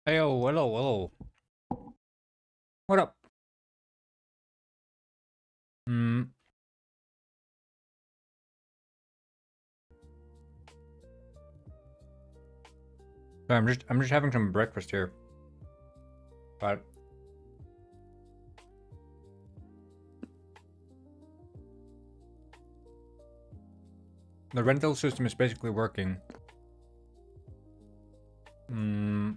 Hey, oh, hello, hello. What up? Hmm. I'm just having some breakfast here. But the rental system is basically working. Hmm.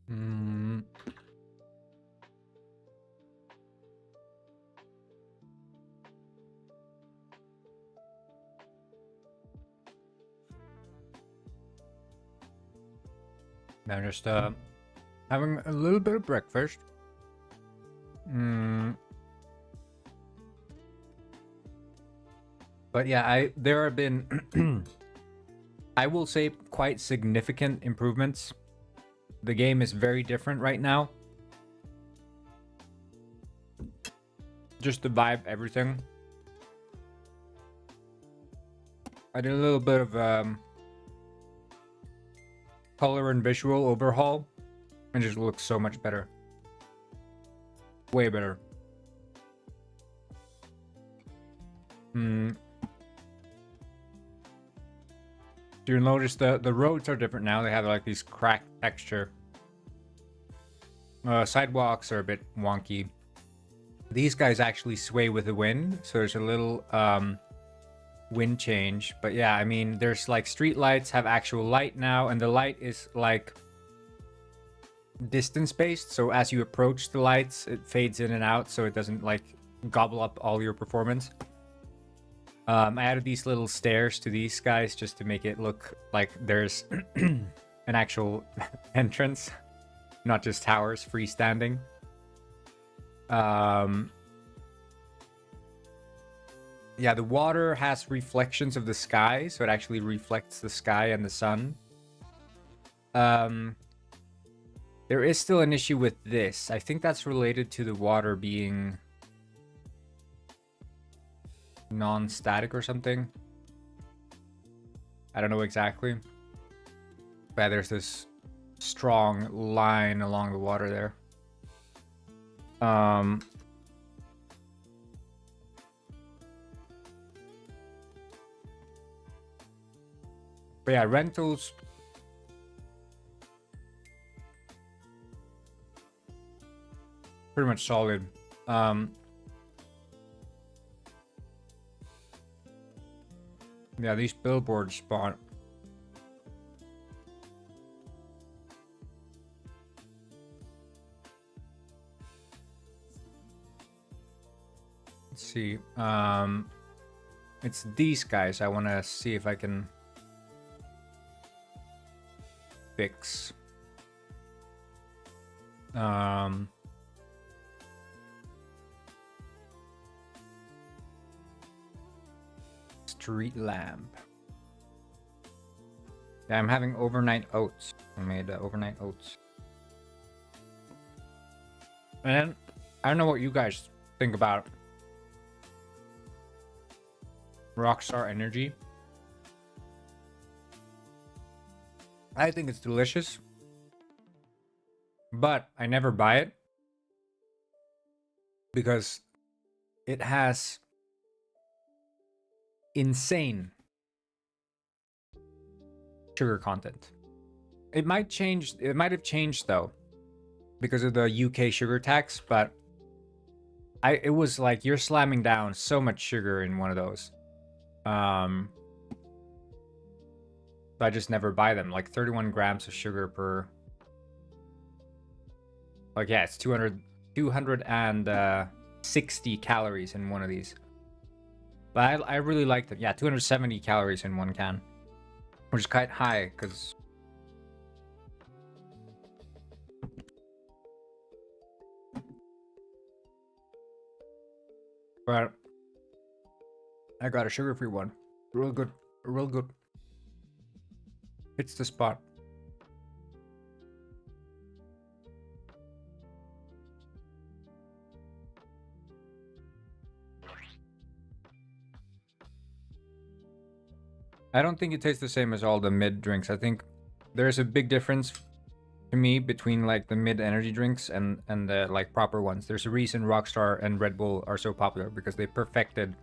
Hmm. I'm just having a little bit of breakfast. Hmm. But yeah, there have been I will say quite significant improvements. The game is very different right now. Just the vibe, everything. I did a little bit of color and visual overhaul, and just looks so much better. Way better. Hmm. Do you notice the roads are different now? They have like these cracked texture. Sidewalks are a bit wonky. These guys actually sway with the wind, so there's a little wind change. But yeah, I mean, there's like street lights have actual light now, and the light is like distance based. So as you approach the lights, it fades in and out, so it doesn't like gobble up all your performance. I added these little stairs to these guys just to make it look like there's an actual entrance, not just towers freestanding. Yeah, the water has reflections of the sky, so it actually reflects the sky and the sun. Um, there is still an issue with this. I think that's related to the water being non-static or something. I don't know exactly. But there's this strong line along the water there. But yeah, rentals. Pretty much solid. Yeah, these billboards spawn. Let's see. It's these guys I want to see if I can fix. Street lamp. Yeah, I'm having overnight oats. I made overnight oats. And I don't know what you guys think about Rockstar Energy. I think it's delicious, but I never buy it because it has insane sugar content. It might change. It might have changed though because of the UK sugar tax, but it was like you're slamming down so much sugar in one of those. So I just never buy them. Like 31 grams of sugar per. Like yeah, it's 260 calories in one of these. But I really like them. Yeah, 270 calories in one can, which is quite high because. But I got a sugar-free one. Real good. Real good. It's the spot. I don't think it tastes the same as all the mid drinks. I think there's a big difference to me between like the mid energy drinks and the like proper ones. There's a reason Rockstar and Red Bull are so popular, because they perfected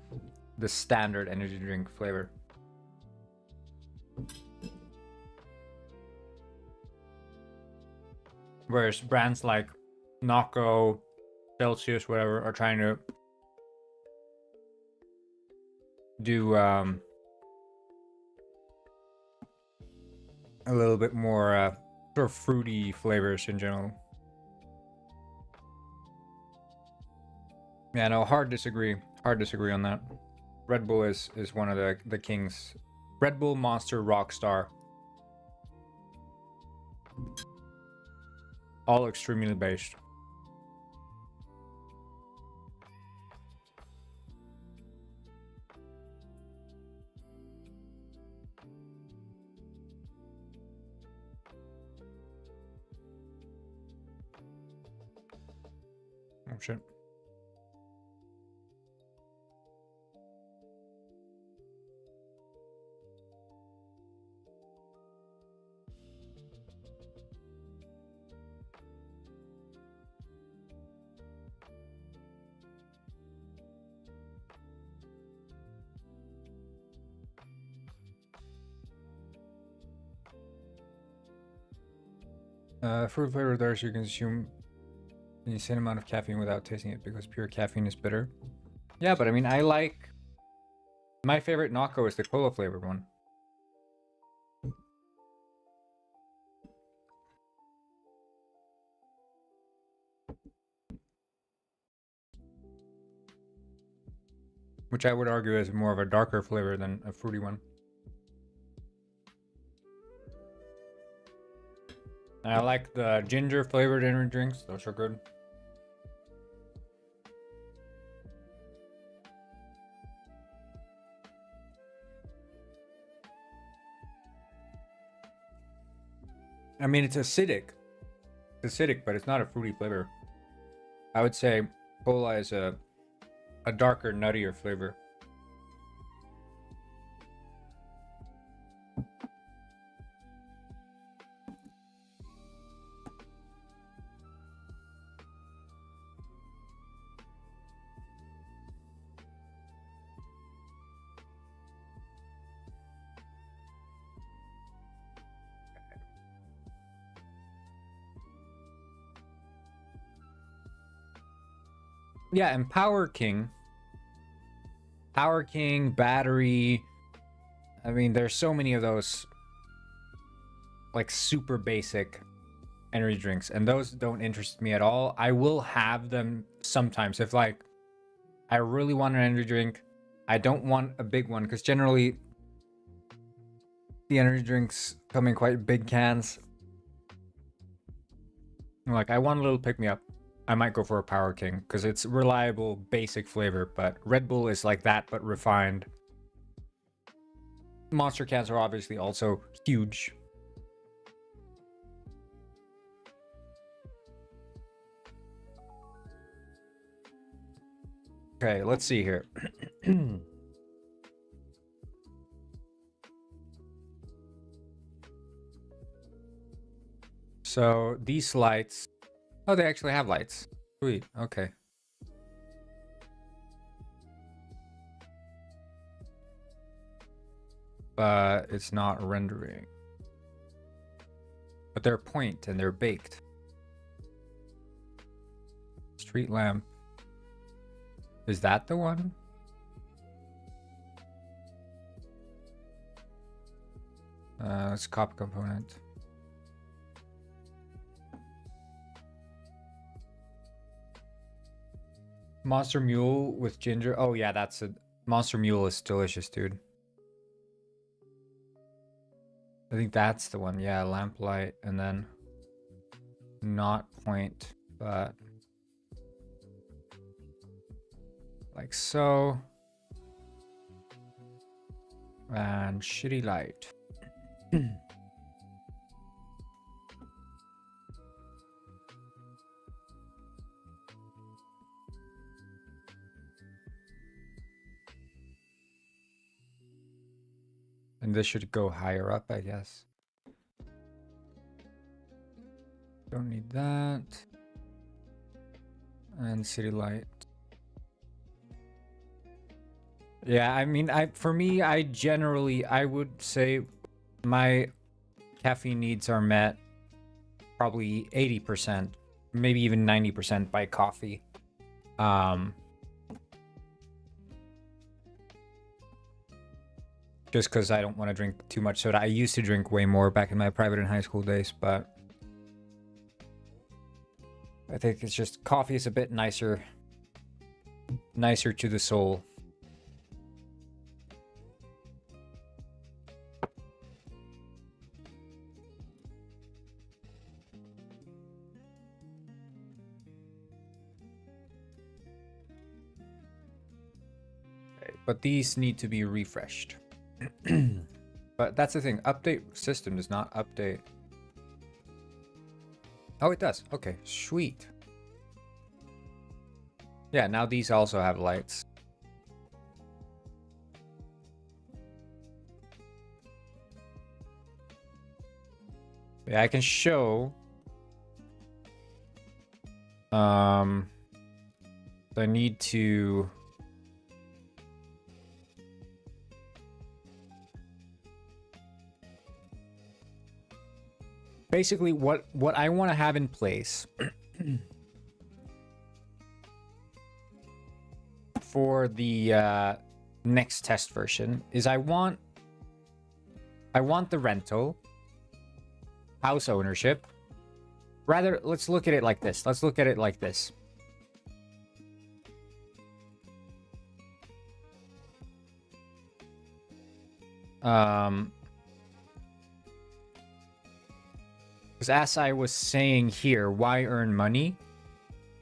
the standard energy drink flavor. Whereas brands like Nocco, Celsius, whatever, are trying to do a little bit more sort of fruity flavors in general. Yeah, no, hard disagree. Hard disagree on that. Red Bull is one of the kings. Red Bull, Monster, Rockstar. All extremely based. Oh shit. Fruit flavored thirst you consume the same amount of caffeine without tasting it, because pure caffeine is bitter. Yeah, but I mean, I like... My favorite Nocco is the cola flavored one. Which I would argue is more of a darker flavor than a fruity one. And I like the ginger flavored energy drinks. Those are good. I mean, it's acidic. It's acidic, but it's not a fruity flavor. I would say cola is a darker, nuttier flavor. Yeah, and Power King, Battery. I mean, there's so many of those like super basic energy drinks, and those don't interest me at all. I will have them sometimes if like I really want an energy drink. I don't want a big one, because generally the energy drinks come in quite big cans. Like, I want a little pick-me-up. I might go for a Power King, because it's reliable, basic flavor, but Red Bull is like that, but refined. Monster cans are obviously also huge. Okay, let's see here. So these lights, oh, they actually have lights. Sweet, okay. But it's not rendering. But they're point and they're baked. Street lamp. Is that the one? Let's copy component. Monster Mule with ginger. Oh yeah, that's a Monster Mule is delicious, dude. I think that's the one. Yeah, lamplight, and then not point, but like so. And shitty light. And this should go higher up, I guess. Don't need that. And city light. Yeah, I mean, for me, I would say my caffeine needs are met probably 80%, maybe even 90% by coffee. Just because I don't want to drink too much soda. I used to drink way more back in my private and high school days, but I think it's just coffee is a bit nicer to the soul. Okay, but these need to be refreshed. But that's the thing, update system does not update. Oh, it does. Okay, sweet. Yeah, now these also have lights. Yeah, I can show. I need to. Basically, what I want to have in place for the next test version is I want the rental, house ownership. Rather, let's look at it like this. Let's look at it like this. Because as I was saying here, why earn money?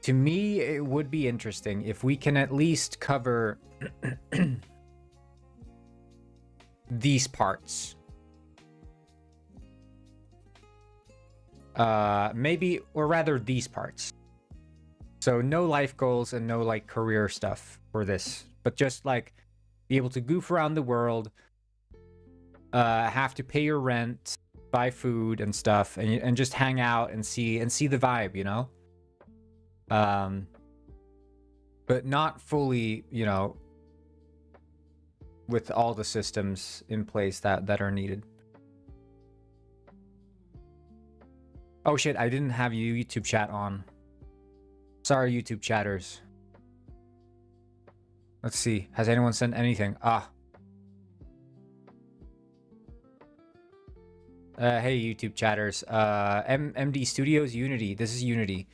To me, it would be interesting if we can at least cover these parts. Maybe, or rather these parts. So no life goals and no like career stuff for this, but just like be able to goof around the world, have to pay your rent, buy food and stuff, and just hang out and see the vibe, you know. But not fully, you know, with all the systems in place that are needed. Oh shit, I didn't have YouTube chat on. Sorry, YouTube chatters. Let's see. Has anyone sent anything? Hey, YouTube chatters. MD Studios Unity. This is Unity.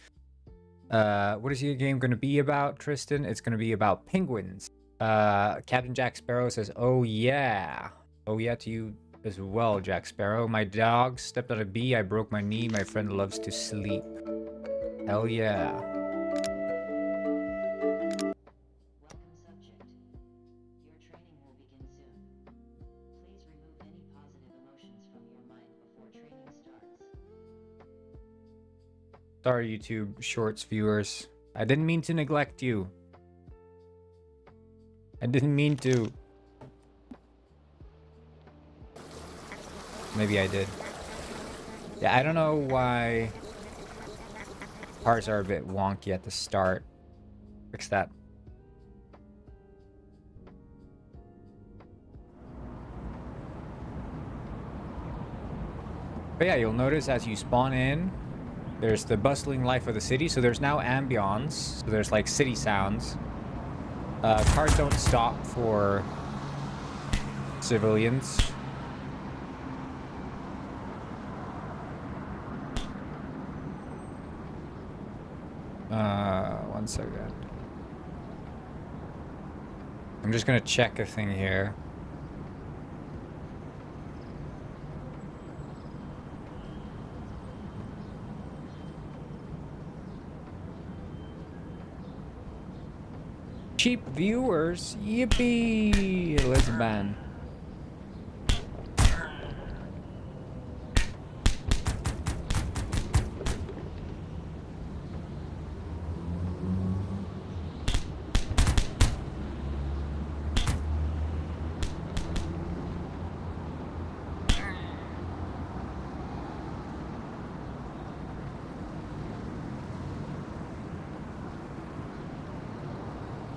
What is your game going to be about, Tristan? It's going to be about penguins. Captain Jack Sparrow says, oh yeah. Oh yeah to you as well, Jack Sparrow. My dog stepped on a bee. I broke my knee. My friend loves to sleep. Hell yeah. Sorry, YouTube Shorts viewers. I didn't mean to neglect you. I didn't mean to. Maybe I did. Yeah, I don't know why parts are a bit wonky at the start. Fix that. But yeah, you'll notice as you spawn in, there's the bustling life of the city. So there's now ambience. So there's like city sounds. Cars don't stop for civilians. One second. I'm just gonna check a thing here. Cheap viewers, yippee, Lisbon.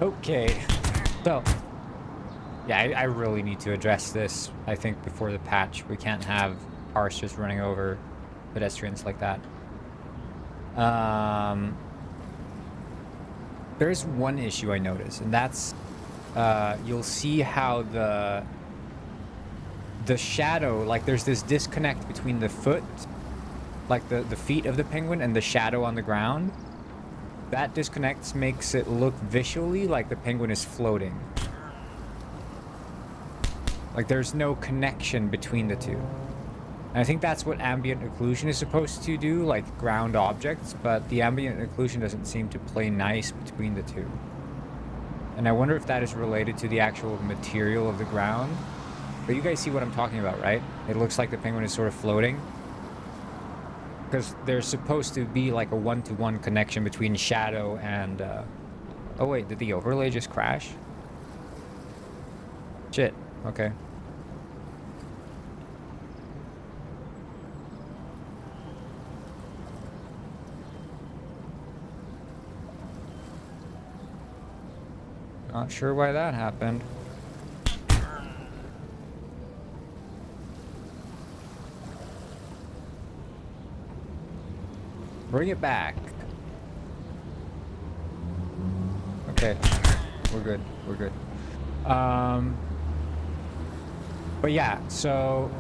Okay, so yeah, I really need to address this. I think before the patch, we can't have cars just running over pedestrians like that. There's one issue I noticed, and that's you'll see how the shadow, like there's this disconnect between the foot, like the feet of the penguin, and the shadow on the ground. That disconnect makes it look visually like the penguin is floating. Like there's no connection between the two. And I think that's what ambient occlusion is supposed to do, like ground objects, but the ambient occlusion doesn't seem to play nice between the two. And I wonder if that is related to the actual material of the ground. But you guys see what I'm talking about, right? It looks like the penguin is sort of floating. Because there's supposed to be like a one-to-one connection between shadow and... Oh wait, did the overlay just crash? Shit, okay. Not sure why that happened. Bring it back. Okay, we're good. We're good. But yeah, so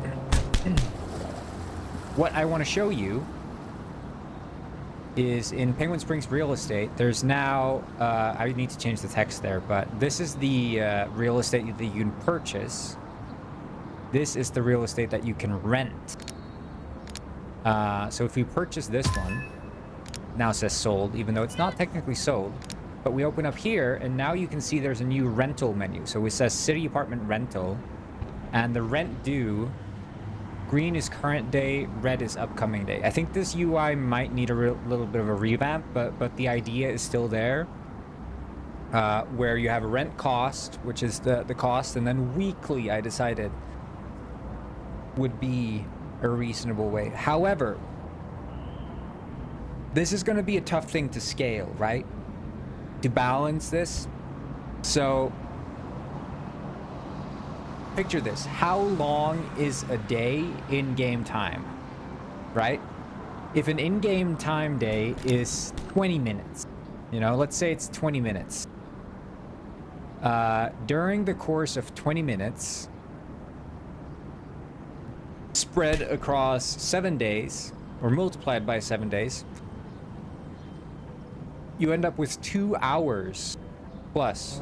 what I want to show you is in Penguin Springs real estate, there's now, I need to change the text there, but this is the real estate that you can purchase. This is the real estate that you can rent. So if we purchase this one, now it says sold, even though it's not technically sold, but we open up here and now you can see there's a new rental menu. So it says city apartment rental, and the rent due, green is current day, red is upcoming day. I think this UI might need a little bit of a revamp, but the idea is still there, where you have a rent cost, which is the cost, and then weekly, I decided, would be a reasonable way. However, this is going to be a tough thing to scale, right? To balance this. So picture this. How long is a day in-game time, right? If an in-game time day is 20 minutes, you know, let's say it's 20 minutes. During the course of 20 minutes, spread across 7 days, or multiplied by 7 days, you end up with 2 hours plus.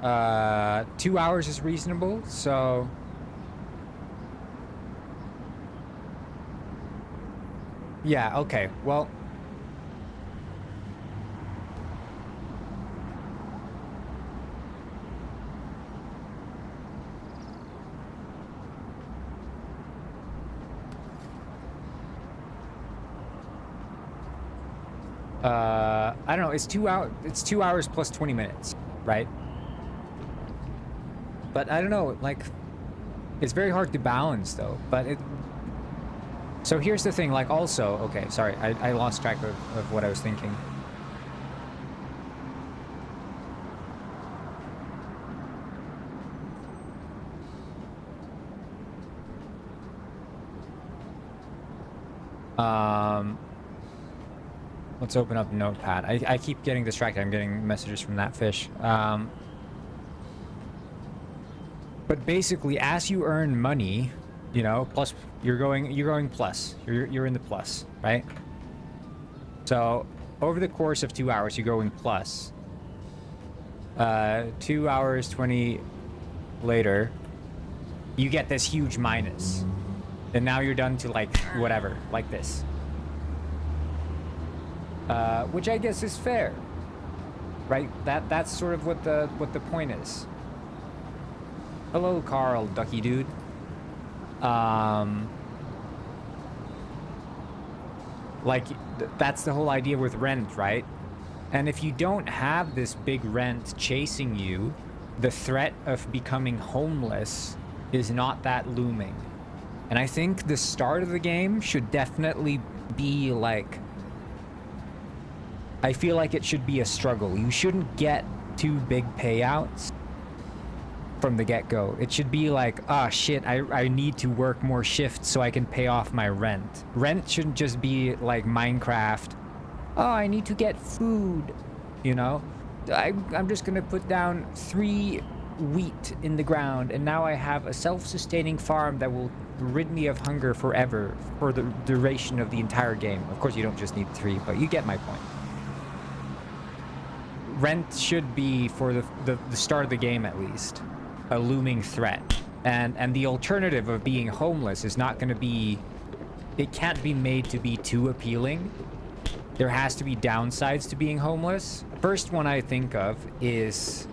Uh, 2 hours is reasonable, so yeah, okay, well, I don't know, it's 2 hours plus 20 minutes, right? But I don't know, like, it's very hard to balance though, but so here's the thing, like, also, okay, sorry, I lost track of what I was thinking. Let's open up Notepad. I keep getting distracted. I'm getting messages from that fish. But basically, as you earn money, you know, plus you're going plus. You're in the plus, right? So over the course of 2 hours, you're going plus. 2 hours 20 later, you get this huge minus. And now you're done to like whatever, like this. Which I guess is fair. Right? That's sort of what the point is. Hello, Carl, ducky dude. Like, that's the whole idea with rent, right? And if you don't have this big rent chasing you, the threat of becoming homeless is not that looming. And I think the start of the game should definitely be like, I feel like it should be a struggle. You shouldn't get too big payouts from the get-go. It should be like, ah, shit, I need to work more shifts so I can pay off my rent. Rent shouldn't just be like Minecraft. Oh, I need to get food, you know? I'm just gonna put down 3 wheat in the ground, and now I have a self-sustaining farm that will rid me of hunger forever for the duration of the entire game. Of course, you don't just need 3, but you get my point. Rent should be, for the start of the game at least, a looming threat. And the alternative of being homeless is not going to be... It can't be made to be too appealing. There has to be downsides to being homeless. First one I think of is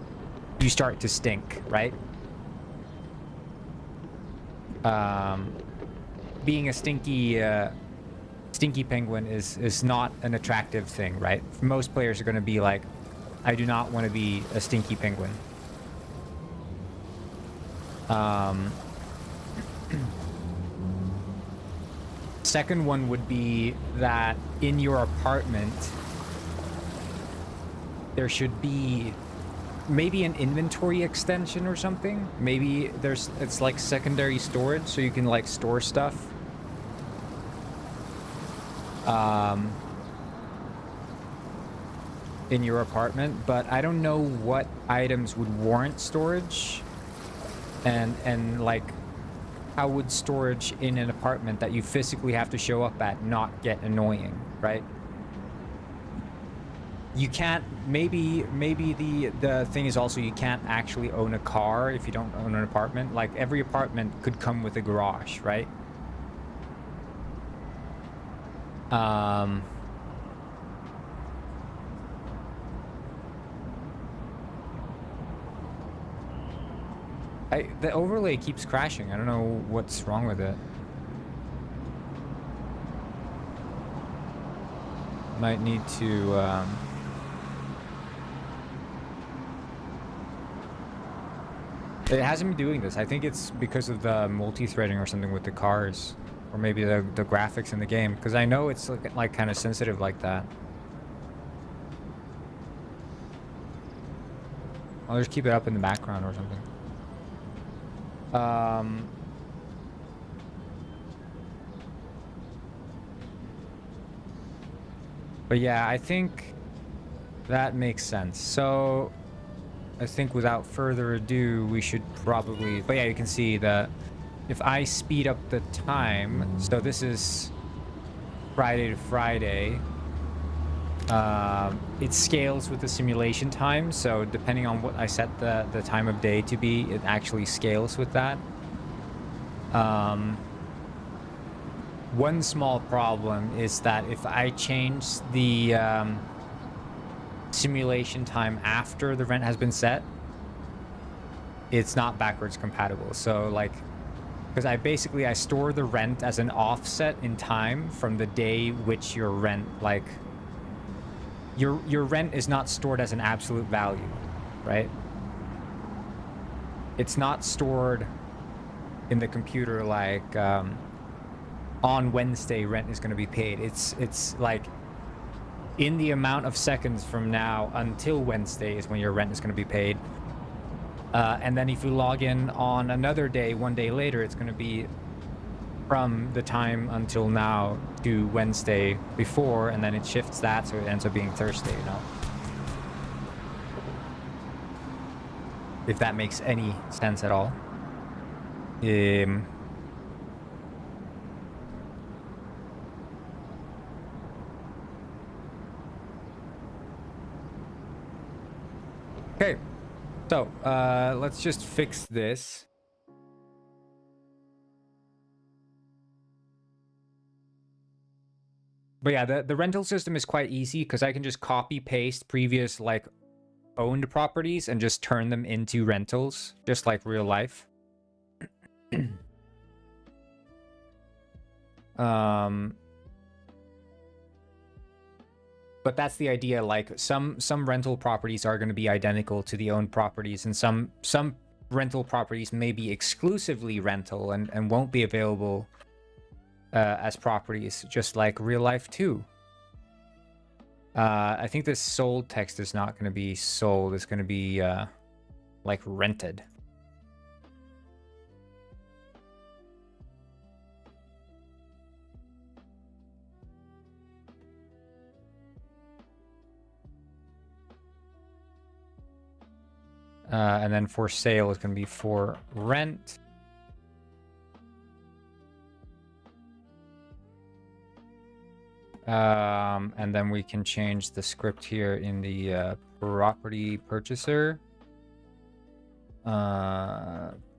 you start to stink, right? Being a stinky penguin is not an attractive thing, right? Most players are going to be like, I do not want to be a stinky penguin. Second one would be that in your apartment, there should be maybe an inventory extension or something. Maybe it's like secondary storage, so you can like store stuff. In your apartment, but I don't know what items would warrant storage, and like how would storage in an apartment that you physically have to show up at not get annoying, right? You can't, maybe the thing is also you can't actually own a car if you don't own an apartment. Like every apartment could come with a garage, right? The overlay keeps crashing. I don't know what's wrong with it. Might need to, It hasn't been doing this. I think it's because of the multi-threading or something with the cars. Or maybe the graphics in the game. Because I know it's like kind of sensitive like that. I'll just keep it up in the background or something. But yeah, I think that makes sense. So I think without further ado, we should probably... But yeah, you can see that if I speed up the time... So this is Friday to Friday. It scales with the simulation time, so depending on what I set the time of day to be, it actually scales with that. One small problem is that if I change the simulation time after the rent has been set, it's not backwards compatible. So like, because I store the rent as an offset in time from the day which your rent, like, your rent is not stored as an absolute value, right? It's not stored in the computer like on Wednesday rent is going to be paid. It's like in the amount of seconds from now until Wednesday is when your rent is going to be paid. And then if you log in on another day, one day later, it's going to be from the time until now to Wednesday before, and then it shifts that, so it ends up being Thursday, you know? If that makes any sense at all. Okay, so let's just fix this. But yeah, the rental system is quite easy because I can just copy paste previous like owned properties and just turn them into rentals, just like real life. But that's the idea. Like some rental properties are going to be identical to the owned properties, and some rental properties may be exclusively rental and won't be available as properties, just like real life too. I think this sold text is not going to be sold. It's going to be like rented. And then for sale is going to be for rent. And then we can change the script here in the property purchaser.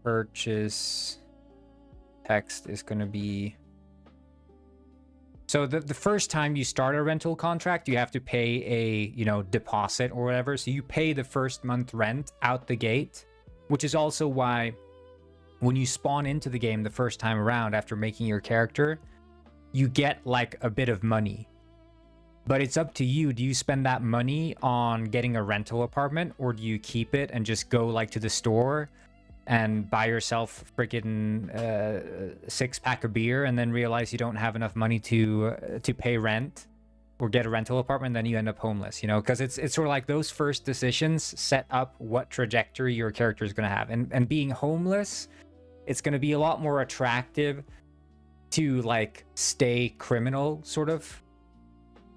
Purchase text is going to be... So the first time you start a rental contract, you have to pay a, you know, deposit or whatever. So you pay the first month rent out the gate, which is also why when you spawn into the game the first time around after making your character, you get like a bit of money. But it's up to you. Do you spend that money on getting a rental apartment, or do you keep it and just go like to the store and buy yourself freaking 6-pack of beer and then realize you don't have enough money to pay rent or get a rental apartment, and then you end up homeless, you know? Because it's sort of like those first decisions set up what trajectory your character is going to have. And being homeless, it's going to be a lot more attractive to like stay criminal sort of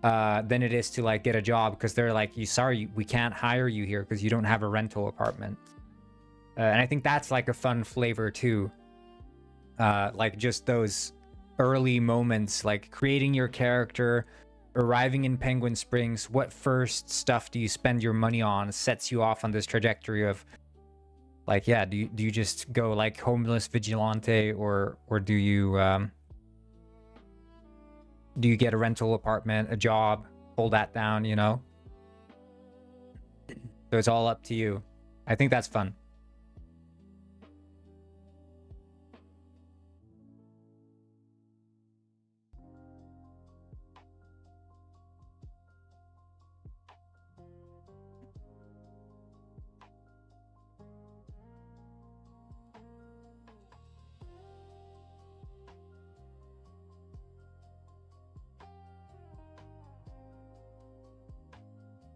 than it is to like get a job, because they're like, we can't hire you here because you don't have a rental apartment. And I think that's like a fun flavor too. Like just those early moments, like creating your character, arriving in Penguin Springs, what first stuff do you spend your money on sets you off on this trajectory of like, yeah, do you just go like homeless vigilante, or do you get a rental apartment, a job, hold that down, you know? So it's all up to you. I think that's fun.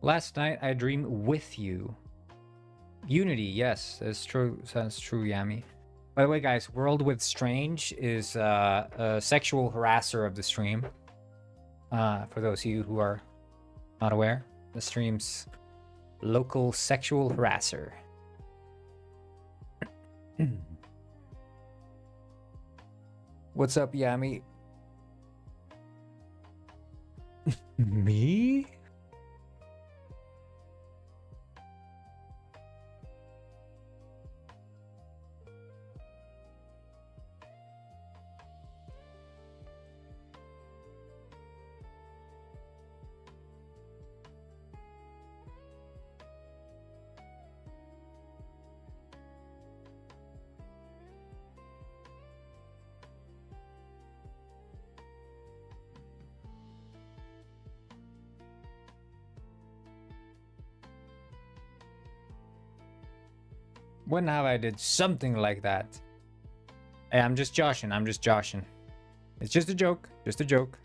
Last night I dreamed with you. Unity, yes, that's true. That's true, Yami. By the way, guys, World with Strange is a sexual harasser of the stream. For those of you who are not aware, the stream's local sexual harasser. What's up, Yami? Me? When have I did something like that? Hey, I'm just joshing. I'm just joshing. It's just a joke. Just a joke.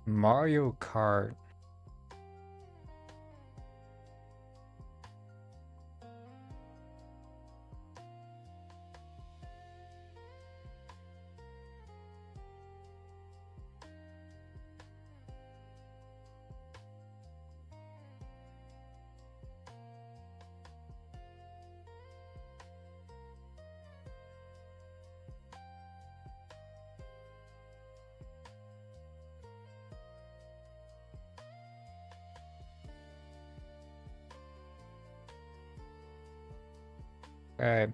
Mario Kart. Okay.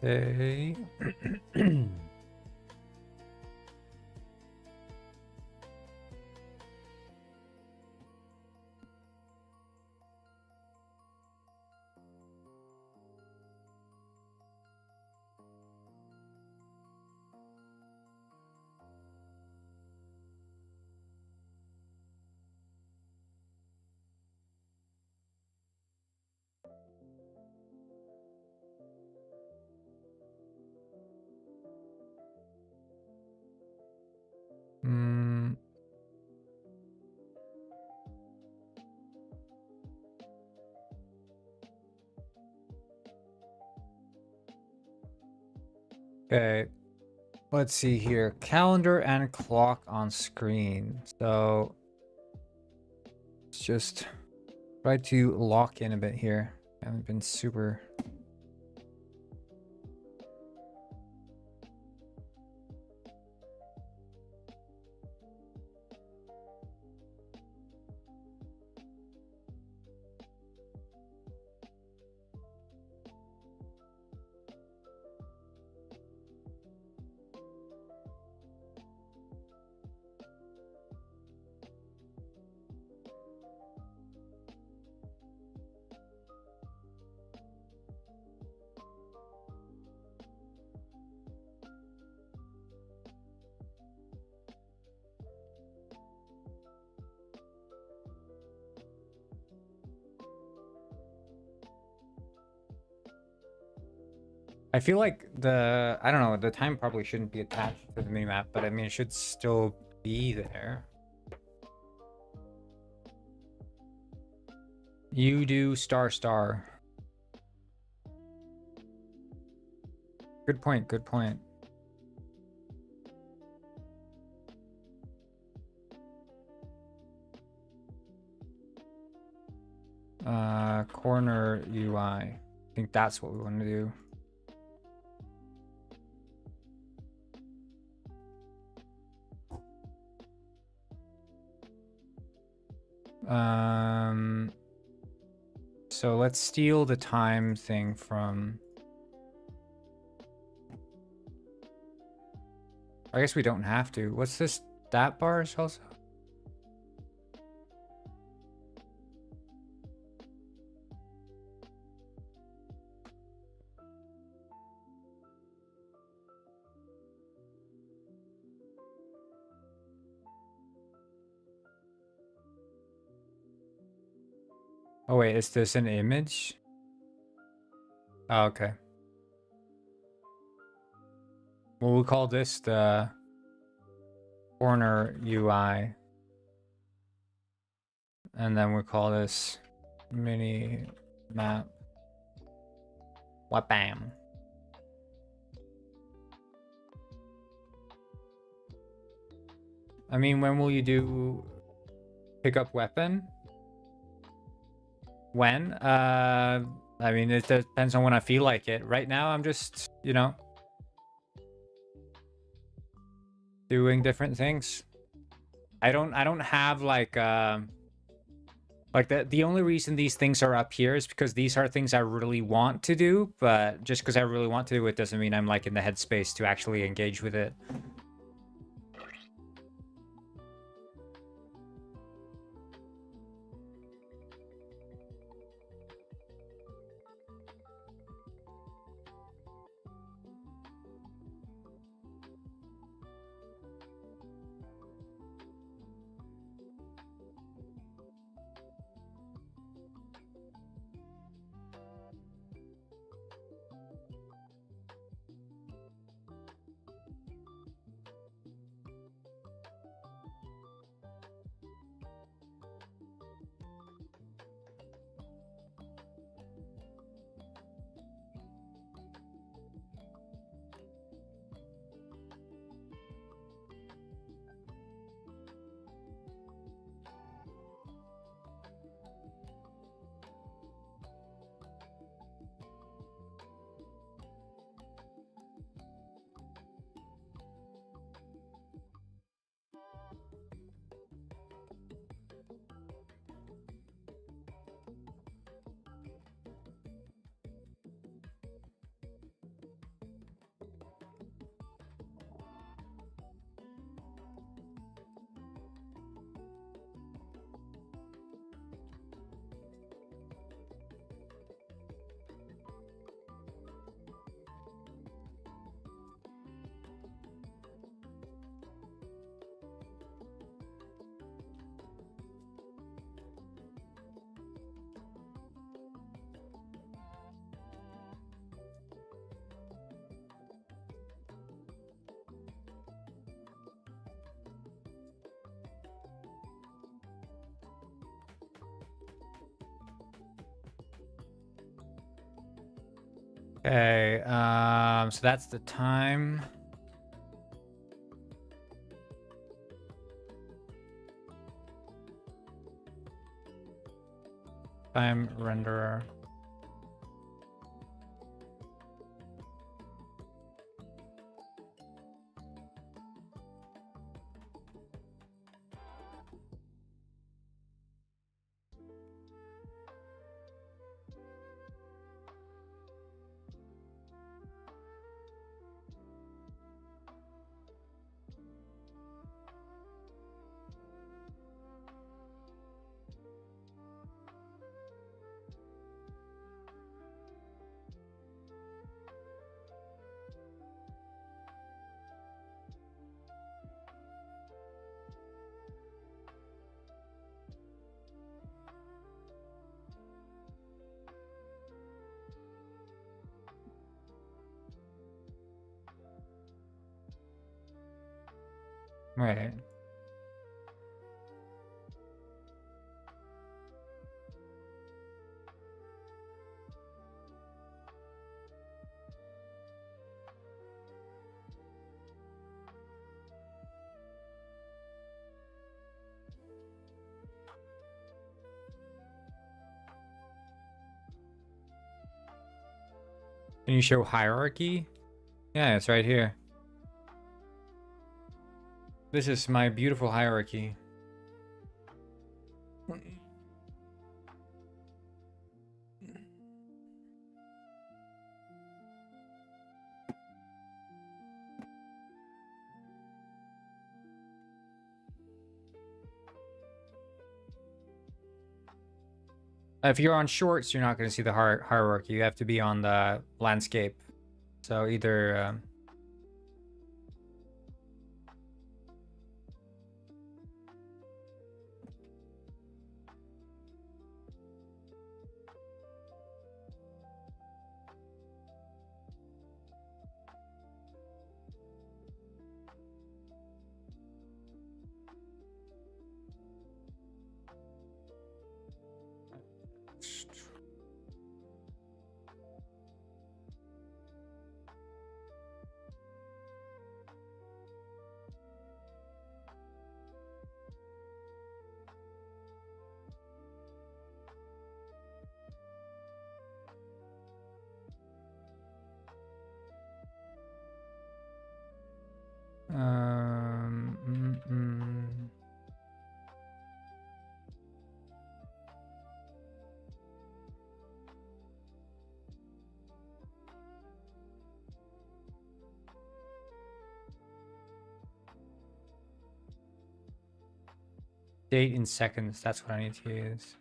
Okay. Hmm. Okay. Let's see here. Calendar and clock on screen. So let's just try to lock in a bit here. I haven't been super... I feel like I don't know, the time probably shouldn't be attached to the minimap, but I mean, it should still be there. You do star star. Good point, good point. Corner UI. I think that's what we want to do. So let's steal the time thing from... I guess we don't have to. What's this? That bars also? Oh wait, is this an image? Oh, okay. Well, we'll call this the corner UI. And then we'll call this mini map. Wabam. I mean, when will you do pick up weapon? When? I mean, it depends on when I feel like it. Right now, I'm just, you know, doing different things. I don't have like the only reason these things are up here is because these are things I really want to do, but just because I really want to do it doesn't mean I'm like in the headspace to actually engage with it. Okay, so that's the time. Time renderer. Right. Can you show hierarchy? Yeah, it's right here. This is my beautiful hierarchy. If you're on shorts, you're not going to see the hierarchy. You have to be on the landscape. So either... Um, mm, mm. Date in seconds. That's what I need to use.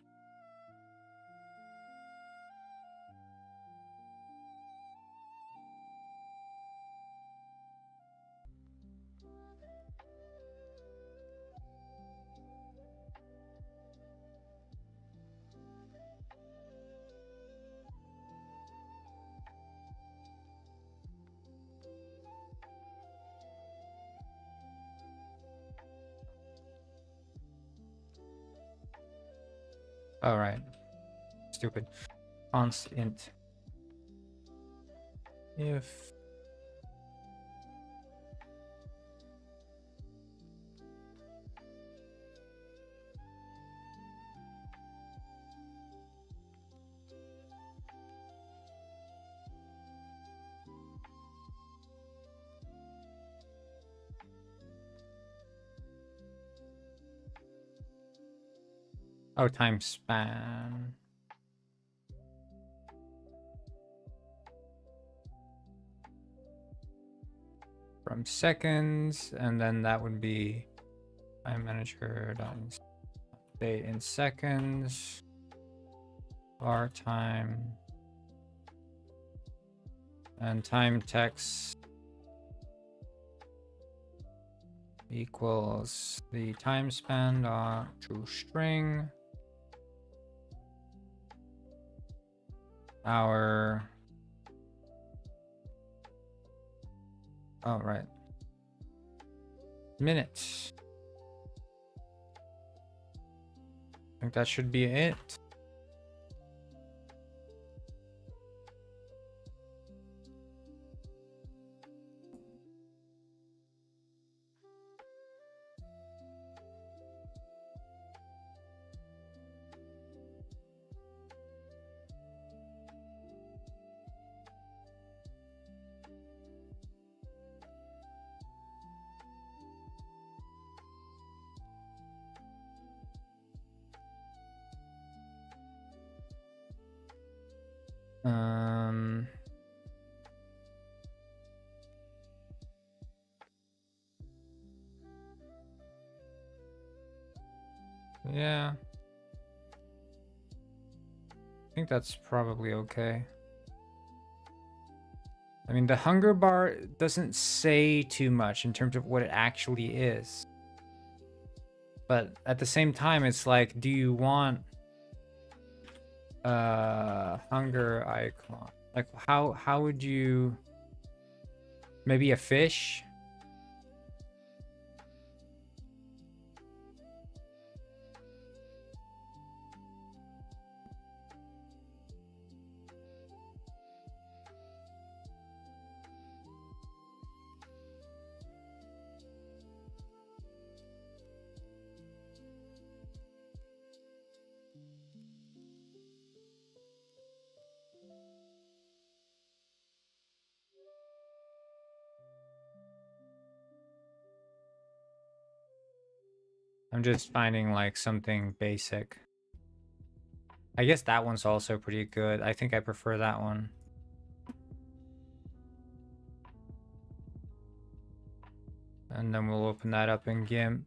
All right. Stupid. Const int. If... Oh, time span. From seconds, and then that would be time manager date in seconds. Var time. And time text equals the time span to string hour. All right. Minutes. I think that should be it. Um, yeah, I think that's probably okay. I mean, the hunger bar doesn't say too much in terms of what it actually is. But at the same time, it's like, do you want hunger icon? Like how would you, maybe a fish? I'm just finding like something basic. I guess that one's also pretty good. I think I prefer that one. And then we'll open that up in GIMP.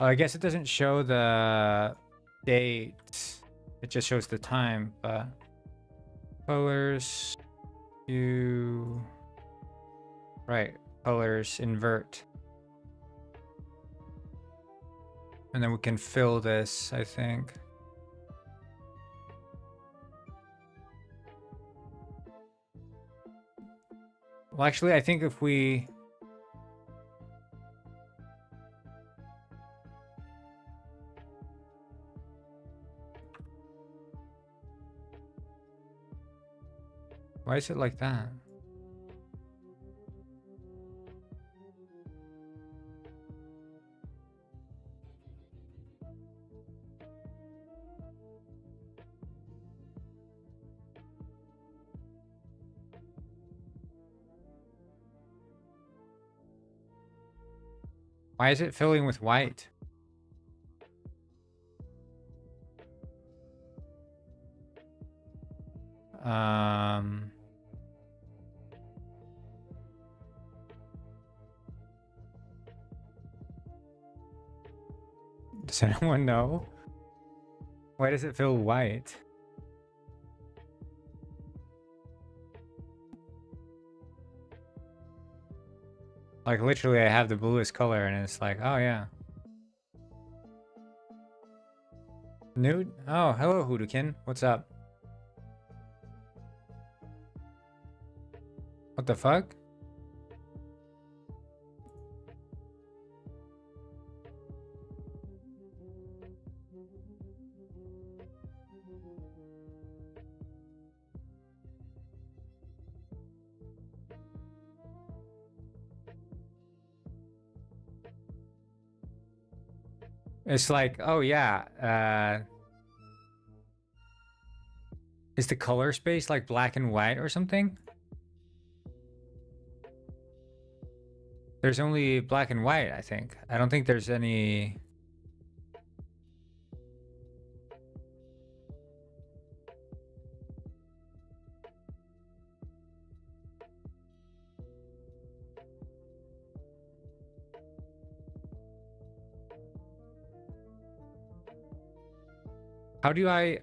I guess it doesn't show the date. It just shows the time, but colors, you, right, colors, invert. And then we can fill this, I think. Well, actually, I think if we... Why is it like that? Why is it filling with white? Does anyone know? Why does it feel white? Like literally I have the bluest color and it's like, oh yeah. Nude? Oh, hello Hoodokin. What's up? What the fuck? It's like, oh yeah, is the color space like black and white or something? There's only black and white, I think. I don't think there's any... How do I...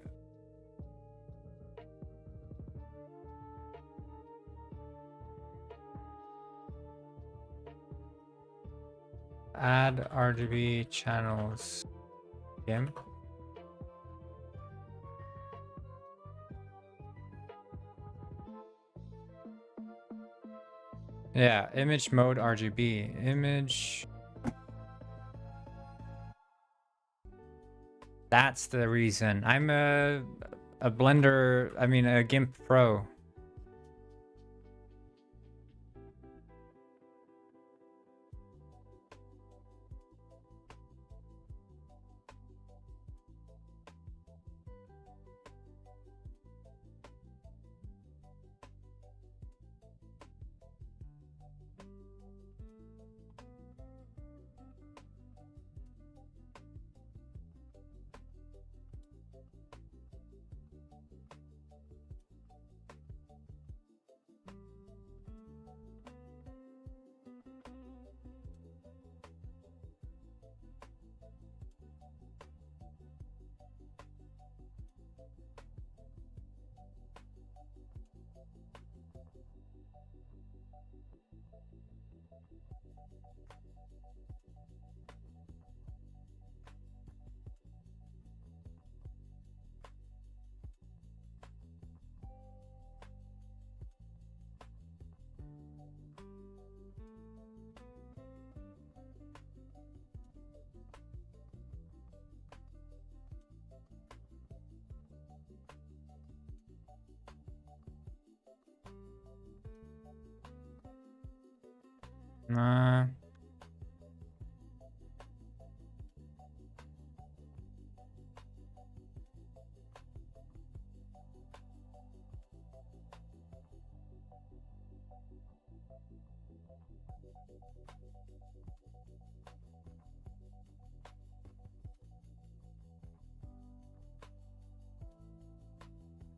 Add RGB channels. GIMP. Yeah, image mode RGB. Image. That's the reason. I'm a Blender, I mean a GIMP Pro. Nah.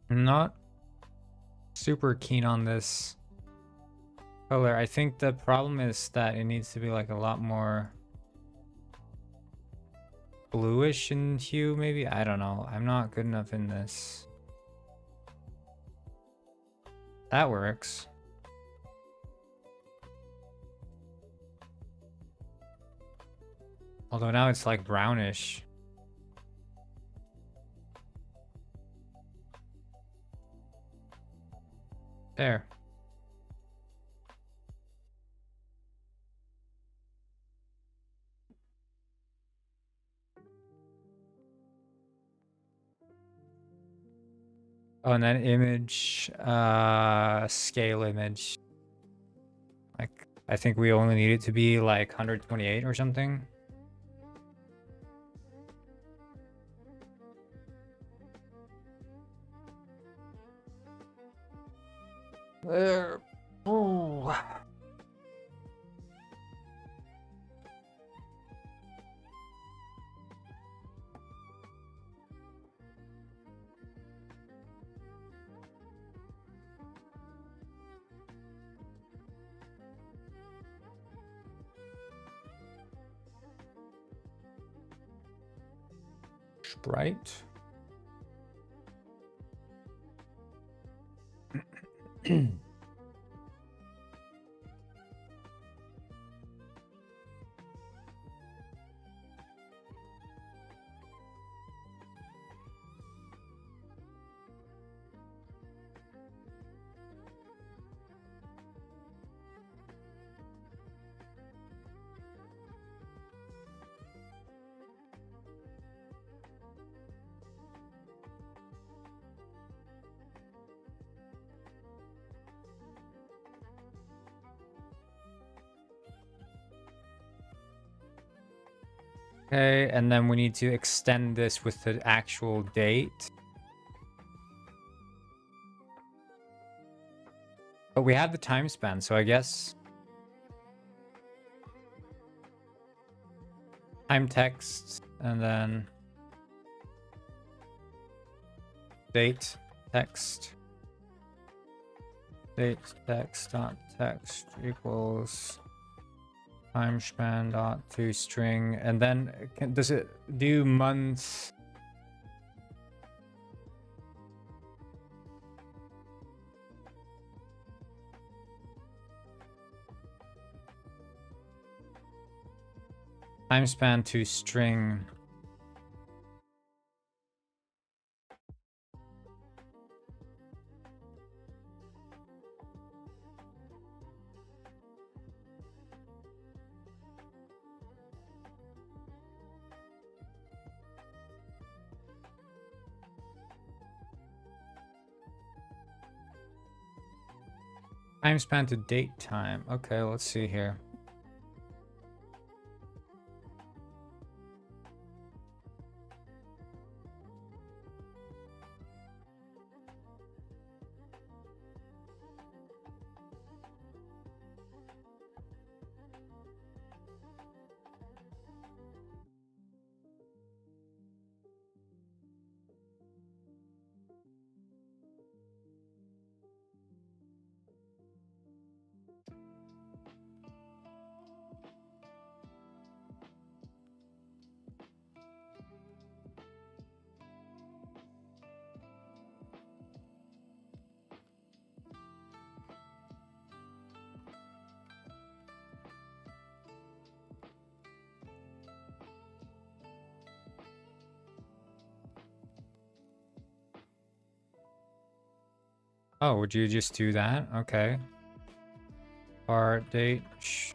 I'm not super keen on this color. I think the problem is that it needs to be like a lot more bluish in hue, maybe. I don't know. I'm not good enough in this. That works. Although now it's like brownish. There. Oh, and then image, scale image. Like, I think we only need it to be like 128 or something. There. Oh. Sprite. Okay, and then we need to extend this with the actual date. But we have the time span, so I guess time text and then date text. Date text dot text equals time span dot to string, and then does it do month? Time span to string. Time span to date time. Okay, let's see here. Oh, would you just do that? Okay. Start date. Shh.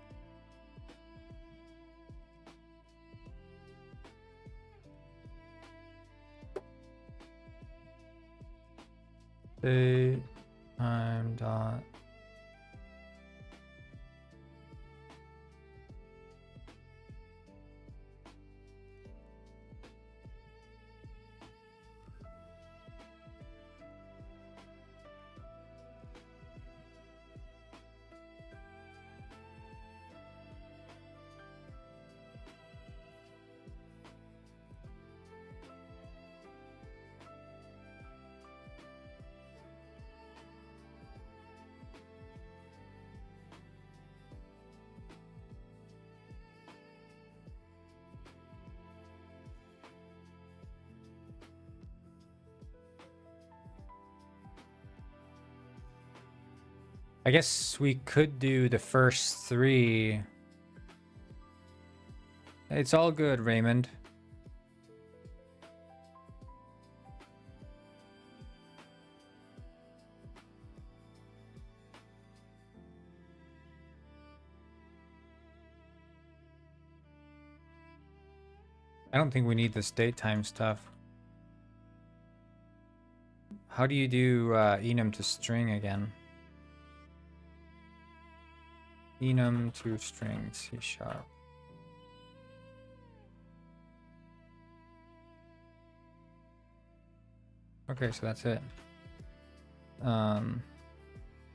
Date time dot. I guess we could do the first 3. It's all good, Raymond. I don't think we need this date time stuff. How do you do enum to string again? Enum to string C#. Okay, so that's it.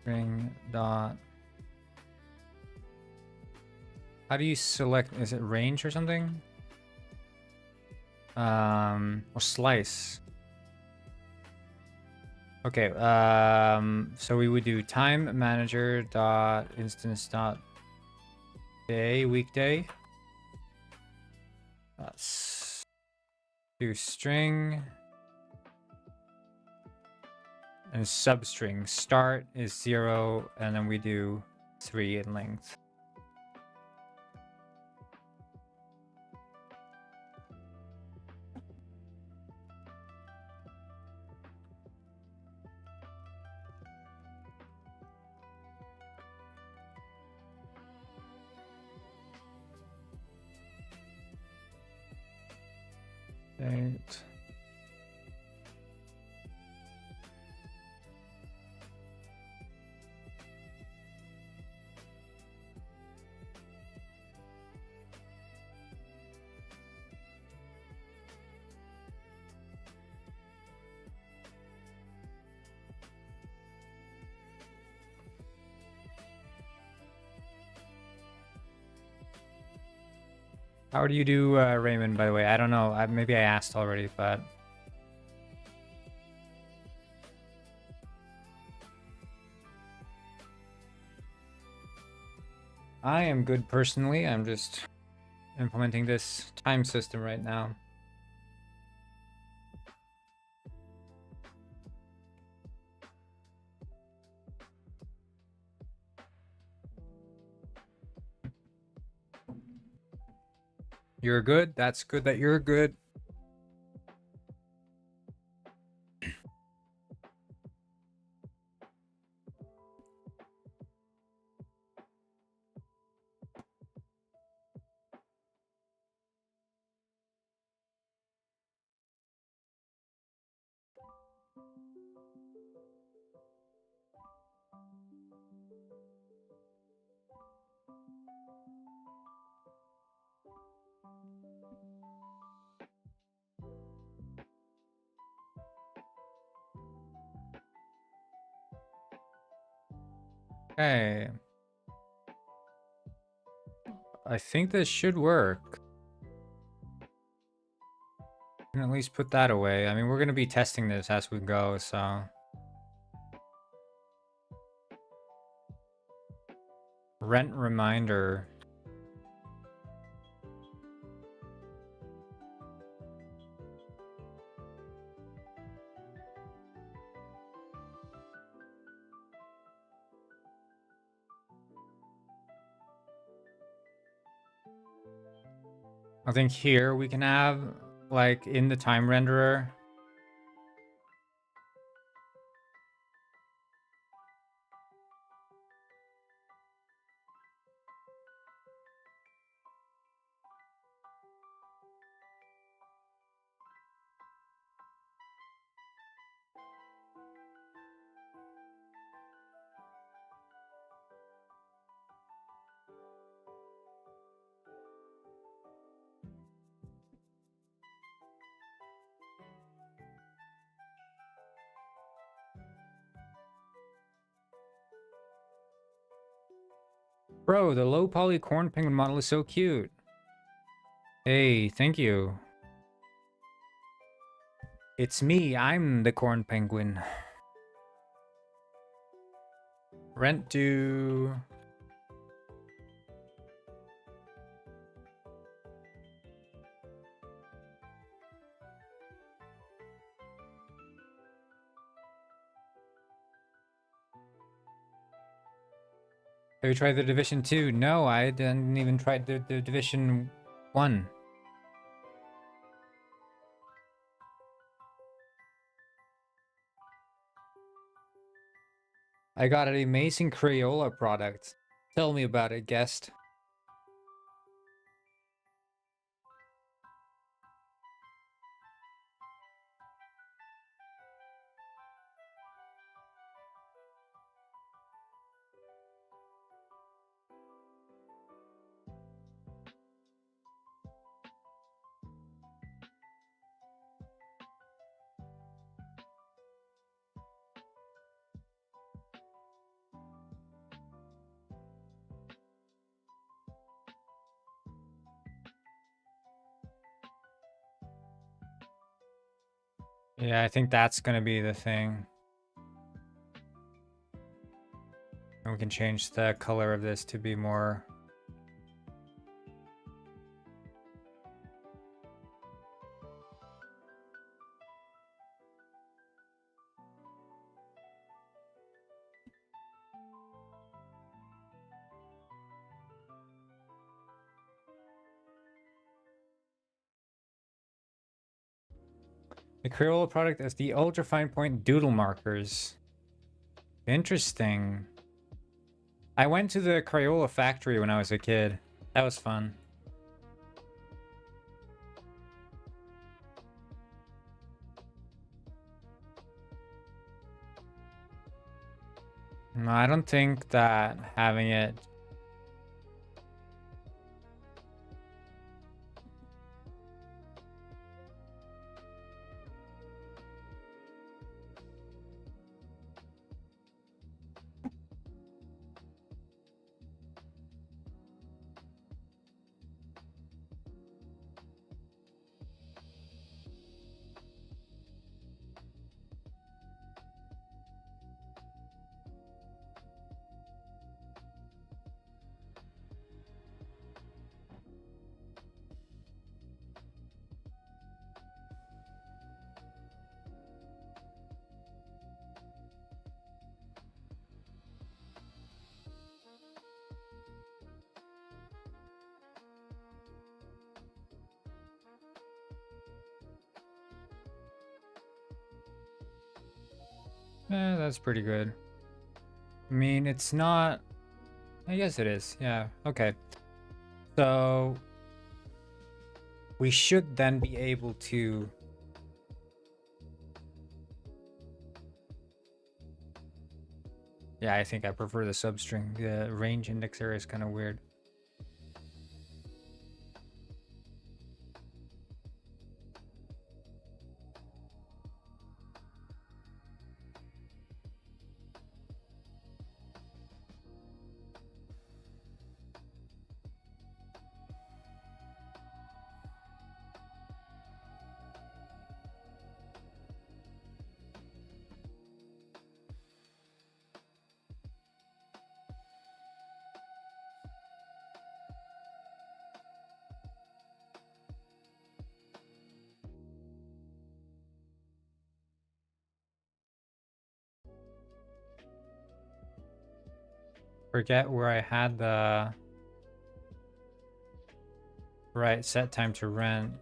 String dot. How do you select? Is it range or something? Or slice. Okay. So we would do time manager dot instance dot day weekday. Let's do string. And substring start is 0, and then we do 3 in length. Date. How do you do Raymond, by the way? I don't know. Maybe I asked already, but... I am good personally. I'm just implementing this time system right now. You're good? That's good that you're good. Okay. I think this should work. Can at least put that away. I mean, we're going to be testing this as we go, so... Rent reminder. I think here we can have, like, in the time renderer, Bro, the low poly corn penguin model is so cute. Hey, thank you. It's me, I'm the corn penguin. Rent due. Have you tried the Division 2? No, I didn't even try the Division 1. I got an amazing Crayola product. Tell me about it, guest. Yeah, I think that's gonna be the thing. And we can change the color of this to be more... The Crayola product is the ultra fine point doodle markers. Interesting. I went to the Crayola factory when I was a kid. That was fun. No, I don't think that having it... that's pretty good. I mean, it's not... I guess it is. Yeah, okay. So... we should then be able to... Yeah, I think I prefer the substring. The range indexer is kind of weird. Forget where I had the right set time to rent.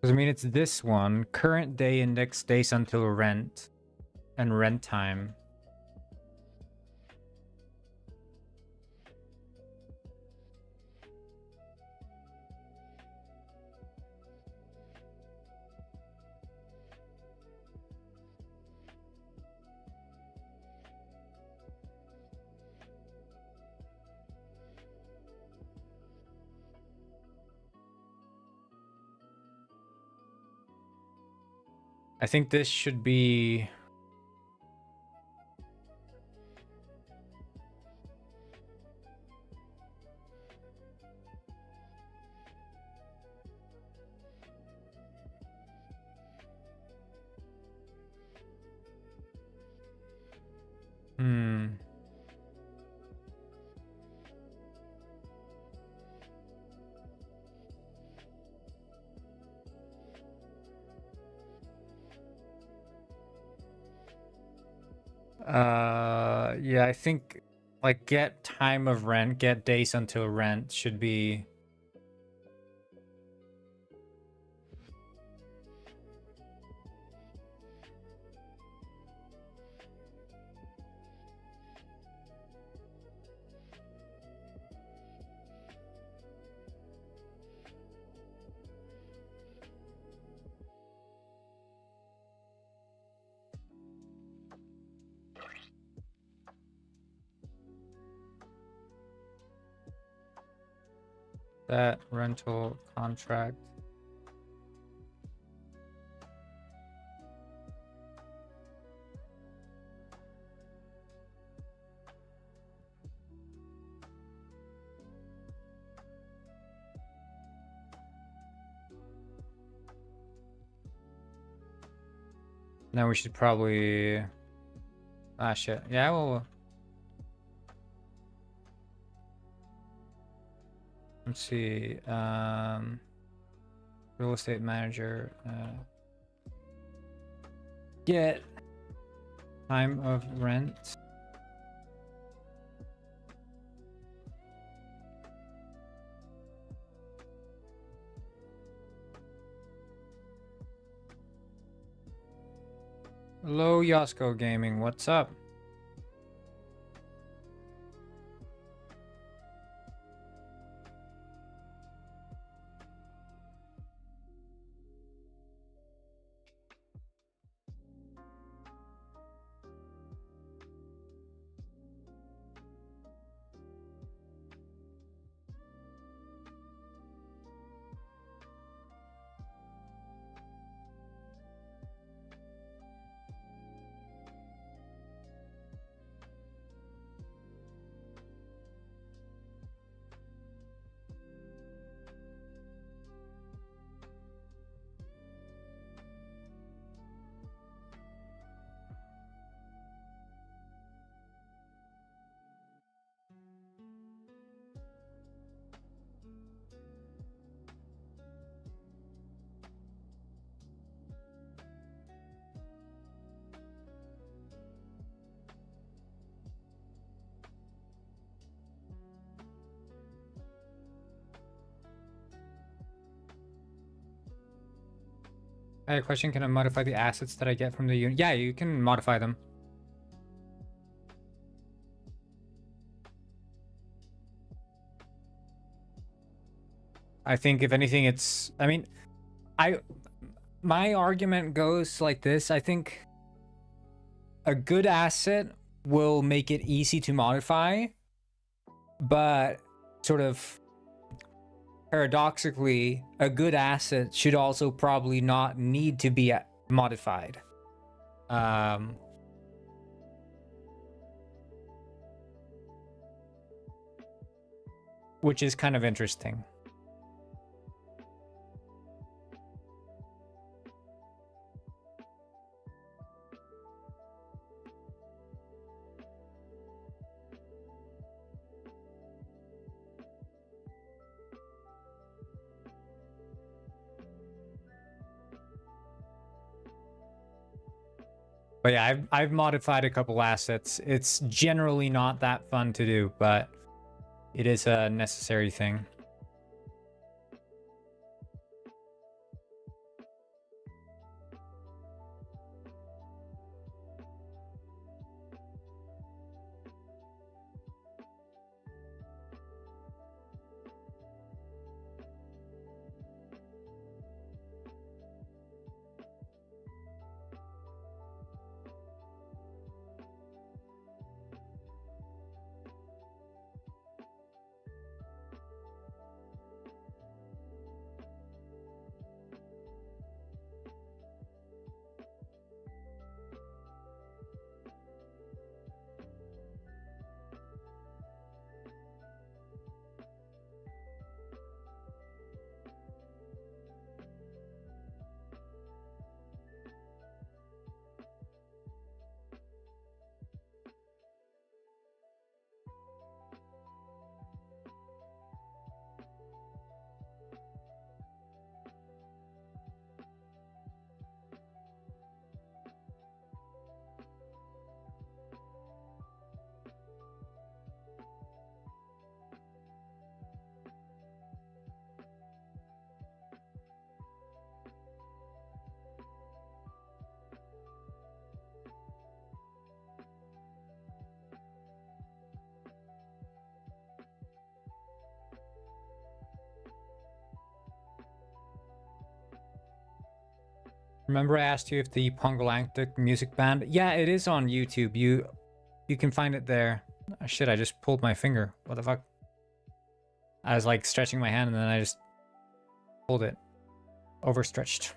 Because I mean, it's this one. Current day index days until rent and rent time. I think this should be... Yeah, I think like get time of rent, get days until rent should be... that rental contract. Now we should probably... Ah, shit. Yeah, well... Let's see. Real estate manager. Get time of rent. Hello, Yosko Gaming. What's up? I had a question. Can I modify the assets that I get from the unit? Yeah, you can modify them. I think if anything, it's... I mean, my argument goes like this. I think a good asset will make it easy to modify, but sort of paradoxically, a good asset should also probably not need to be modified. Which is kind of interesting. But yeah, I've modified a couple assets. It's generally not that fun to do, but it is a necessary thing. Remember I asked you if the Pongalactic music band? Yeah, it is on YouTube. You can find it there. Oh, shit, I just pulled my finger. What the fuck? I was like stretching my hand and then I just pulled it. Overstretched.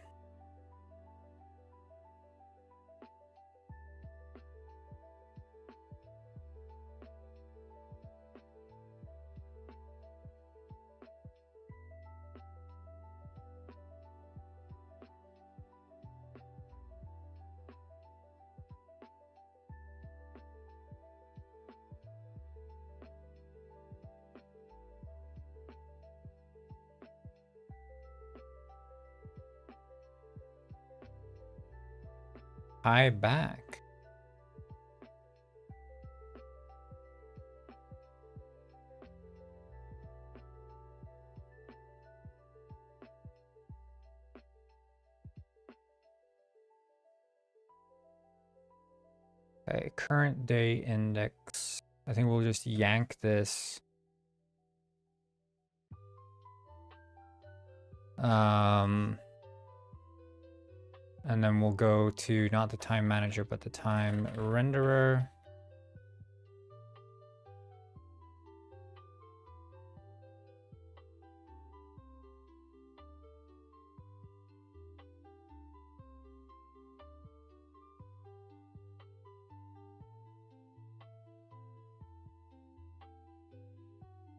Hi back. Okay, current day index. I think we'll just yank this. And then we'll go to not the time manager, but the time renderer.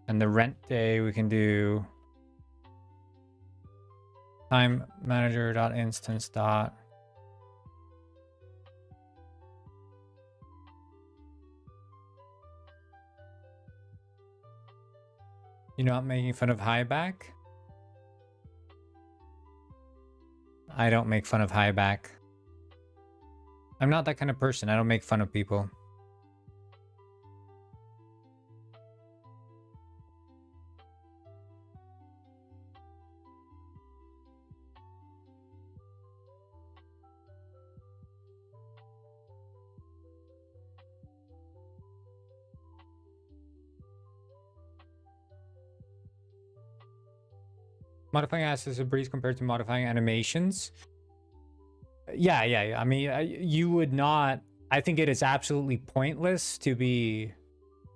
And the rent day, we can do time manager dot instance dot. You're not making fun of highback? I don't make fun of highback. I'm not that kind of person. I don't make fun of people. Modifying assets is a breeze compared to modifying animations. Yeah. I mean, you would not. I think it is absolutely pointless to be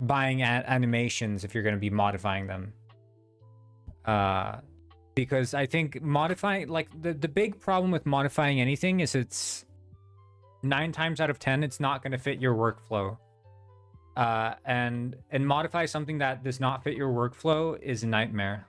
buying animations if you're going to be modifying them. Because I think modifying, like the big problem with modifying anything is it's 9 times out of 10 it's not going to fit your workflow. And modify something that does not fit your workflow is a nightmare.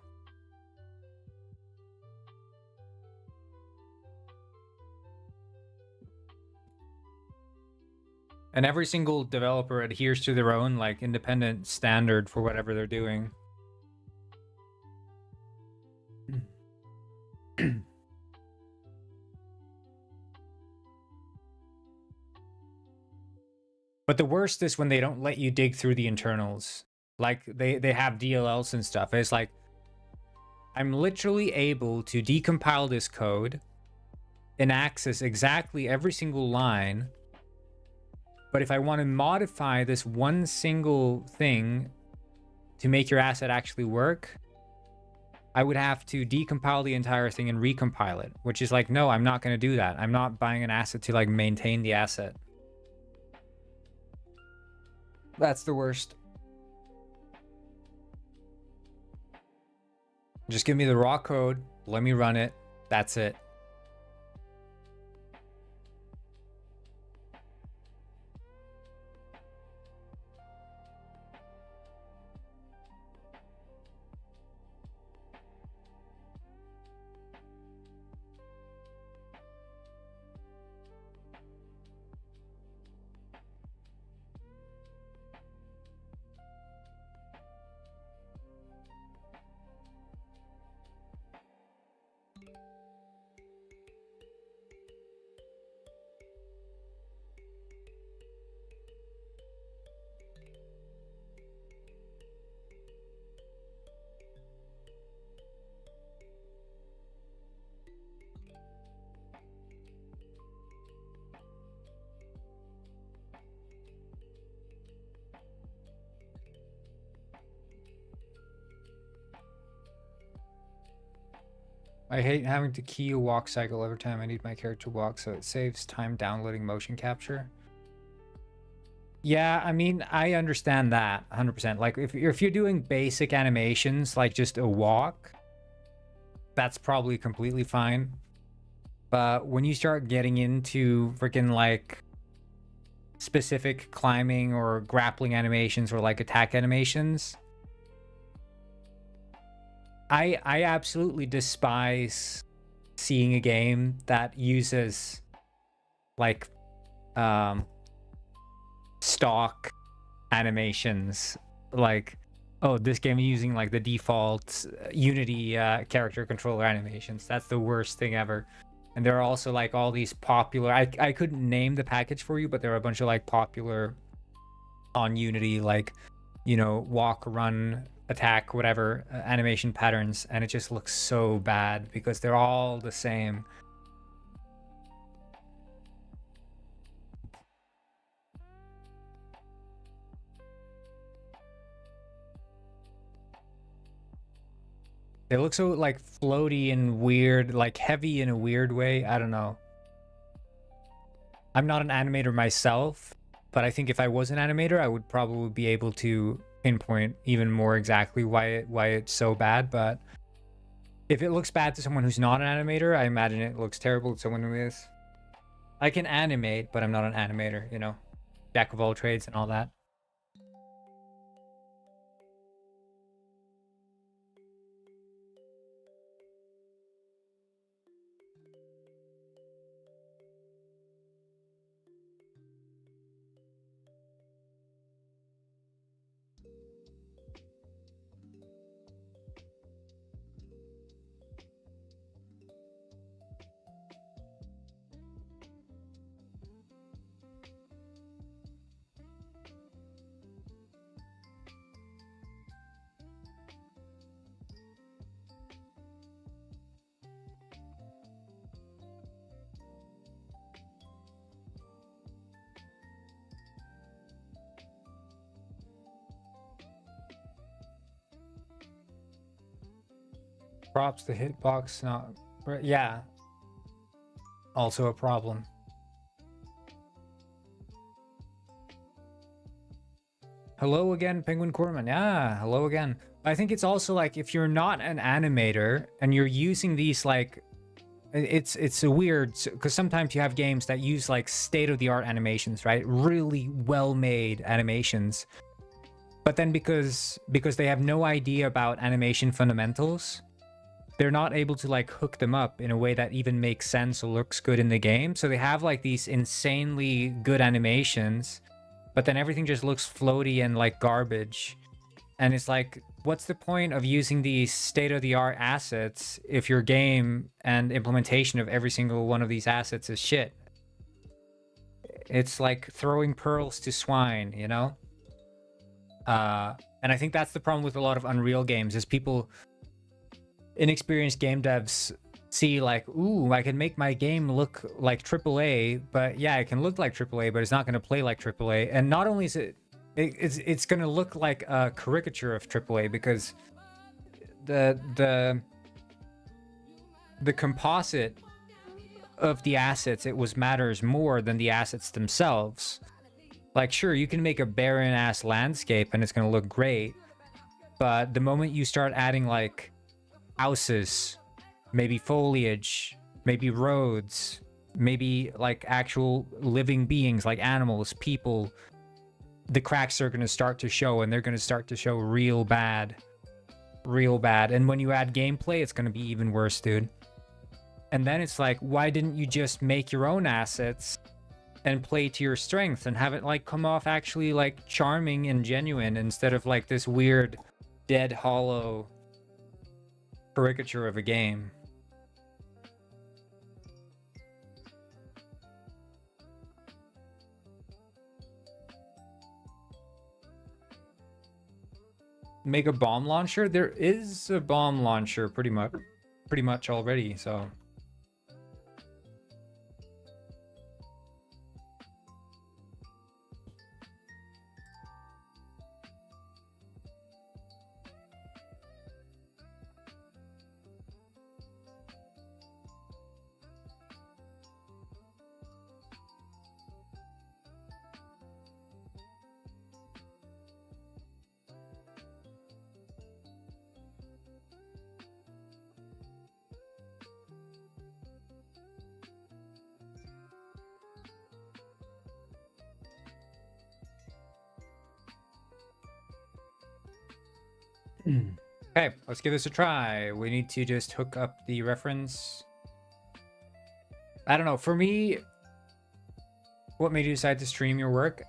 And every single developer adheres to their own like independent standard for whatever they're doing. But the worst is when they don't let you dig through the internals. Like they have DLLs and stuff. It's like I'm literally able to decompile this code and access exactly every single line. But if I want to modify this one single thing to make your asset actually work, I would have to decompile the entire thing and recompile it, which is like, no, I'm not going to do that. I'm not buying an asset to like maintain the asset. That's the worst. Just give me the raw code. Let me run it. That's it. I hate having to key a walk cycle every time I need my character to walk, so it saves time downloading motion capture. Yeah, I mean, I understand that 100%. Like, if you're doing basic animations, like just a walk, that's probably completely fine. But when you start getting into freaking like specific climbing or grappling animations or like attack animations, I absolutely despise seeing a game that uses like stock animations. Like, oh, this game is using like the default Unity character controller animations. That's the worst thing ever. And there are also like all these popular, I couldn't name the package for you, but there are a bunch of like popular on Unity, like, you know, walk, run, attack, whatever animation patterns, and it just looks so bad because they're all the same. They look so like floaty and weird, like heavy in a weird way. I don't know. I'm not an animator myself, but I think if I was an animator, I would probably be able to pinpoint even more exactly why it's so bad. But if it looks bad to someone who's not an animator, I imagine it looks terrible to someone who is. I can animate, but I'm not an animator, you know, jack of all trades and all that. Props, the hitbox, not, yeah, also a problem. Hello again, Penguin Corman. Yeah, hello again. I think it's also like if you're not an animator and you're using these like it's a weird because sometimes you have games that use like state-of-the-art animations, right? Really well-made animations. But then because they have no idea about animation fundamentals, they're not able to like hook them up in a way that even makes sense or looks good in the game. So they have like these insanely good animations, but then everything just looks floaty and like garbage. And it's like, what's the point of using these state-of-the-art assets if your game and implementation of every single one of these assets is shit? It's like throwing pearls to swine, you know? And I think that's the problem with a lot of Unreal games is people, inexperienced game devs, see like, ooh, I can make my game look like AAA, but yeah, it can look like AAA, but it's not going to play like AAA. And not only is it's going to look like a caricature of AAA because the composite of the assets matters more than the assets themselves. Like, sure, you can make a barren ass landscape and it's going to look great, but the moment you start adding like houses, maybe foliage, maybe roads, maybe like actual living beings like animals, people, the cracks are going to start to show, and they're going to start to show real bad. Real bad. And when you add gameplay, it's going to be even worse, dude. And then it's like, why didn't you just make your own assets and play to your strengths and have it like come off actually like charming and genuine instead of like this weird, dead, hollow caricature of a game? Make a bomb launcher? There is a bomb launcher pretty much already, so Okay, let's give this a try. We need to just hook up the reference. I don't know. For me, what made you decide to stream your work?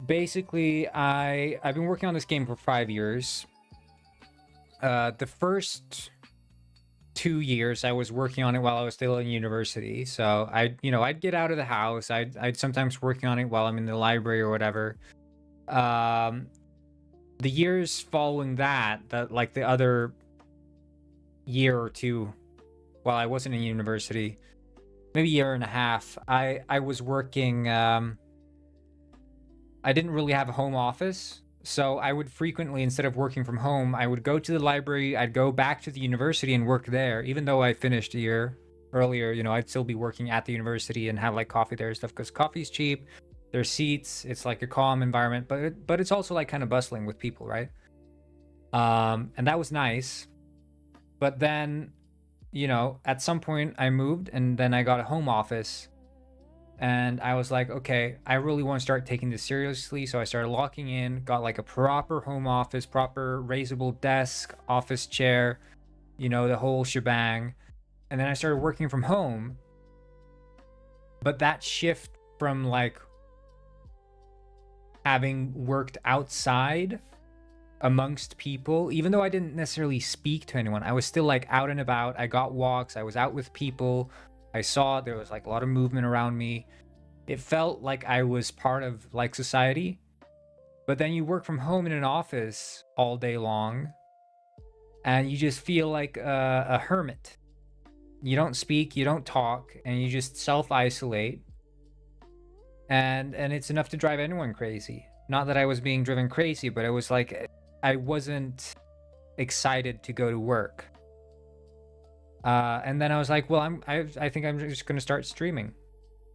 Basically, I've been working on this game for 5 years. The first 2 years I was working on it while I was still in university. So I'd get out of the house. I'd sometimes working on it while I'm in the library or whatever. The years following that, like the other year or two while I wasn't in university, maybe a year and a half, I was working. I didn't really have a home office, so I would frequently, instead of working from home, I would go to the library, I'd go back to the university and work there. Even though I finished a year earlier, I'd still be working at the university and have like coffee there and stuff, because coffee's cheap, there's seats, it's like a calm environment, but it's also like kind of bustling with people, right? And that was nice. But then, at some point I moved and then I got a home office. And I was like, okay, I really want to start taking this seriously. So I started locking in, got like a proper home office, proper raisable desk, office chair, the whole shebang. And then I started working from home. But that shift from like having worked outside amongst people, even though I didn't necessarily speak to anyone, I was still like out and about. I got walks, I was out with people. I saw there was like a lot of movement around me. It felt like I was part of like society. But then you work from home in an office all day long and you just feel like a hermit. You don't speak, you don't talk, and you just self-isolate. And it's enough to drive anyone crazy. Not that I was being driven crazy, but it was like I wasn't excited to go to work. And then I was like, well, I think I'm just gonna start streaming,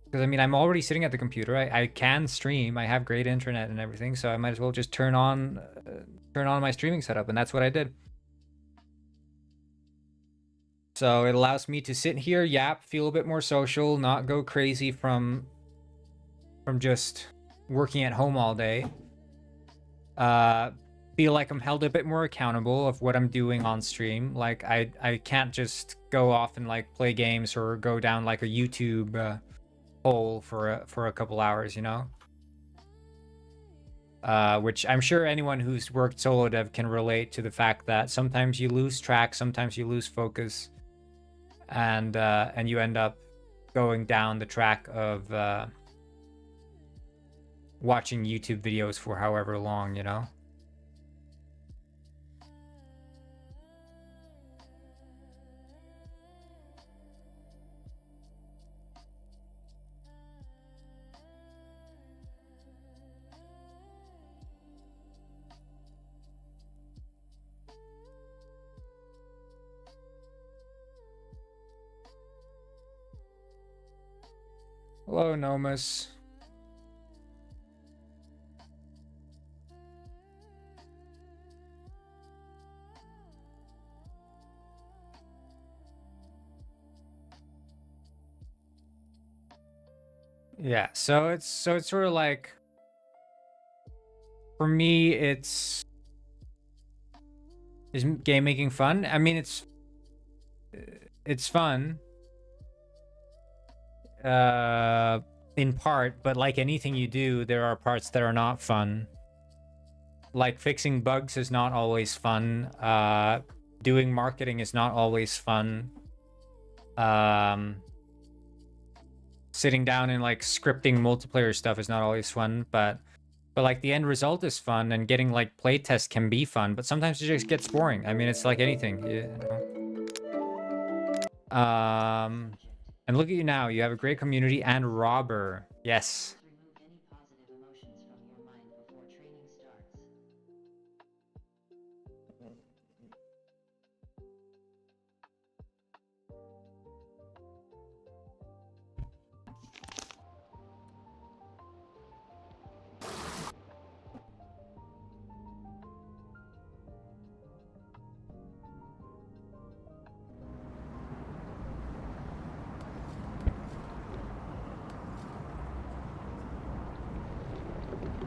because I mean I'm already sitting at the computer. I can stream. I have great internet and everything, so I might as well just turn on my streaming setup, and that's what I did. So it allows me to sit here, yap, feel a bit more social, not go crazy from just working at home all day. Feel like I'm held a bit more accountable of what I'm doing on stream. Like I can't just go off and like play games or go down like a YouTube hole for a couple hours, which I'm sure anyone who's worked solo dev can relate to, the fact that sometimes you lose track, sometimes you lose focus, and you end up going down the track of watching YouTube videos for however long, Hello, Nomus. Yeah, so it's sort of like, for me, is game making fun? I mean, it's fun, in part, but like anything you do, there are parts that are not fun. Like fixing bugs is not always fun. Doing marketing is not always fun. Sitting down and like scripting multiplayer stuff is not always fun, but like the end result is fun, and getting like playtest can be fun, but sometimes it just gets boring. I mean, it's like anything, And look at you now, you have a great community and Robber. Yes.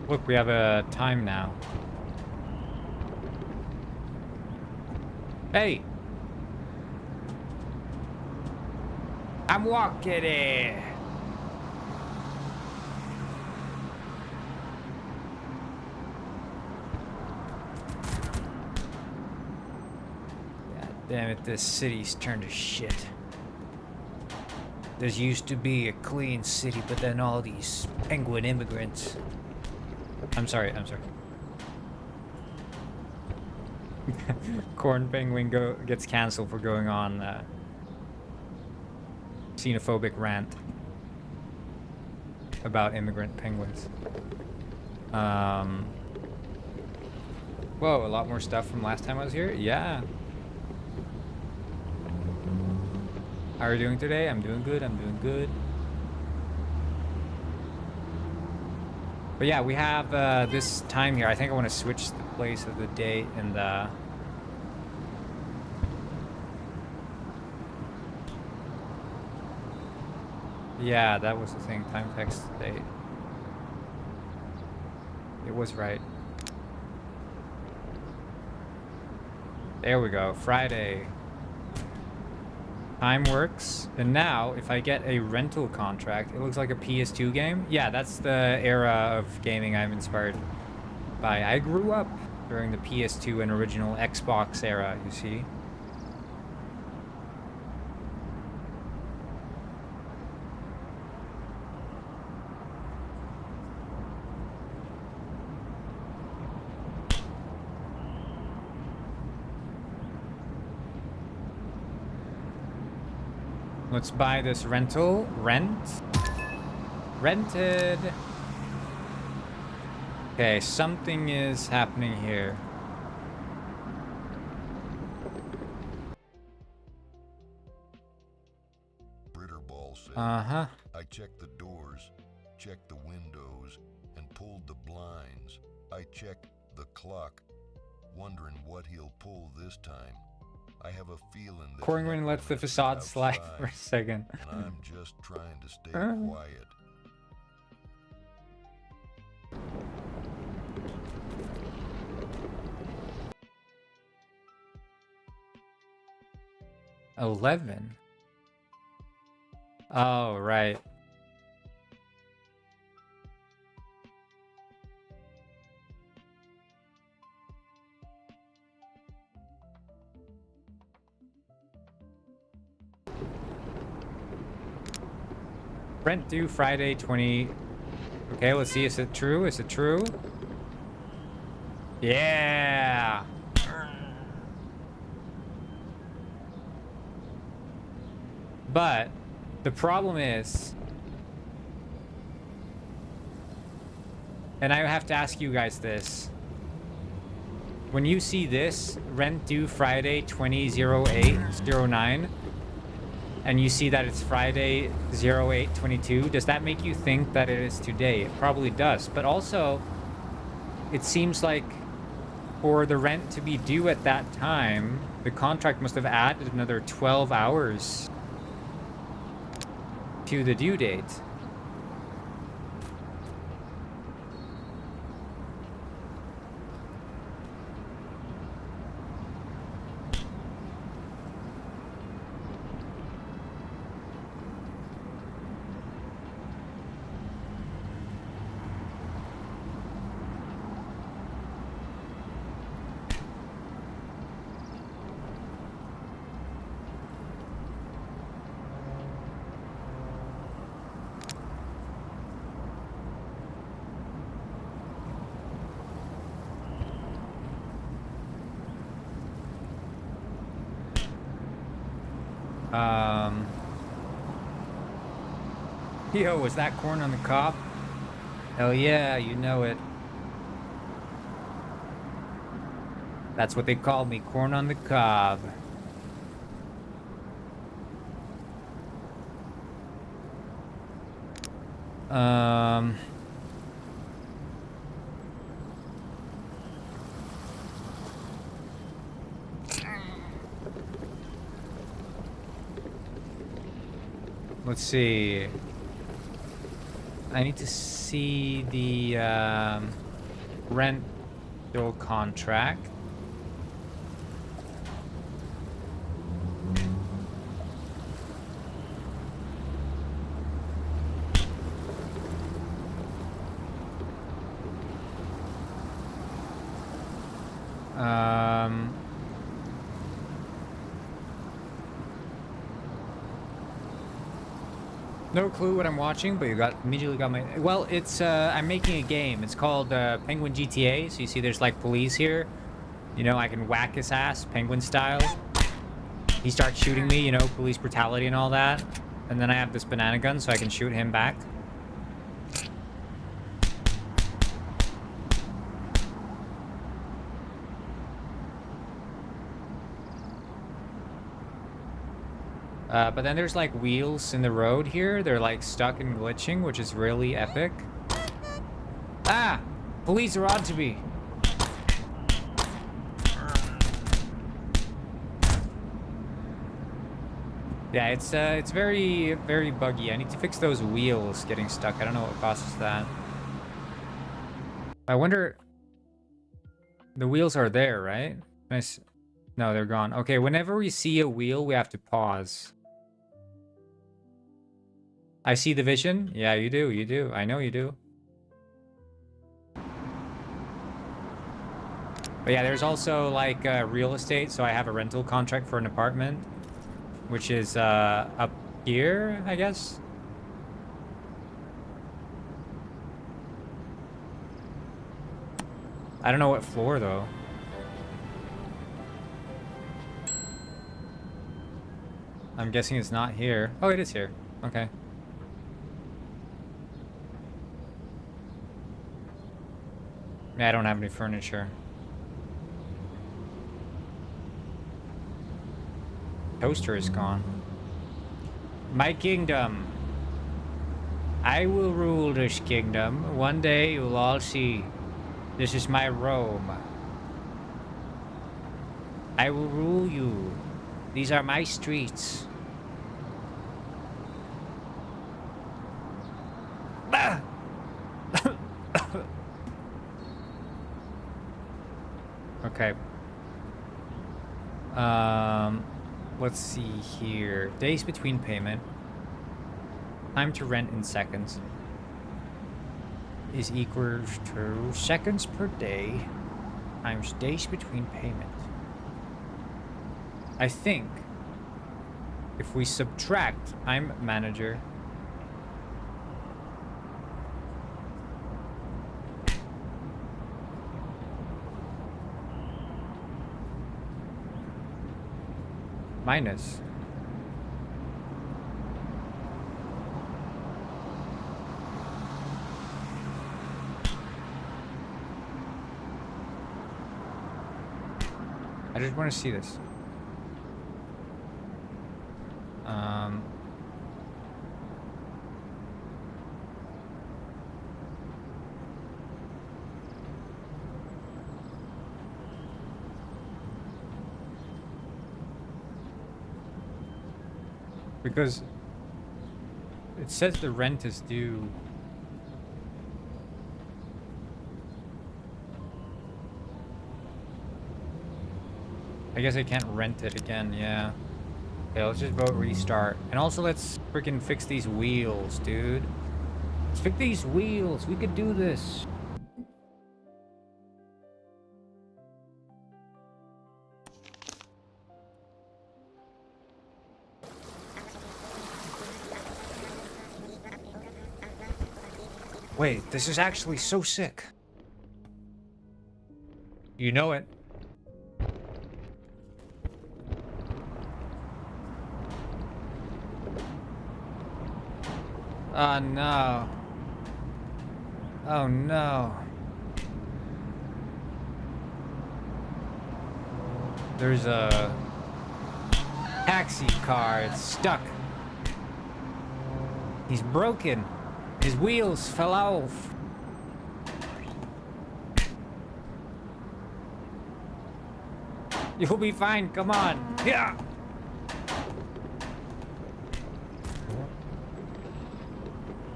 Look, we have a time now. Hey! I'm walking it! God damn it, this city's turned to shit. There used to be a clean city, but then all these penguin immigrants. I'm sorry. Corn Penguin gets cancelled for going on xenophobic rant about immigrant penguins. Whoa, a lot more stuff from last time I was here? Yeah. How are you doing today? I'm doing good, But yeah, we have this time here. I think I want to switch the place of the date and the... Yeah, that was the thing. Time, text, date. It was right. There we go. Friday. Time works. And now, if I get a rental contract, it looks like a PS2 game. Yeah, that's the era of gaming I'm inspired by. I grew up during the PS2 and original Xbox era, you see. Let's buy this rental. Rented. Okay, something is happening here. Britterball said, I checked the doors, checked the windows, and pulled the blinds. I checked the clock, wondering what he'll pull this time. I have a feeling that Corwin lets the facade slide for a second. And I'm just trying to stay quiet. $11. Oh, right. Rent due Friday 20. Okay, let's see. Is it true? Is it true? Yeah. But the problem is, and I have to ask you guys this. When you see this, rent due Friday 20/08/09, and you see that it's Friday 08/22, does that make you think that it is today? It probably does. But also, it seems like for the rent to be due at that time, the contract must have added another 12 hours to the due date. Yo, was that corn on the cob? Hell yeah, you know it. That's what they called me, corn on the cob. Let's see. I need to see the rental contract. No clue what I'm watching, but you immediately got my... Well, it's, I'm making a game. It's called, Penguin GTA. So you see there's, like, police here. You know, I can whack his ass, penguin style. He starts shooting me, you know, police brutality and all that. And then I have this banana gun, so I can shoot him back. But then there's like wheels in the road here. They're like stuck and glitching, which is really epic. Ah! Police are on to me. Yeah, it's very, very buggy. I need to fix those wheels getting stuck. I don't know what causes that. I wonder... The wheels are there, right? Nice. No, they're gone. Okay, whenever we see a wheel, we have to pause. I see the vision. Yeah, you do. You do. I know you do. But yeah, there's also like real estate. So I have a rental contract for an apartment, which is up here, I guess. I don't know what floor though. I'm guessing it's not here. Oh, it is here. Okay. Yeah, I don't have any furniture. Toaster is gone. My kingdom. I will rule this kingdom. One day you'll all see. This is my Rome. I will rule you. These are my streets. Ah! Okay. Let's see here. Days between payment. Time to rent in seconds is equal to seconds per day times days between payment. I think if we subtract time manager minus I just want to see this. Because it says the rent is due. I guess I can't rent it again, yeah. Okay, let's just vote restart. And also let's freaking fix these wheels, dude. Let's fix these wheels. We could do this. Wait, this is actually so sick. You know it. Oh no. Oh no. There's a taxi car. It's stuck. He's broken. His wheels fell off. You'll be fine. Come on. Yeah.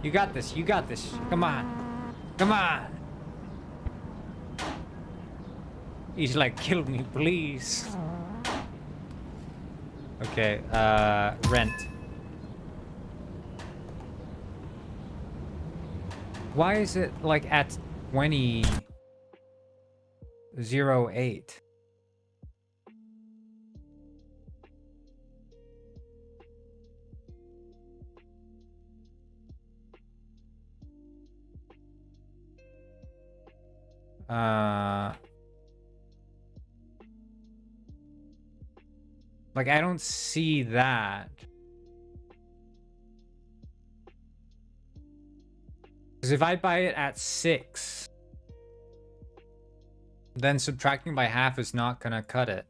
You got this. You got this. Come on. Come on. He's like, kill me, please. Okay, rent. Why is it like at 2008? Like, I don't see that. Because if I buy it at 6, then subtracting by half is not gonna cut it.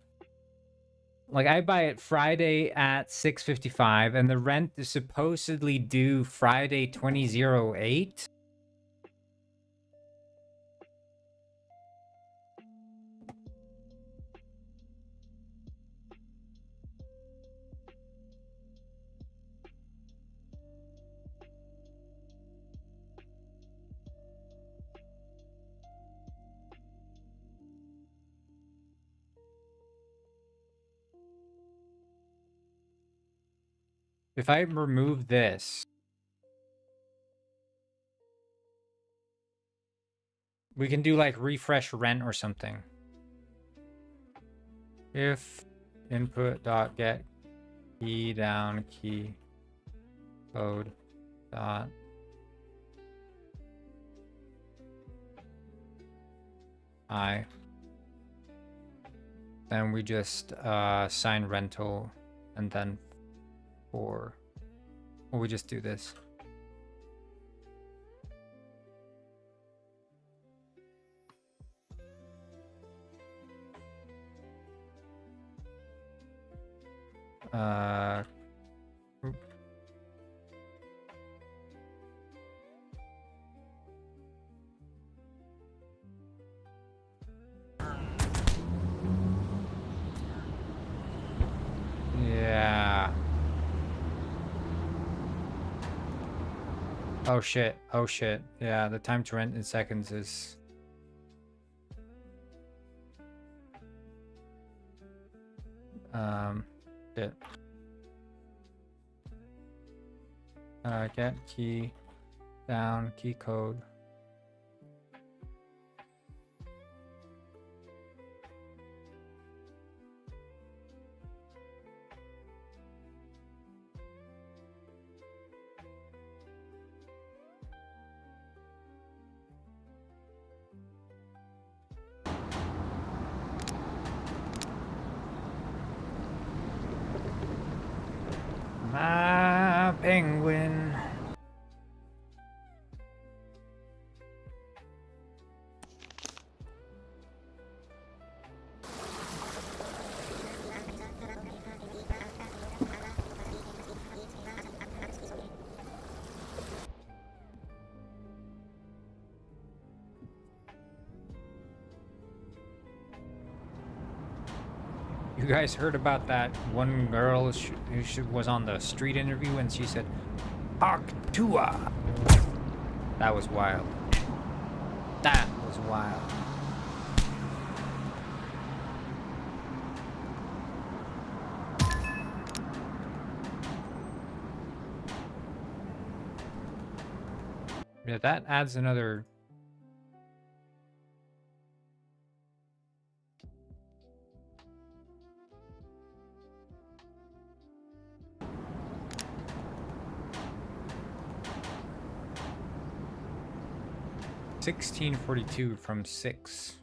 Like, I buy it Friday at 6:55, and the rent is supposedly due Friday 2008. If I remove this, we can do like refresh rent or something. If input dot get key down key code dot I, then we just assign rental, and then or we just do this. Oop. Yeah. Oh shit. Oh shit. Yeah, the time to rent in seconds is... shit. Get key down key code. My penguin. You guys heard about that one girl who was on the street interview and she said, Arctua. That was wild. That was wild. Yeah, that adds another... $16.42 from 6.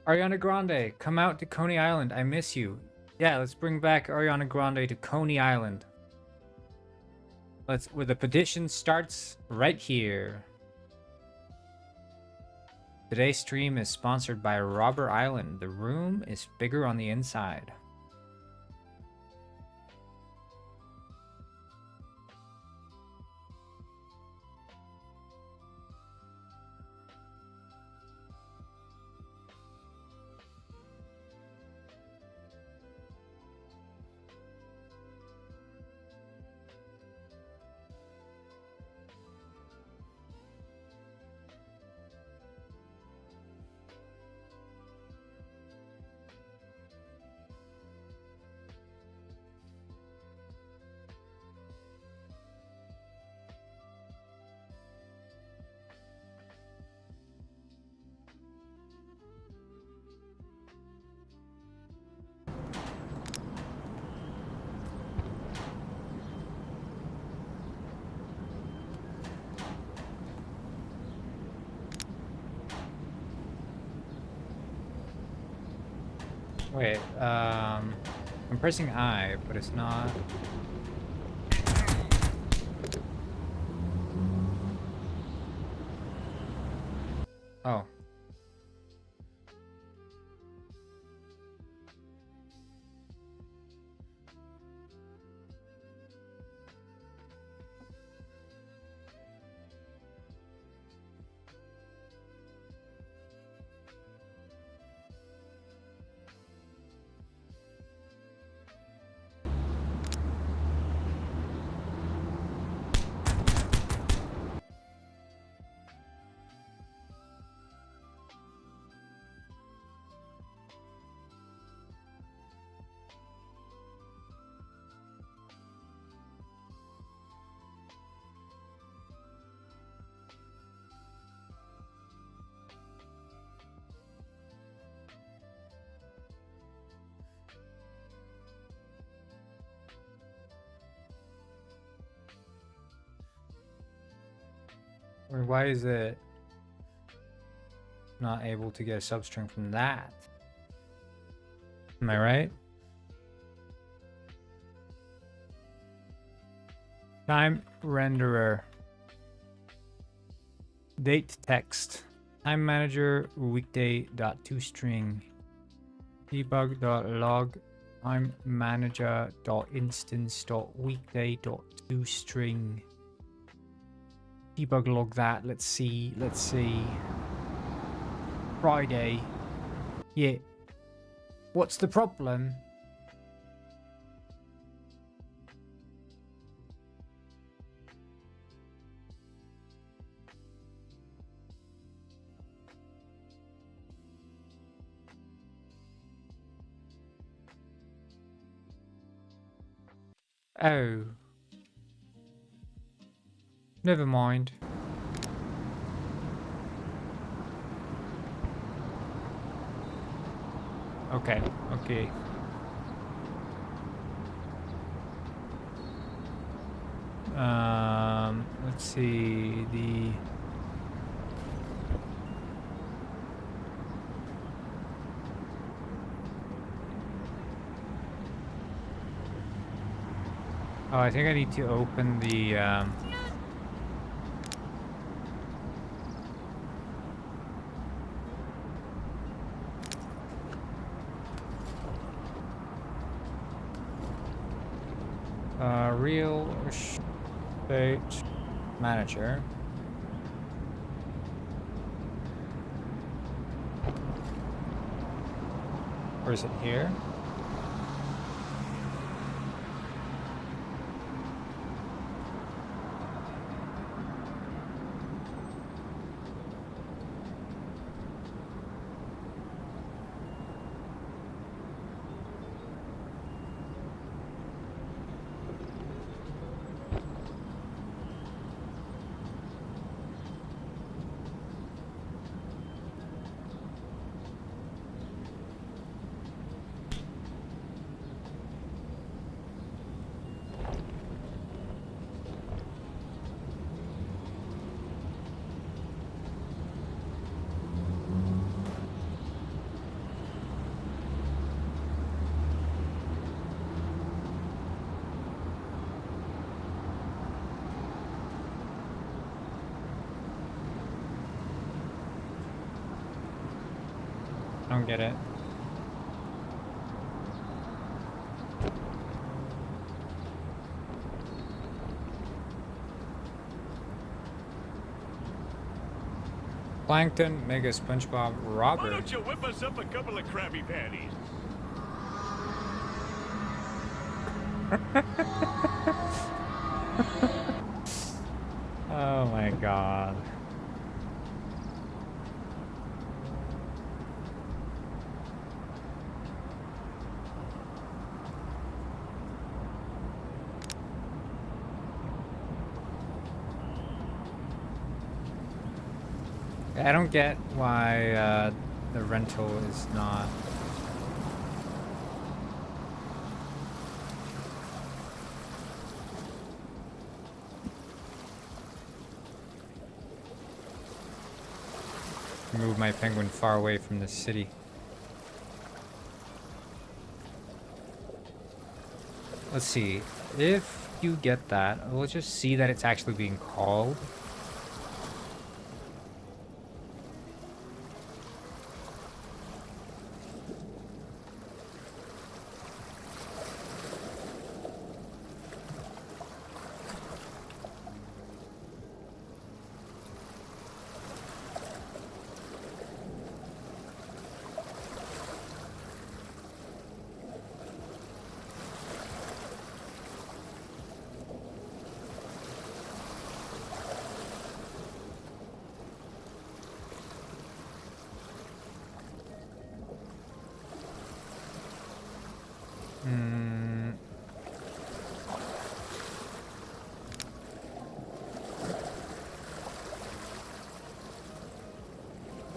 Ariana Grande, come out to Coney Island. I miss you. Yeah, let's bring back Ariana Grande to Coney Island. Where the petition starts right here. Today's stream is sponsored by Robber Island. The room is bigger on the inside. Wait, I'm pressing I, but it's not. Oh. Why is it not able to get a substring from that? Am I right? Time renderer. Date text. Time manager weekday.toString. Debug.log. Time manager.instance.weekday.toString. Debug log that. Let's see. Friday. Yeah. What's the problem? Oh. Never mind. Okay. Let's see the. Oh, I think I need to open the. Real estate manager. Or is it here? I don't get it. Plankton, Mega SpongeBob, Robert. Why don't you whip us up a couple of Krabby Patties? Oh my god. I don't get why the rental is not. Move my penguin far away from the city. let's see. If you get that, we'll just see that it's actually being called.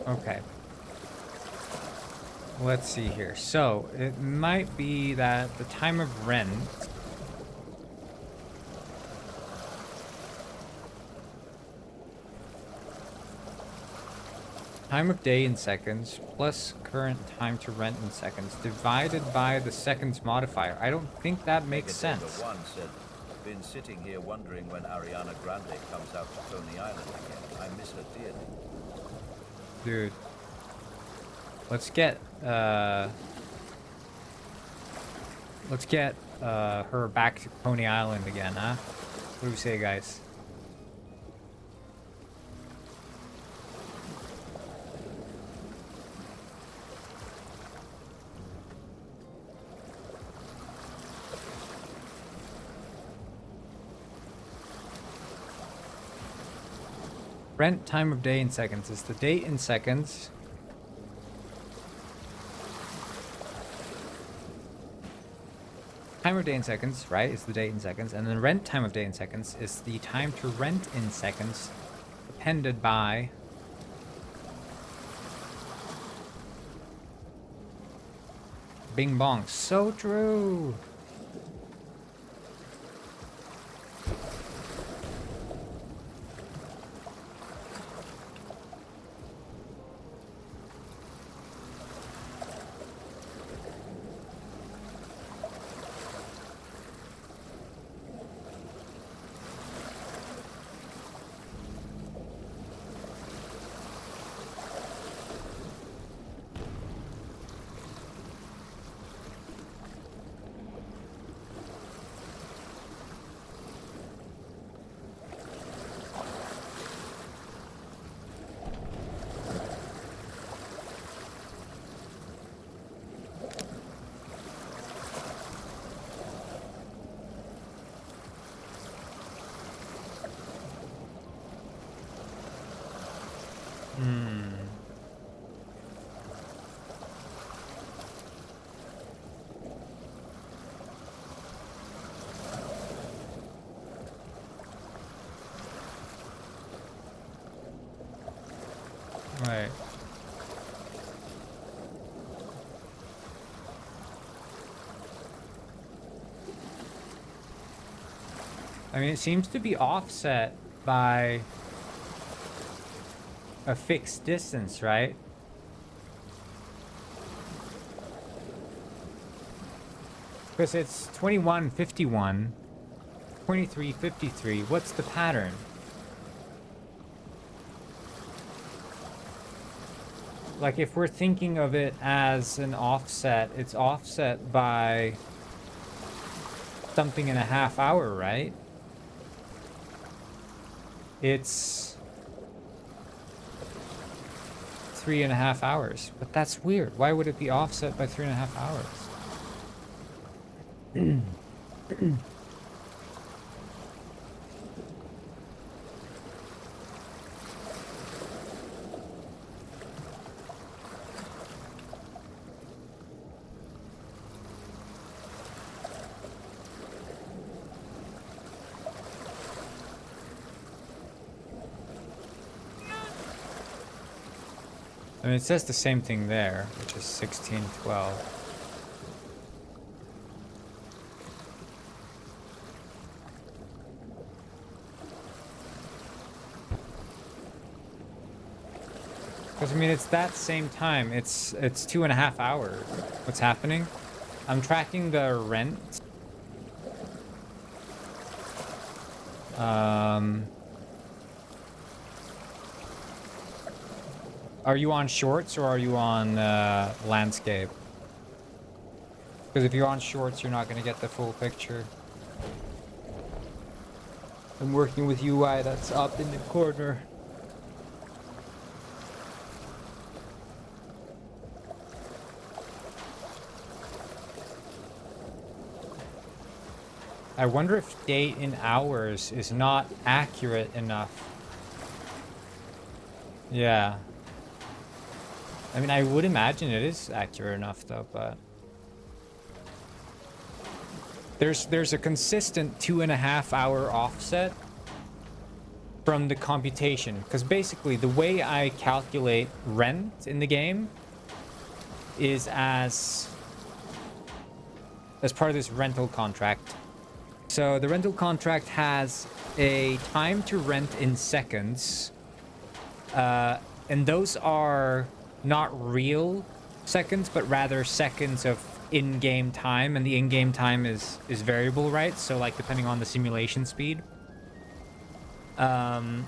Okay. Let's see here. So it might be that the time of rent time of day in seconds plus current time to rent in seconds divided by the seconds modifier. I don't think that makes sense. One said, been sitting here wondering when Ariana Grande comes out to Coney Island again. I miss her dearly. Dude. Let's get her back to Coney Island again, huh? What do we say, guys? Rent time of day in seconds is the date in seconds. Time of day in seconds, right, is the date in seconds. And then rent time of day in seconds is the time to rent in seconds, depended by Bing bong. So true. Right. I mean, it seems to be offset by a fixed distance, right? Because it's 21:51, 23:53. What's the pattern? Like, if we're thinking of it as an offset, it's offset by something in a half hour, right? It's 3.5 hours. But that's weird. Why would it be offset by 3.5 hours? I mean, it says the same thing there, which is 16:12. Because, I mean, it's that same time. It's 2.5 hours. What's happening? I'm tracking the rent Are you on shorts or are you on landscape? Because if you're on shorts, you're not going to get the full picture. I'm working with UI that's up in the corner. I wonder if date in hours is not accurate enough. Yeah. I mean, I would imagine it is accurate enough though, but there's a consistent 2.5 hour offset from the computation, because basically the way I calculate rent in the game is as part of this rental contract. So the rental contract has a time to rent in seconds, and those are not real seconds, but rather seconds of in-game time, and the in-game time is variable, right? So like depending on the simulation speed. And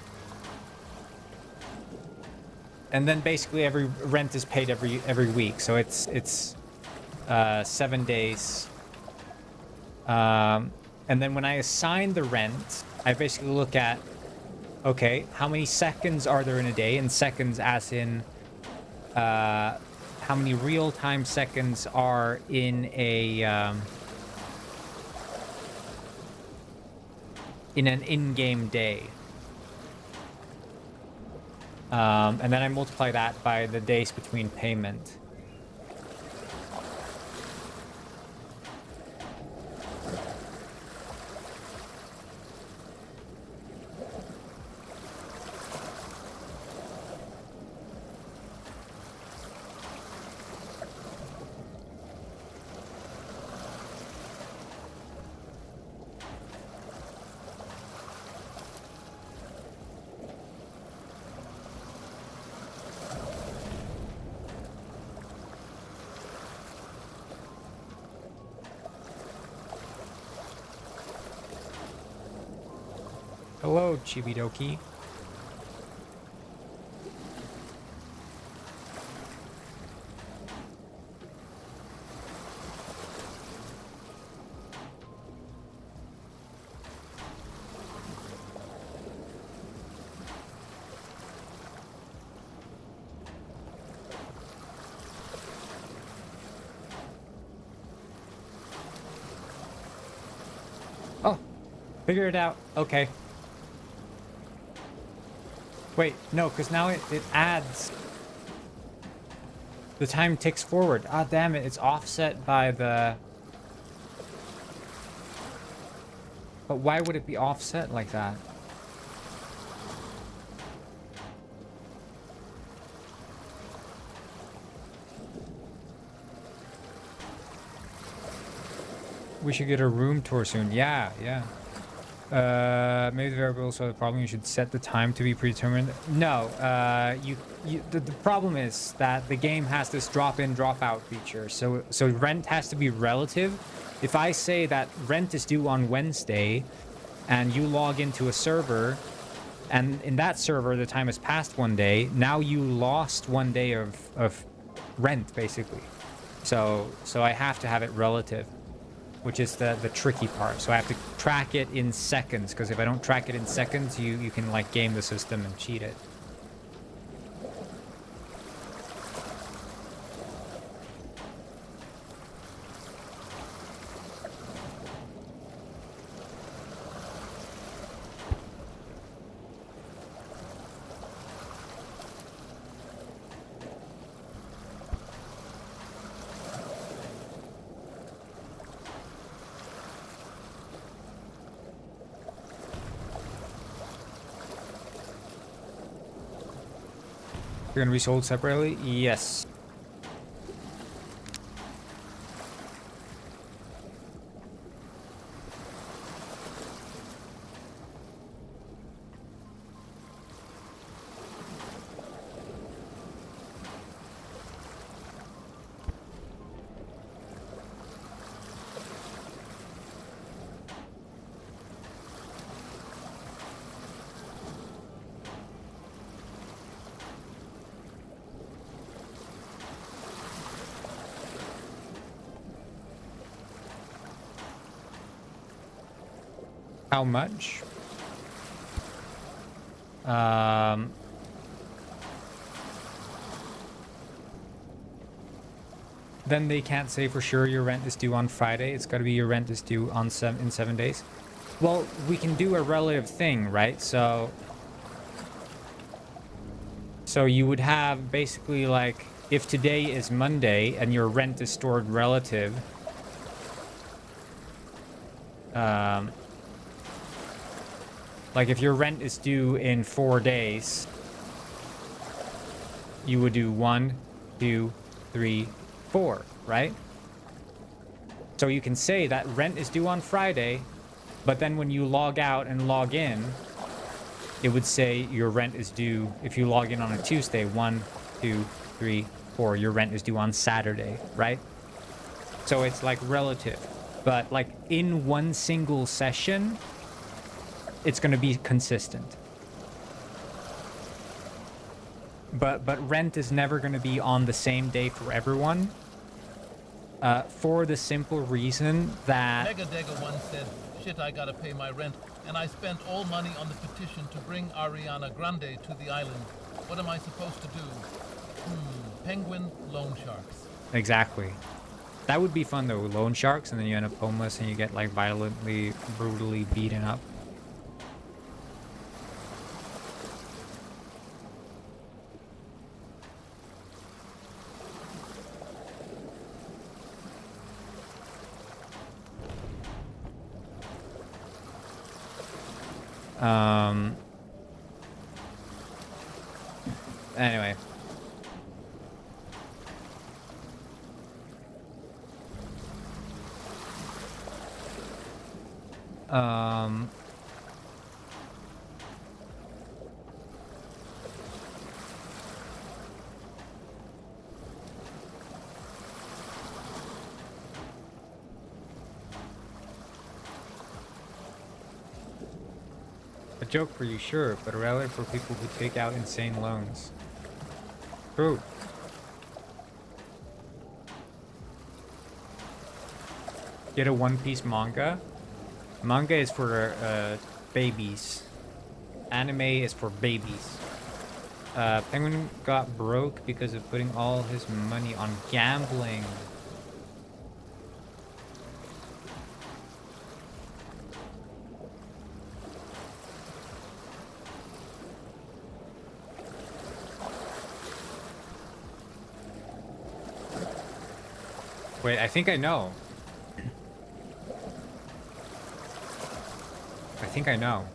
then basically every rent is paid every week, so it's 7 days. And then when I assign the rent, I basically look at, okay, how many seconds are there in a day? And seconds as in how many real-time seconds are in a in an in-game day. And then I multiply that by the days between payment. Hello, Chibidoki. Oh, figure it out. Okay. Wait, no, because now it adds. The time ticks forward. Ah, damn it. It's offset by the... But why would it be offset like that? We should get a room tour soon. Yeah, yeah. Maybe the variables are the problem. You should set the time to be predetermined. No, the problem is that the game has this drop-in, drop-out feature. So rent has to be relative. If I say that rent is due on Wednesday, and you log into a server, and in that server the time has passed 1 day, now you lost 1 day of rent basically. So I have to have it relative, which is the tricky part. So I have to track it in seconds, because if I don't track it in seconds, you can like game the system and cheat it. They're gonna be sold separately? Yes. How much? Then they can't say for sure your rent is due on Friday. It's got to be your rent is due on in 7 days. Well, we can do a relative thing, right? So you would have basically like if today is Monday and your rent is stored relative, like if your rent is due in 4 days, you would do 1, 2, 3, 4, right? So you can say that rent is due on Friday, but then when you log out and log in, it would say your rent is due, if you log in on a Tuesday, 1, 2, 3, 4, your rent is due on Saturday, right? So it's like relative, but like in one single session, it's going to be consistent. But rent is never going to be on the same day for everyone, for the simple reason that... Megadega once said, shit, I gotta pay my rent, and I spent all money on the petition to bring Ariana Grande to the island. What am I supposed to do? Penguin loan sharks. Exactly. That would be fun though, loan sharks, and then you end up homeless and you get like violently, brutally beaten up. Anyway. A joke for you, sure, but rather for people who take out insane loans. True. Get a One Piece manga. Manga is for babies. Anime is for babies. Penguin got broke because of putting all his money on gambling. Wait, I think I know. I think I know.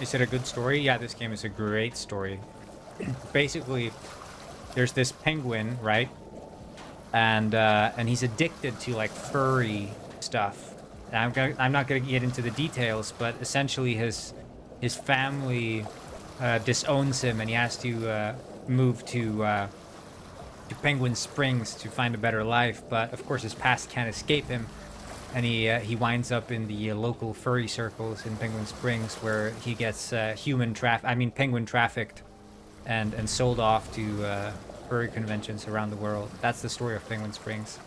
Is it a good story? Yeah, this game is a great story. Basically, there's this penguin, right? And he's addicted to like furry stuff. And I'm not gonna get into the details, but essentially his family disowns him, and he has to move to Penguin Springs to find a better life. But of course, his past can't escape him, and he winds up in the local furry circles in Penguin Springs, where he gets penguin trafficked and sold off to furry conventions around the world. That's the story of Penguin Springs.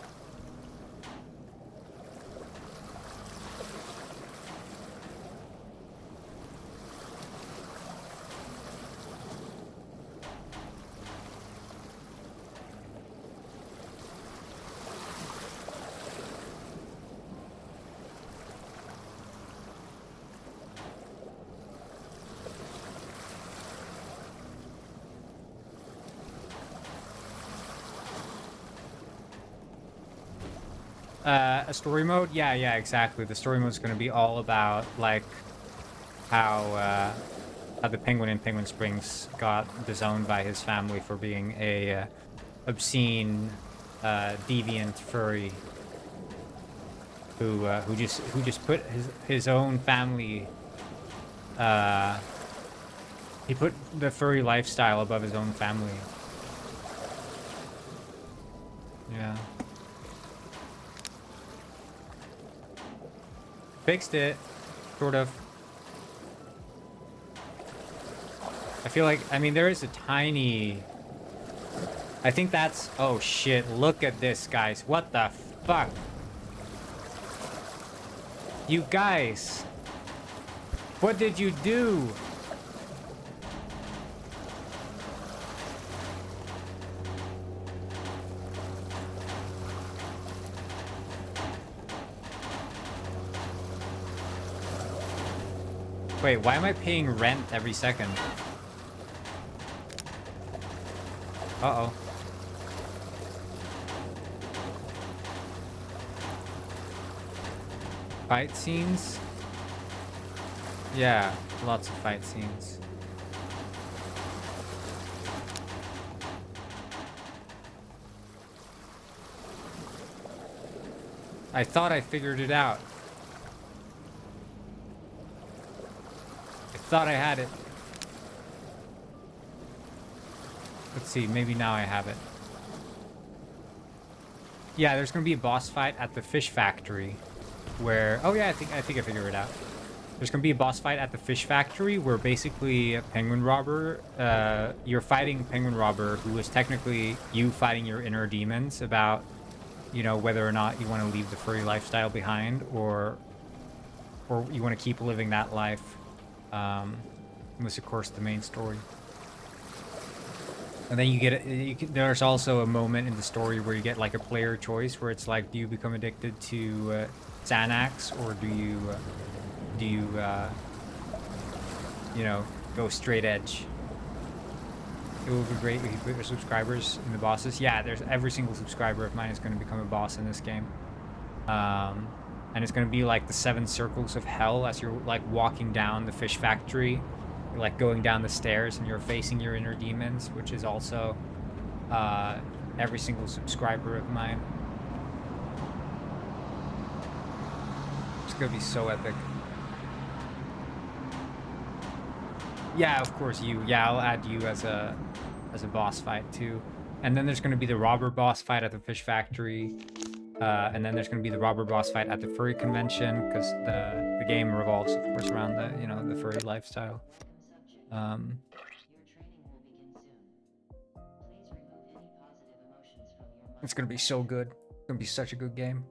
A story mode? Yeah, exactly. The story mode is going to be all about like how the penguin in Penguin Springs got disowned by his family for being a obscene, deviant furry who just put his own family. He put the furry lifestyle above his own family. Yeah. Fixed it, sort of. I feel like, I mean, there is a tiny I think that's... Oh, shit. Look at this, guys. What the fuck? You guys. What did you do? Wait, why am I paying rent every second? Uh-oh. Fight scenes? Yeah, lots of fight scenes. I thought I figured it out. I thought I had it. Let's see, maybe now I have it. Yeah, there's gonna be a boss fight at the fish factory where... Oh yeah, I think I figured it out. There's gonna be a boss fight at the fish factory where basically a penguin robber, you're fighting penguin robber who is technically you fighting your inner demons about, you know, whether or not you want to leave the furry lifestyle behind or you want to keep living that life. Was of course the main story. And then you get there's also a moment in the story where you get like a player choice where it's like, do you become addicted to Xanax or do you you know, go straight edge? It would be great if you put your subscribers in the bosses. Yeah, there's every single subscriber of mine is going to become a boss in this game. And it's going to be like the 7 circles of hell as you're like walking down the fish factory. You're like going down the stairs and you're facing your inner demons, which is also every single subscriber of mine. It's going to be so epic. Yeah, of course you. Yeah, I'll add you as a boss fight too. And then there's going to be the robber boss fight at the fish factory. And then there's going to be the robber boss fight at the furry convention because the game revolves, of course, around the, you know, the furry lifestyle. It's going to be so good. It's going to be such a good game.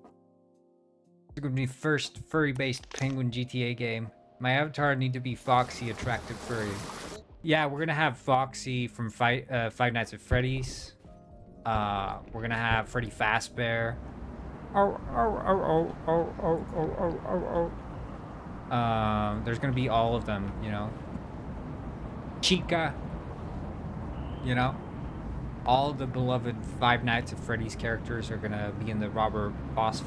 It's going to be the first furry-based Penguin GTA game. My avatar need to be Foxy, attractive furry. Yeah, we're gonna have Foxy from Five Nights at Freddy's. We're gonna have Freddy Fazbear. There's gonna be all of them, you know. Chica. You know. All the beloved Five Nights at Freddy's characters are gonna be in the Robber Fish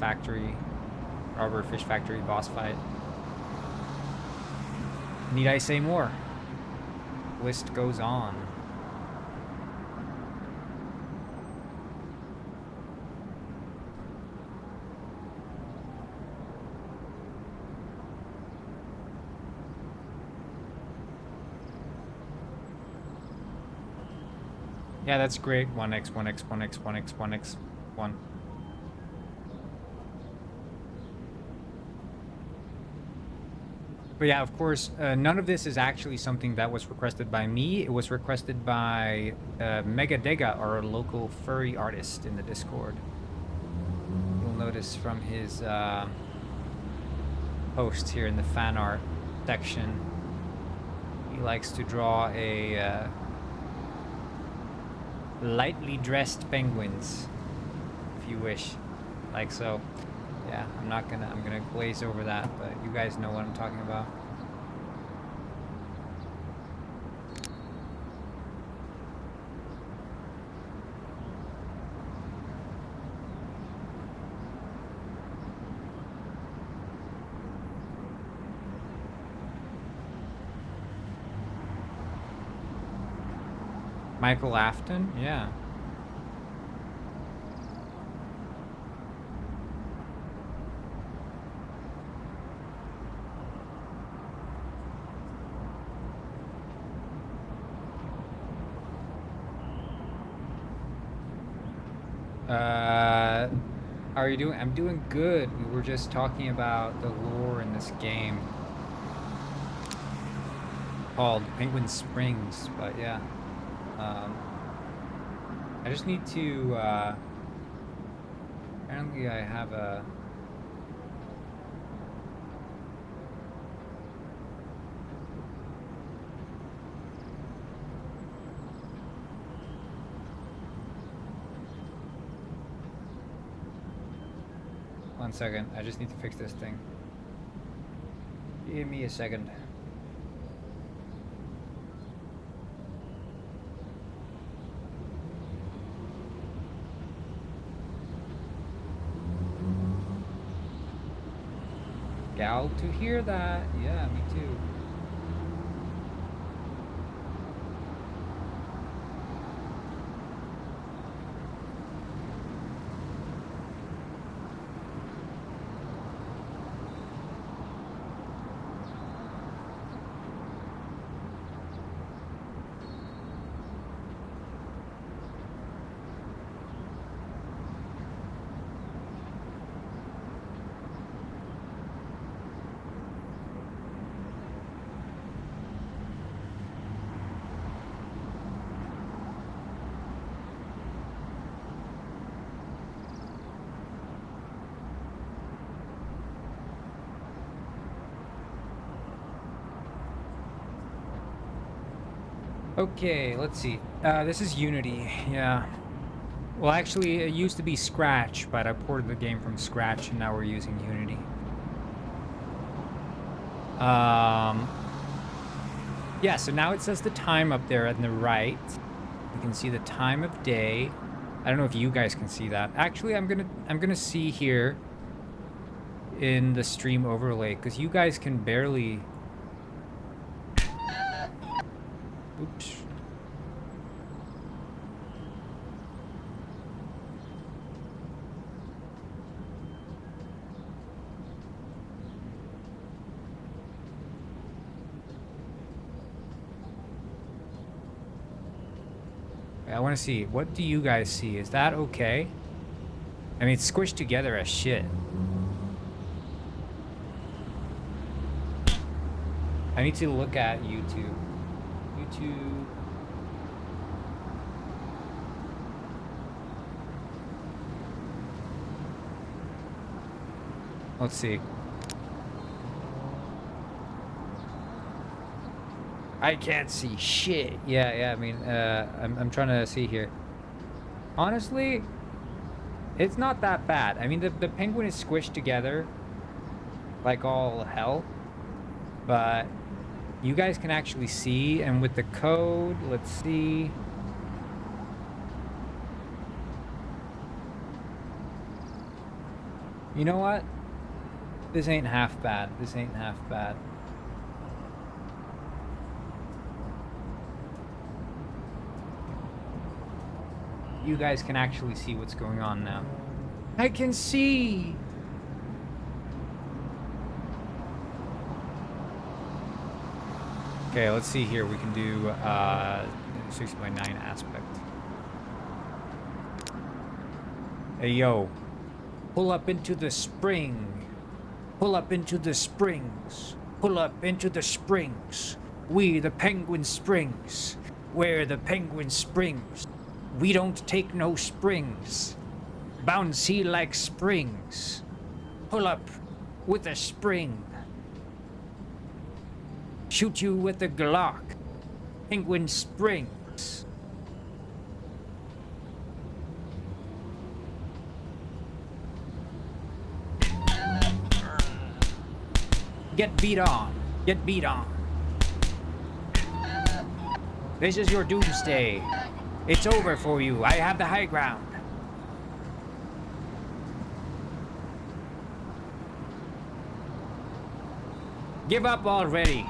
Factory boss fight. Need I say more? List goes on. Yeah, that's great. 1x, 1x, 1x, 1x, 1x, 1. But yeah, of course, none of this is actually something that was requested by me. It was requested by Mega Dega, our local furry artist in the Discord. You'll notice from his post here in the fan art section, he likes to draw a lightly dressed penguins, if you wish, like so. Yeah, I'm gonna glaze over that, but you guys know what I'm talking about. Michael Afton? Yeah. How are you doing? I'm doing good. We were just talking about the lore in this game called Penguin Springs, but yeah. I just need to, apparently I have a... One second, I just need to fix this thing. Give me a second. Gal to hear that. Yeah, me too. Okay, let's see. This is Unity, yeah. Well, actually, it used to be Scratch, but I ported the game from Scratch, and now we're using Unity. Yeah, so now it says the time up there on the right. You can see the time of day. I don't know if you guys can see that. Actually, I'm gonna see here in the stream overlay, because you guys can barely... Oops. I want to see. What do you guys see? Is that okay? I mean, it's squished together as shit. I need to look at YouTube. YouTube. Let's see. I can't see shit. Yeah, I mean, I'm trying to see here. Honestly, it's not that bad. I mean, the penguin is squished together like all hell, but you guys can actually see, and with the code, let's see. You know what? This ain't half bad. This ain't half bad. You guys can actually see what's going on now. I can see! Okay, let's see here. We can do 60x9 aspect. Hey, yo. Pull up into the spring. Pull up into the springs. Pull up into the springs. We, the Penguin Springs. We're the Penguin Springs. We don't take no springs. Bouncy like springs. Pull up with a spring. Shoot you with a Glock. Penguin Springs. Get beat on. Get beat on. This is your doomsday. It's over for you. I have the high ground. Give up already.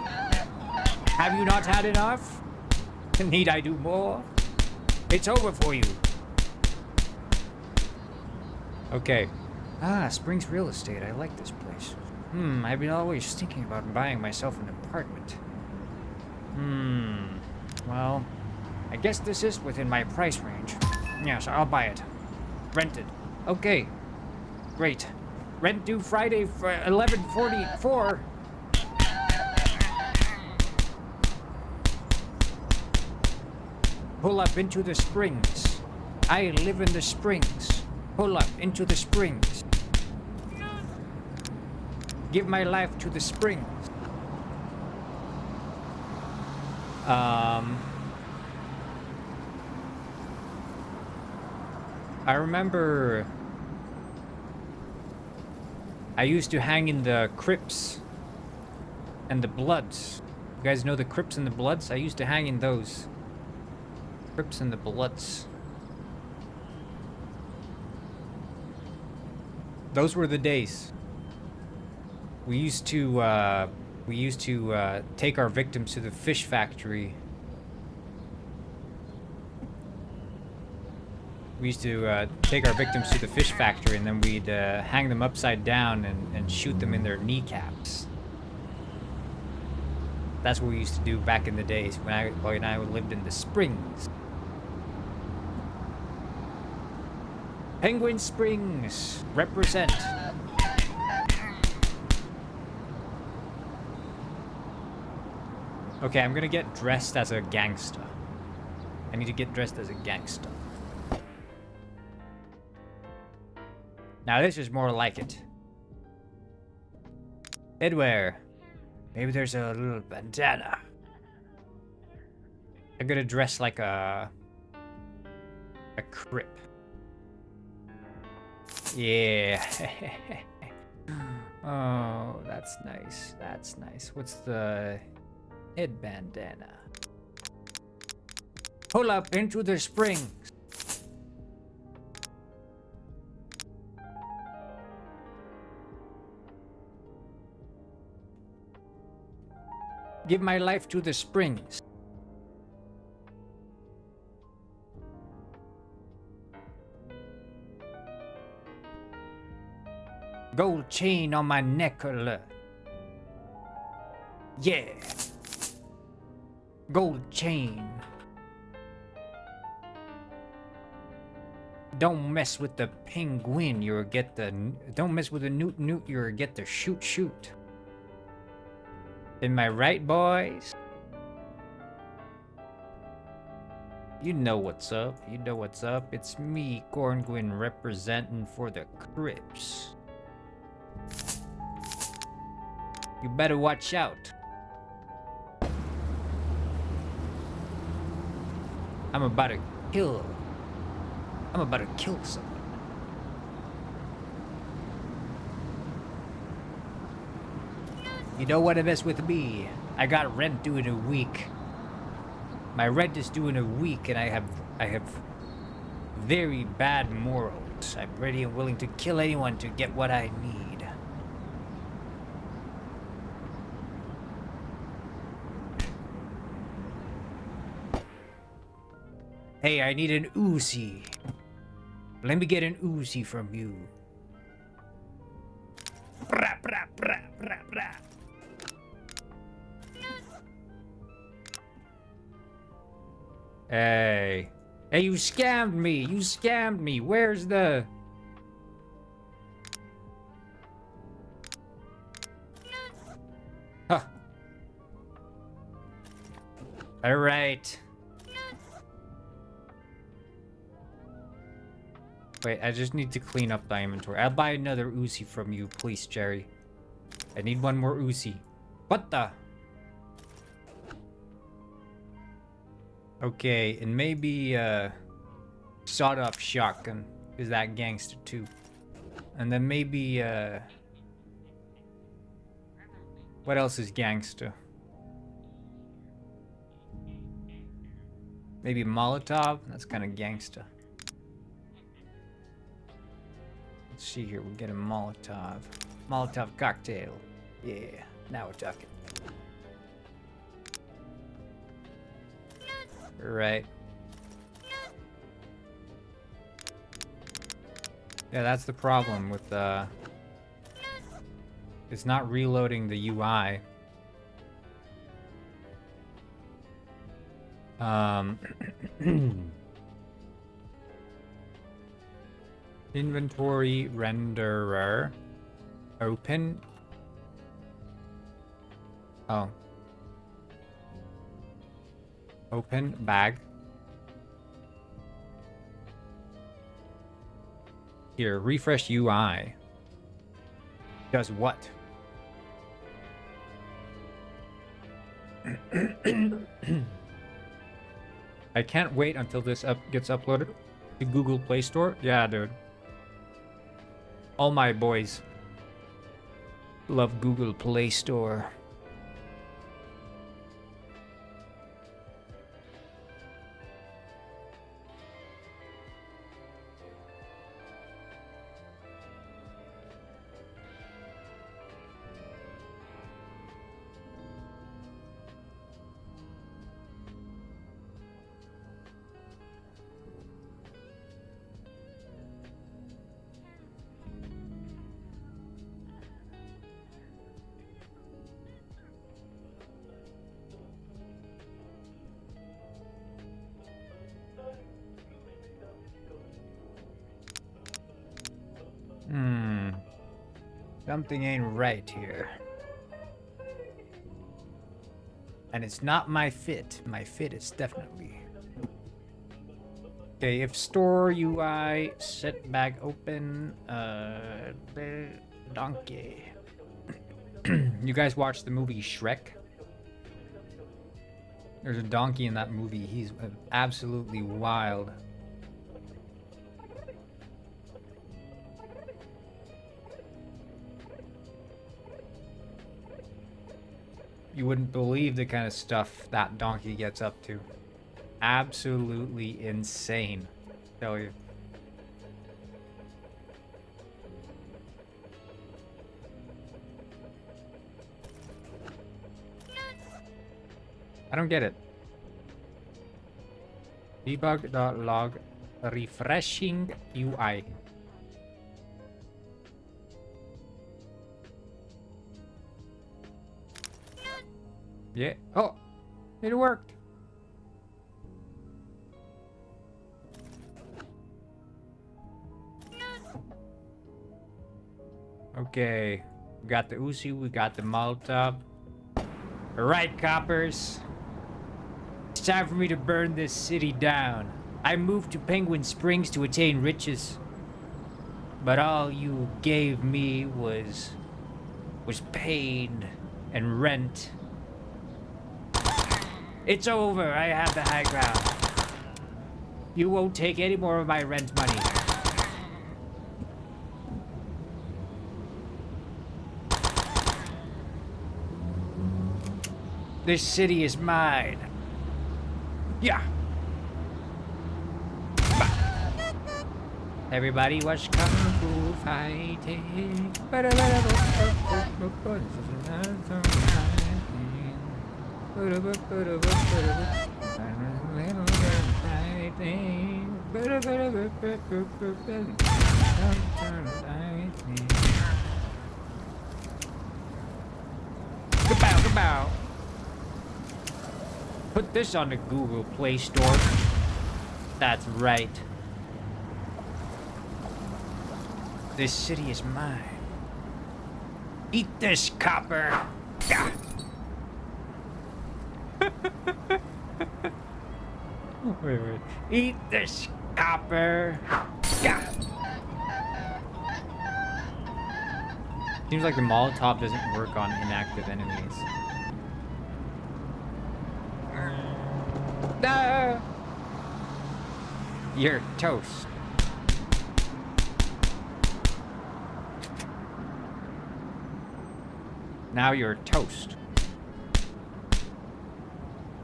Have you not had enough? Need I do more? It's over for you. Okay. Ah, Springs Real Estate. I like this place. I've been always thinking about buying myself an apartment. Well, I guess this is within my price range. Yes, I'll buy it. Rented. Okay. Great. Rent due Friday for 11:44. Pull up into the springs. I live in the springs. Pull up into the springs. Give my life to the springs. I remember I used to hang in the Crips and the Bloods. You guys know the Crips and the Bloods? I used to hang in those. Crips and the Bloods. Those were the days. We used to take our victims to the fish factory. We used to take our victims to the fish factory, and then we'd hang them upside down and shoot them in their kneecaps. That's what we used to do back in the days when I lived in the Springs. Penguin Springs, represent. Okay, I'm gonna get dressed as a gangster. I need to get dressed as a gangster. Now this is more like it. Headwear. Maybe there's a little bandana. I'm gonna dress like a Crip. Yeah. Oh, that's nice. That's nice. What's the head bandana? Pull up into the springs. Give my life to the springs. Gold chain on my neck. Yeah. Gold chain. Don't mess with the penguin, you'll get the... Don't mess with the newt, you'll get the shoot. Am I right, boys? You know what's up. You know what's up. It's me, Corngwin, representing for the Crips. You better watch out. I'm about to kill someone. You don't want to mess with me. I got rent due in a week. My rent is due in a week, and I have very bad morals. I'm ready and willing to kill anyone to get what I need. Hey, I need an Uzi. Let me get an Uzi from you. Bra, bra, bra, bra, bra. Hey. Hey, you scammed me. You scammed me. Where's the... Huh. All right. Wait, I just need to clean up the inventory. I'll buy another Uzi from you, please, Jerry. I need one more Uzi. What the? Okay, and maybe sawed-off shotgun is that gangster too. And then maybe what else is gangster? Maybe Molotov. That's kind of gangster. Let's see here. We'll get a Molotov. Molotov cocktail. Yeah, now we're talking. Right. Yeah, that's the problem with it's not reloading the UI. Inventory renderer. Open. Oh. Open bag. Here, refresh UI. Does what? I can't wait until this gets uploaded to Google Play Store. Yeah, dude. All my boys love Google Play Store. Something ain't right here. And it's not my fit. My fit is definitely. Okay, if store UI set back open, donkey. You guys watched the movie Shrek? There's a donkey in that movie. He's absolutely wild. You wouldn't believe the kind of stuff that donkey gets up to. Absolutely insane, I tell you. I don't get it. Debug.log refreshing UI. Yeah. Oh, it worked. Okay. We got the Uzi, we got the Molotov. Alright, coppers. It's time for me to burn this city down. I moved to Penguin Springs to attain riches. But all you gave me was pain and rent. It's over. I have the high ground. You won't take any more of my rent money. This city is mine. Yeah. Everybody watch Kung Fu fighting. Kabow. Put this on the Google Play Store. That's right. This city is mine. Eat this, copper. Yeah. Wait. Eat this, copper. Yeah. Seems like the Molotov doesn't work on inactive enemies. No! You're toast. Now you're toast.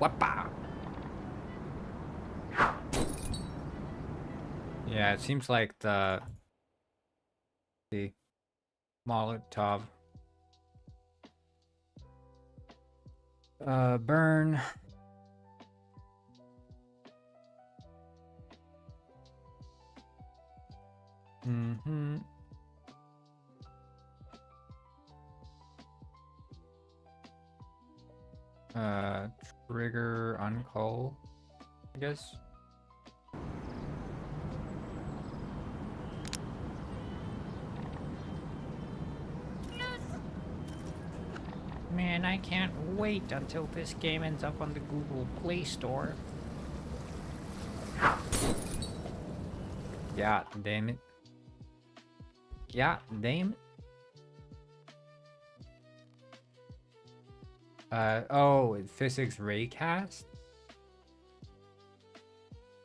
Whoppa! Yeah, it seems like the Molotov. Burn. Mm-hmm. Trigger uncall, I guess. Man, I can't wait until this game ends up on the Google Play Store. God damn it. Yeah, damn. Oh, physics raycast?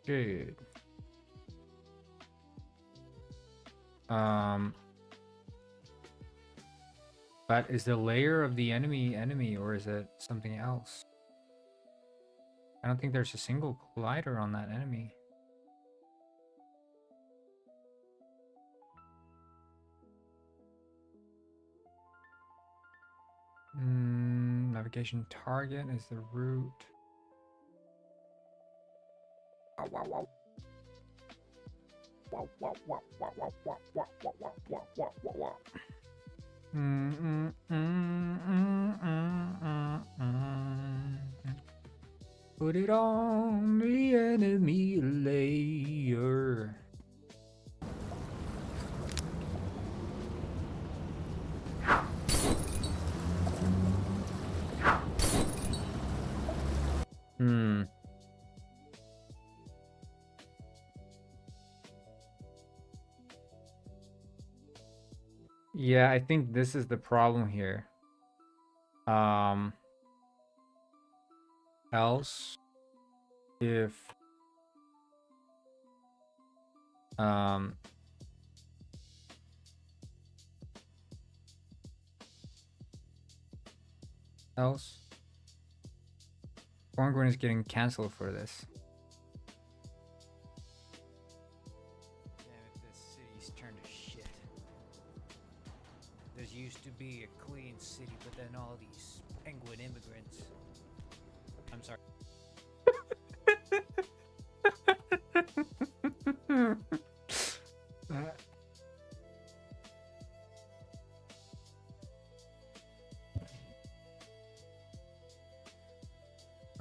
Dude. But is the layer of the enemy or is it something else? I don't think there's a single collider on that enemy. Navigation target is the route. Wow, wow, wow. Wow, wow, wow, wow, wow, wow, wow, wow, wow, wow, wow, wow, wow. Put it on the enemy layer. Yeah, I think this is the problem here. Else if else Borngren is getting canceled for this. Damn it, this city's turned to shit. There used to be a clean city, but then all these penguin immigrants. I'm sorry.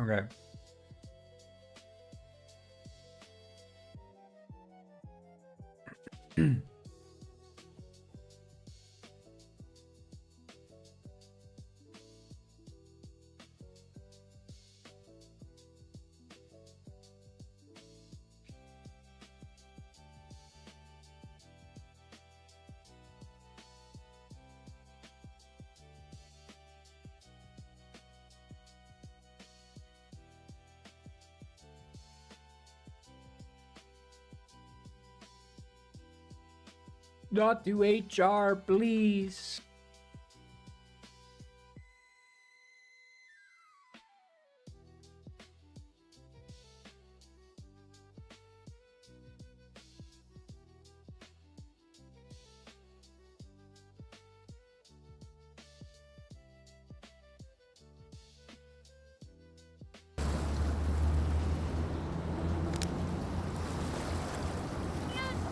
Okay. Not to HR, please.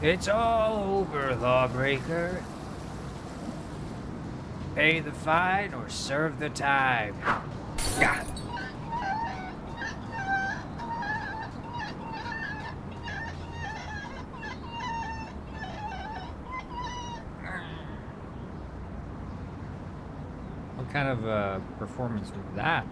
It's all over, lawbreaker. Pay the fine or serve the time. God. What kind of performance was that?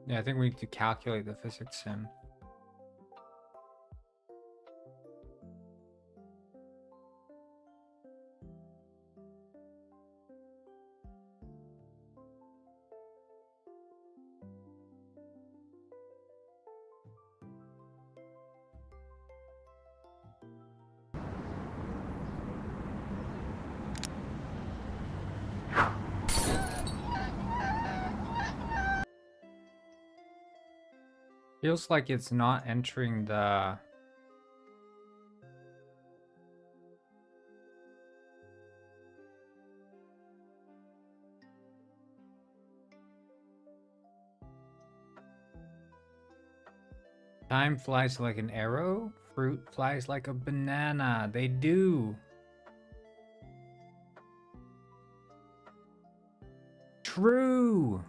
Yeah, I think we need to calculate the physics sim. Feels like it's not entering the... Time flies like an arrow. Fruit flies like a banana. They do. True.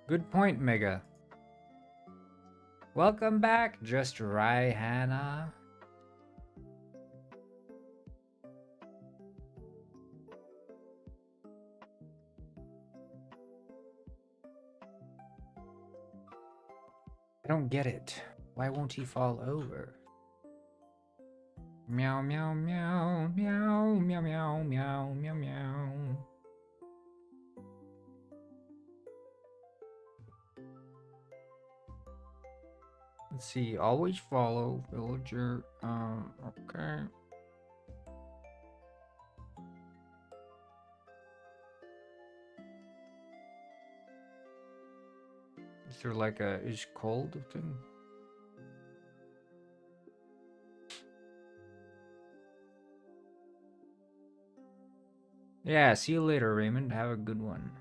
Good point, Mega. Welcome back, Just Right, Hannah. I don't get it. Why won't he fall over? Meow, meow, meow, meow, meow, meow, meow, meow, meow. Let's see, always follow villager. Okay. Is there like a is cold thing? Yeah, see you later, Raymond. Have a good one.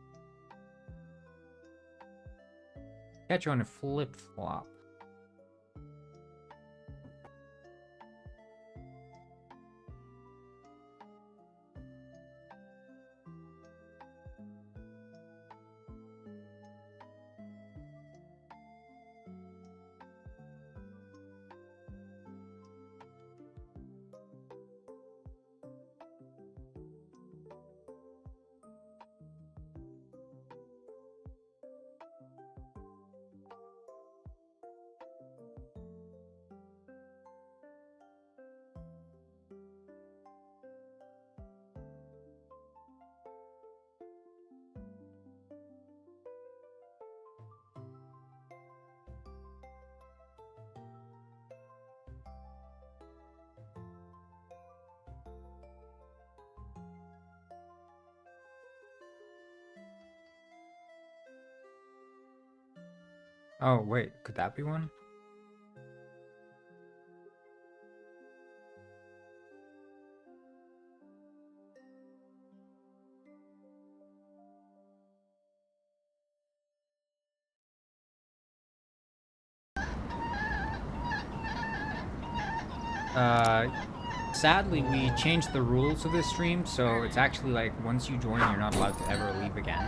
Catch you on a flip flop. Oh, wait, could that be one? Sadly, we changed the rules of this stream, so it's actually like once you join, you're not allowed to ever leave again.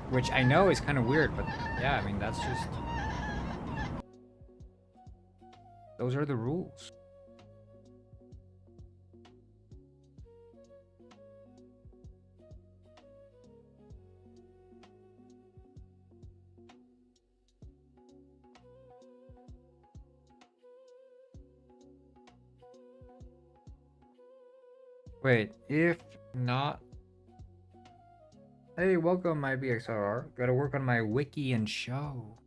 Which I know is kind of weird, but yeah, I mean, that's just... Those are the rules. Wait, if not... Hey, welcome, my BXRR. Gotta work on my wiki and show.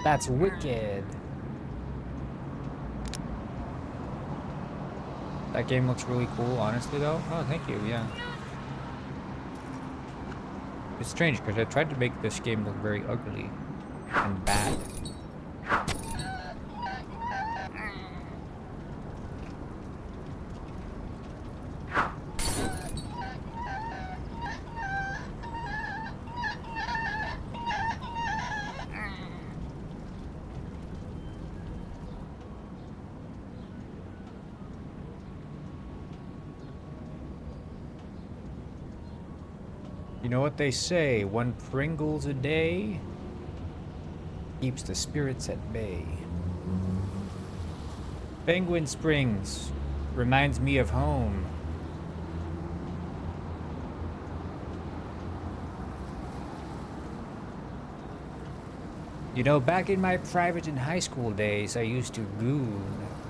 That's wicked. That game looks really cool, honestly, though. Oh, thank you, yeah. It's strange because I tried to make this game look very ugly and bad. You know what they say, one Pringles a day keeps the spirits at bay. Penguin Springs reminds me of home. You know, back in my private and high school days, I used to goon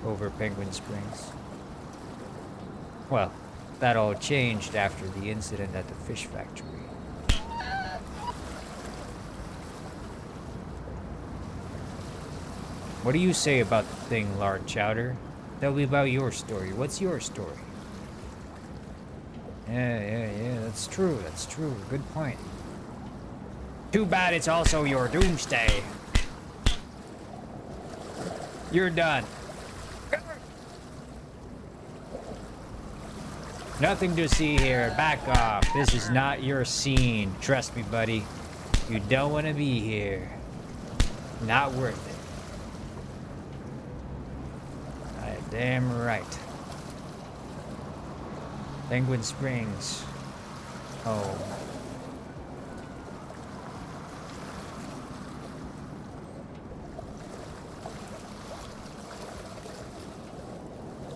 over Penguin Springs. Well, that all changed after the incident at the fish factory. What do you say about the thing, Lard Chowder? Tell me about your story. What's your story? Yeah, that's true, Good point. Too bad it's also your doomsday. You're done. Nothing to see here. Back off. This is not your scene. Trust me, buddy. You don't want to be here. Not worth it. Damn right. Penguin Springs. Oh.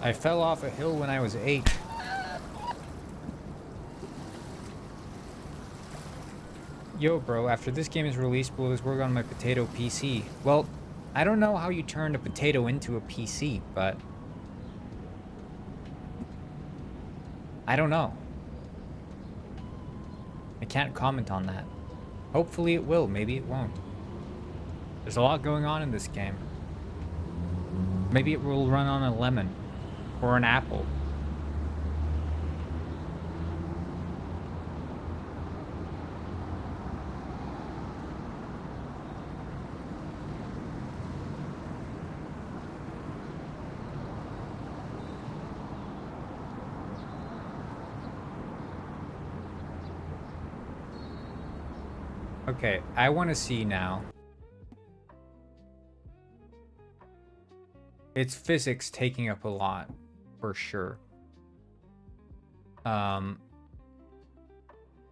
I fell off a hill when I was 8. Yo, bro, after this game is released, will this work on my potato PC? Well, I don't know how you turn a potato into a PC, but I don't know. I can't comment on that. Hopefully it will, maybe it won't. There's a lot going on in this game. Maybe it will run on a lemon or an apple. Okay, I want to see now. It's physics taking up a lot, for sure. And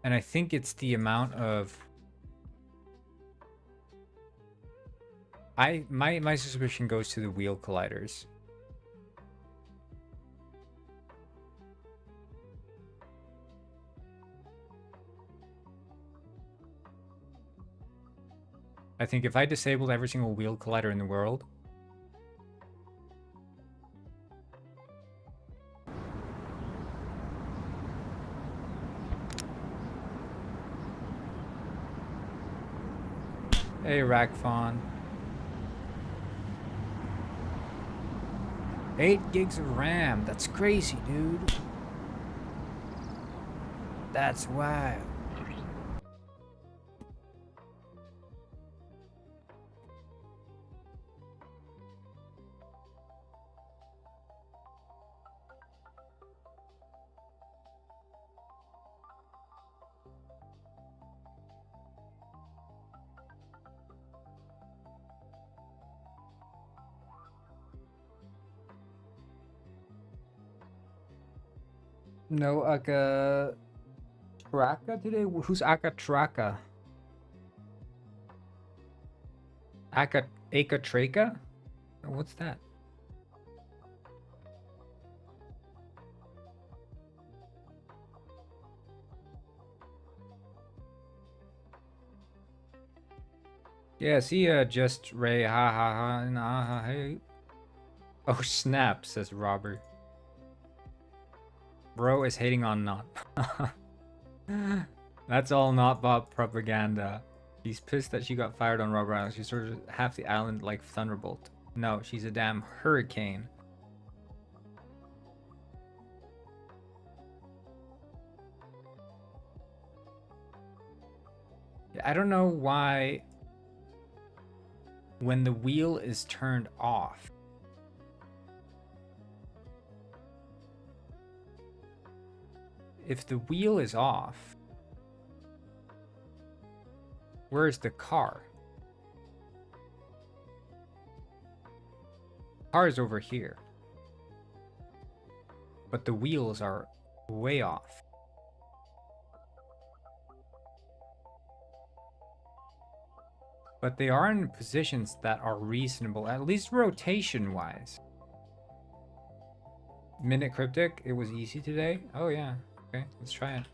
I think it's the amount of... My suspicion goes to the wheel colliders. I think if I disabled every single wheel collider in the world, hey, Rackfawn. 8 gigs of RAM. That's crazy, dude. That's wild. No Aka Traka today? Who's Aka Traka? Aka Traka? What's that? Yeah, see ya, just Ray, ha ha ha, and ah ha hey. Oh snap, says Robert. Bro is hating on Not. That's all Not Bob propaganda. She's pissed that she got fired on Robber Island. She's sort of half the island like Thunderbolt. No, she's a damn hurricane. I don't know why when the wheel is turned off, if the wheel is off, where's the car? Car is over here, but the wheels are way off. But they are in positions that are reasonable, at least rotation-wise. Minute Cryptic, it was easy today. Oh yeah, okay, let's try it.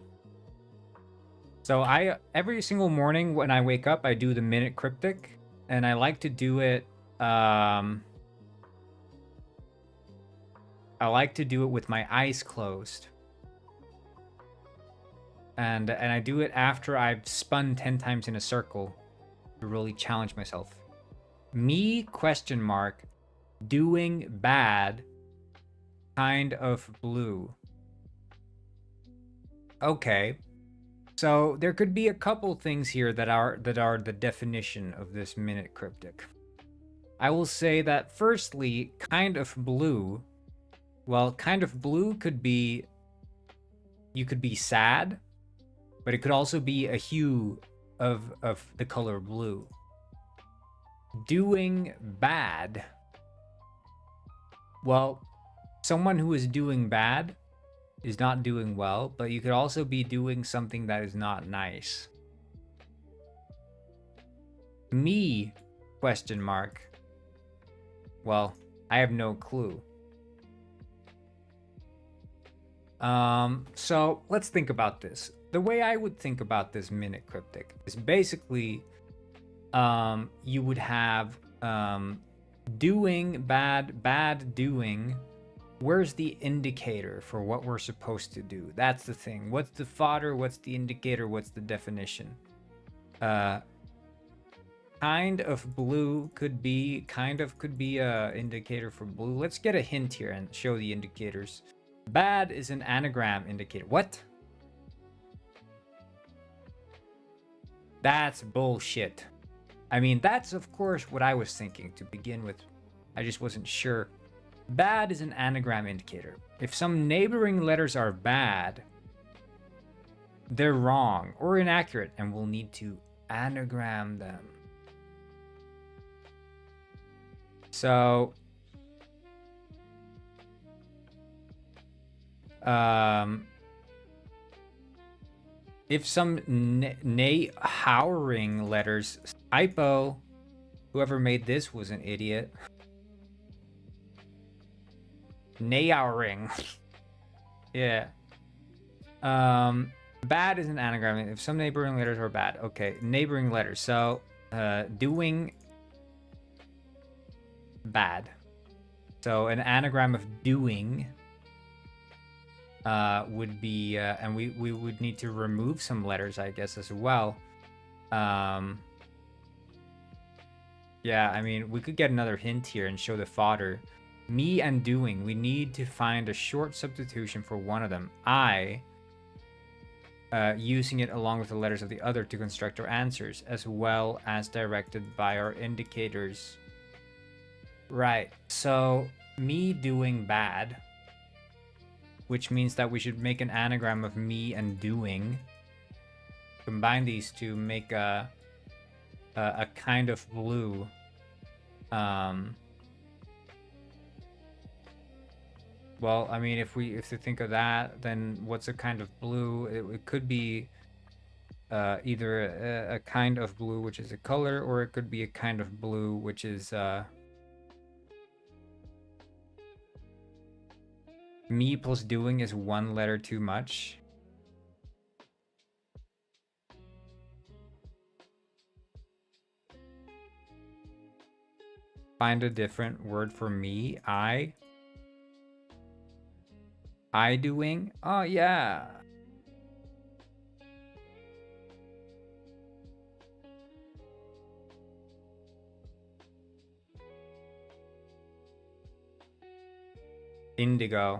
So every single morning when I wake up, I do the Minute Cryptic, and I like to do it. I like to do it with my eyes closed, and I do it after I've spun 10 times in a circle to really challenge myself. Me question mark doing bad kind of blue. Okay. So there could be a couple things here that are the definition of this Minute Cryptic. I will say that firstly, kind of blue. Well, kind of blue could be, you could be sad, but it could also be a hue of the color blue. Doing bad. Well, someone who is doing bad is not doing well, but you could also be doing something that is not nice. Me, question mark. Well, I have no clue. So let's think about this. The way I would think about this minute cryptic is basically, you would have, doing bad, bad doing. Where's the indicator for what we're supposed to do? That's the thing. What's the fodder? What's the indicator? What's the definition? Kind of blue could be a indicator for blue. Let's get a hint here and show the indicators. Bad is an anagram indicator. What? That's bullshit. I mean, that's of course what I was thinking to begin with. I just wasn't sure. Bad is an anagram indicator. If some neighboring letters are bad, they're wrong or inaccurate, and we'll need to anagram them. So, if some howling letters, typo, whoever made this was an idiot. Nayowring. Yeah. Bad is an anagram. If some neighboring letters are bad. Okay, neighboring letters. So, doing bad. So an anagram of doing would be, and we would need to remove some letters, I guess, as well. Yeah, I mean, we could get another hint here and show the fodder. Me and doing, we need to find a short substitution for one of them. I, using it along with the letters of the other to construct our answers, as well as directed by our indicators. Right, so me doing bad, which means that we should make an anagram of me and doing. Combine these to make a kind of blue. Well, I mean, if we think of that, then what's a kind of blue? It could be either a kind of blue, which is a color, or it could be a kind of blue, which is me plus doing is one letter too much. Find a different word for me. I doing. Oh yeah. Indigo.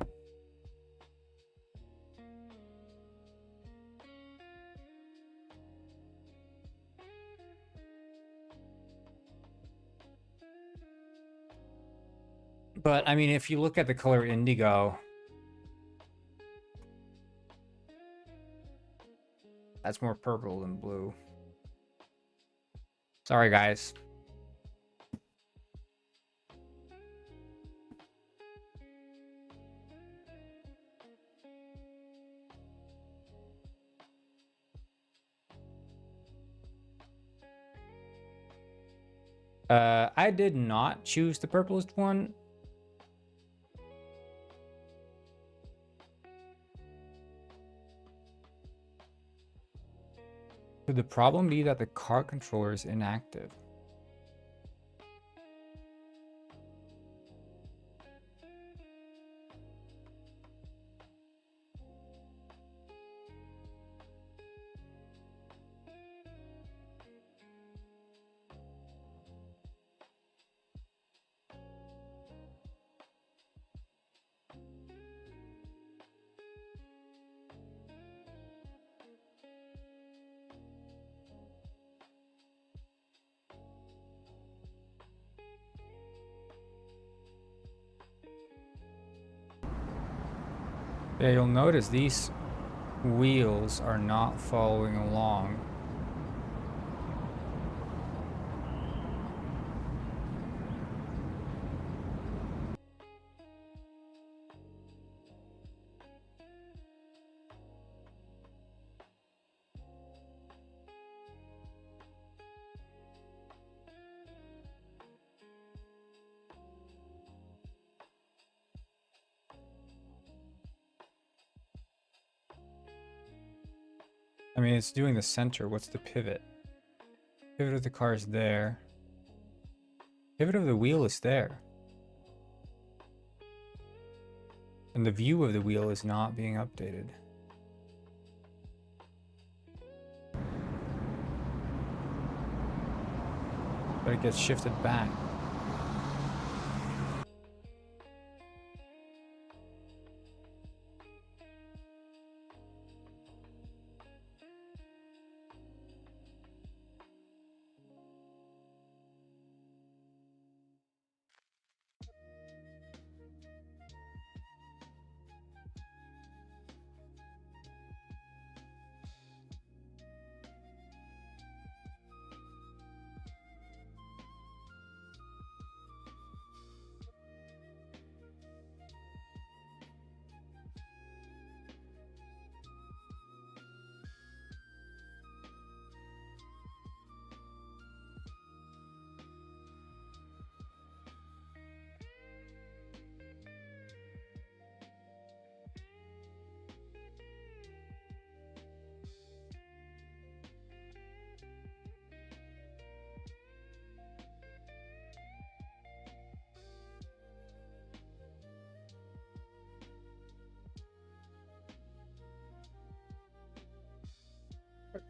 But I mean, if you look at the color indigo, that's more purple than blue. Sorry, guys. I did not choose the purplest one. Could the problem be that the car controller is inactive? Yeah, you'll notice these wheels are not following along. I mean, it's doing the center. What's the pivot? Pivot of the car is there. Pivot of the wheel is there. And the view of the wheel is not being updated. But it gets shifted back.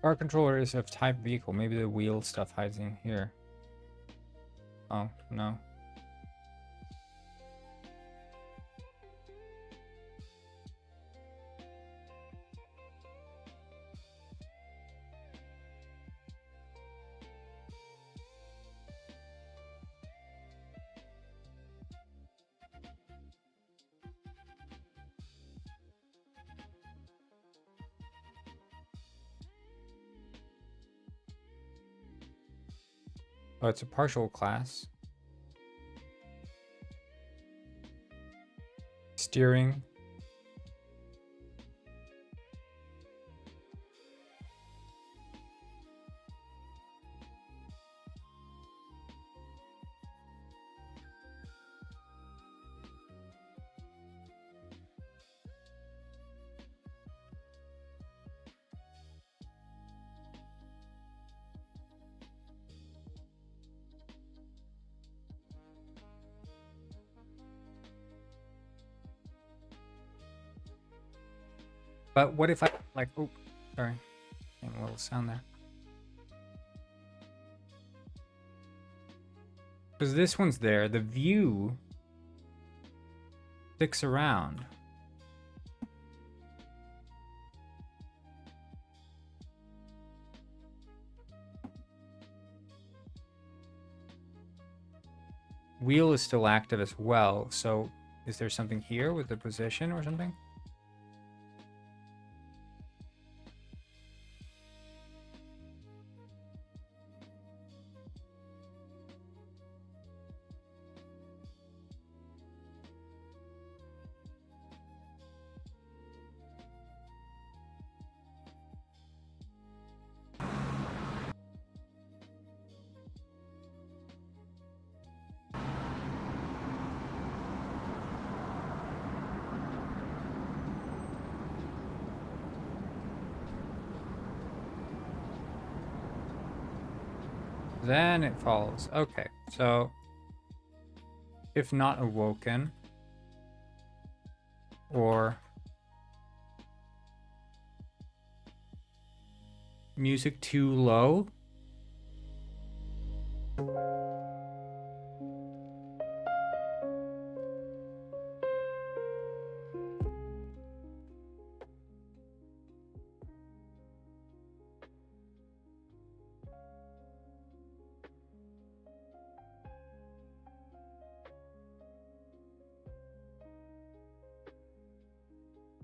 Car controller is of type vehicle. Maybe the wheel stuff hides in here. Oh, no. Oh, it's a partial class. Steering. But what if I, like, oh, sorry. Came a little sound there. Because this one's there, the view sticks around. Wheel is still active as well, so is there something here with the position or something? Then it follows. Okay, so if not awoken, or music too low.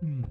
Hmm.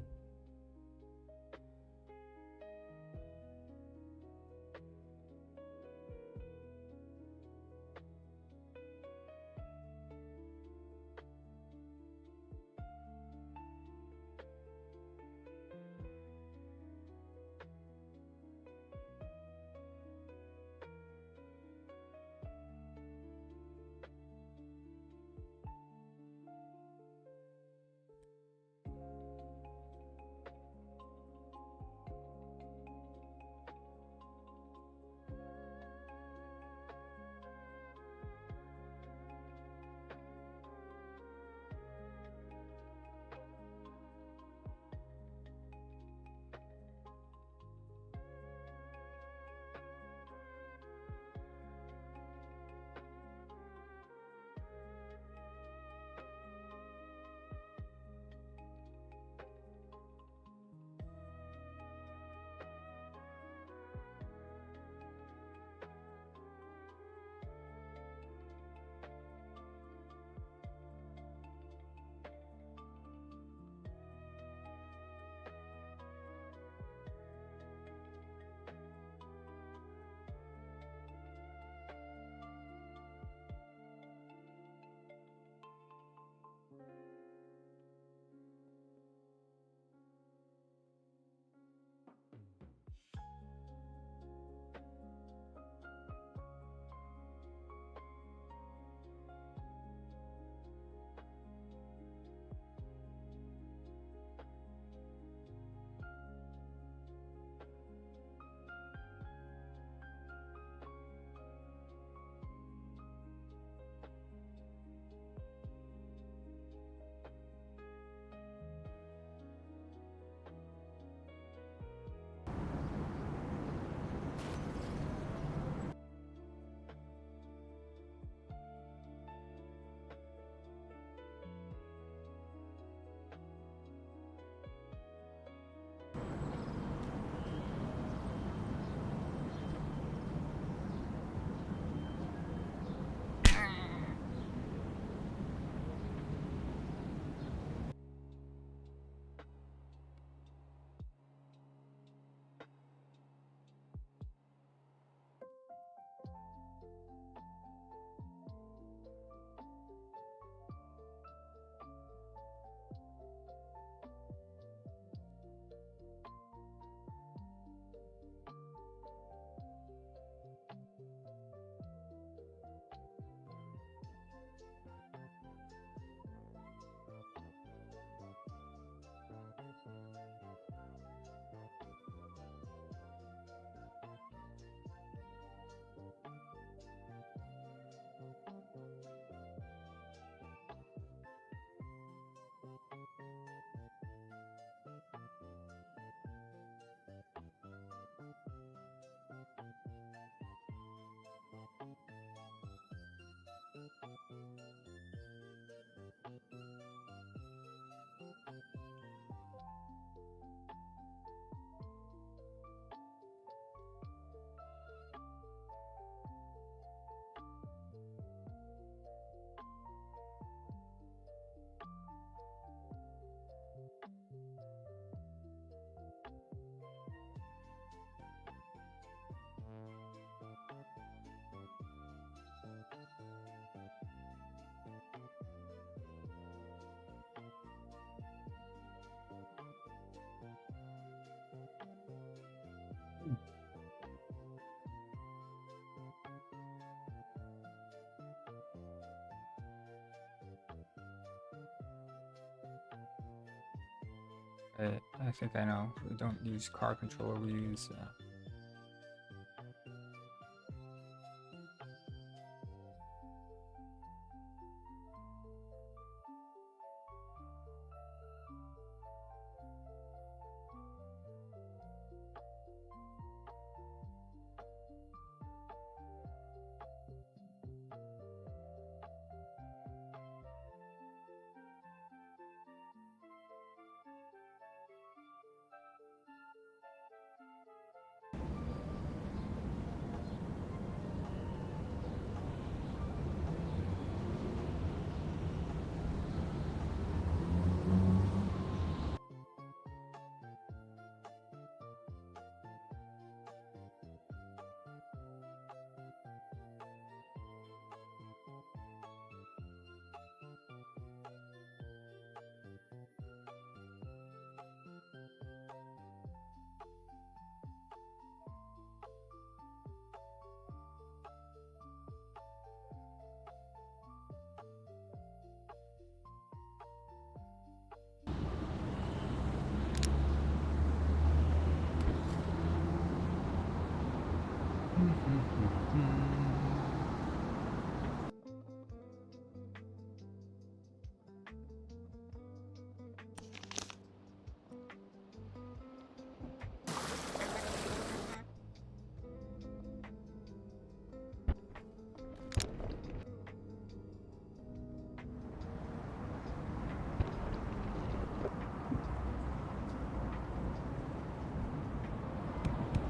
think I know. We don't use car controller, we use...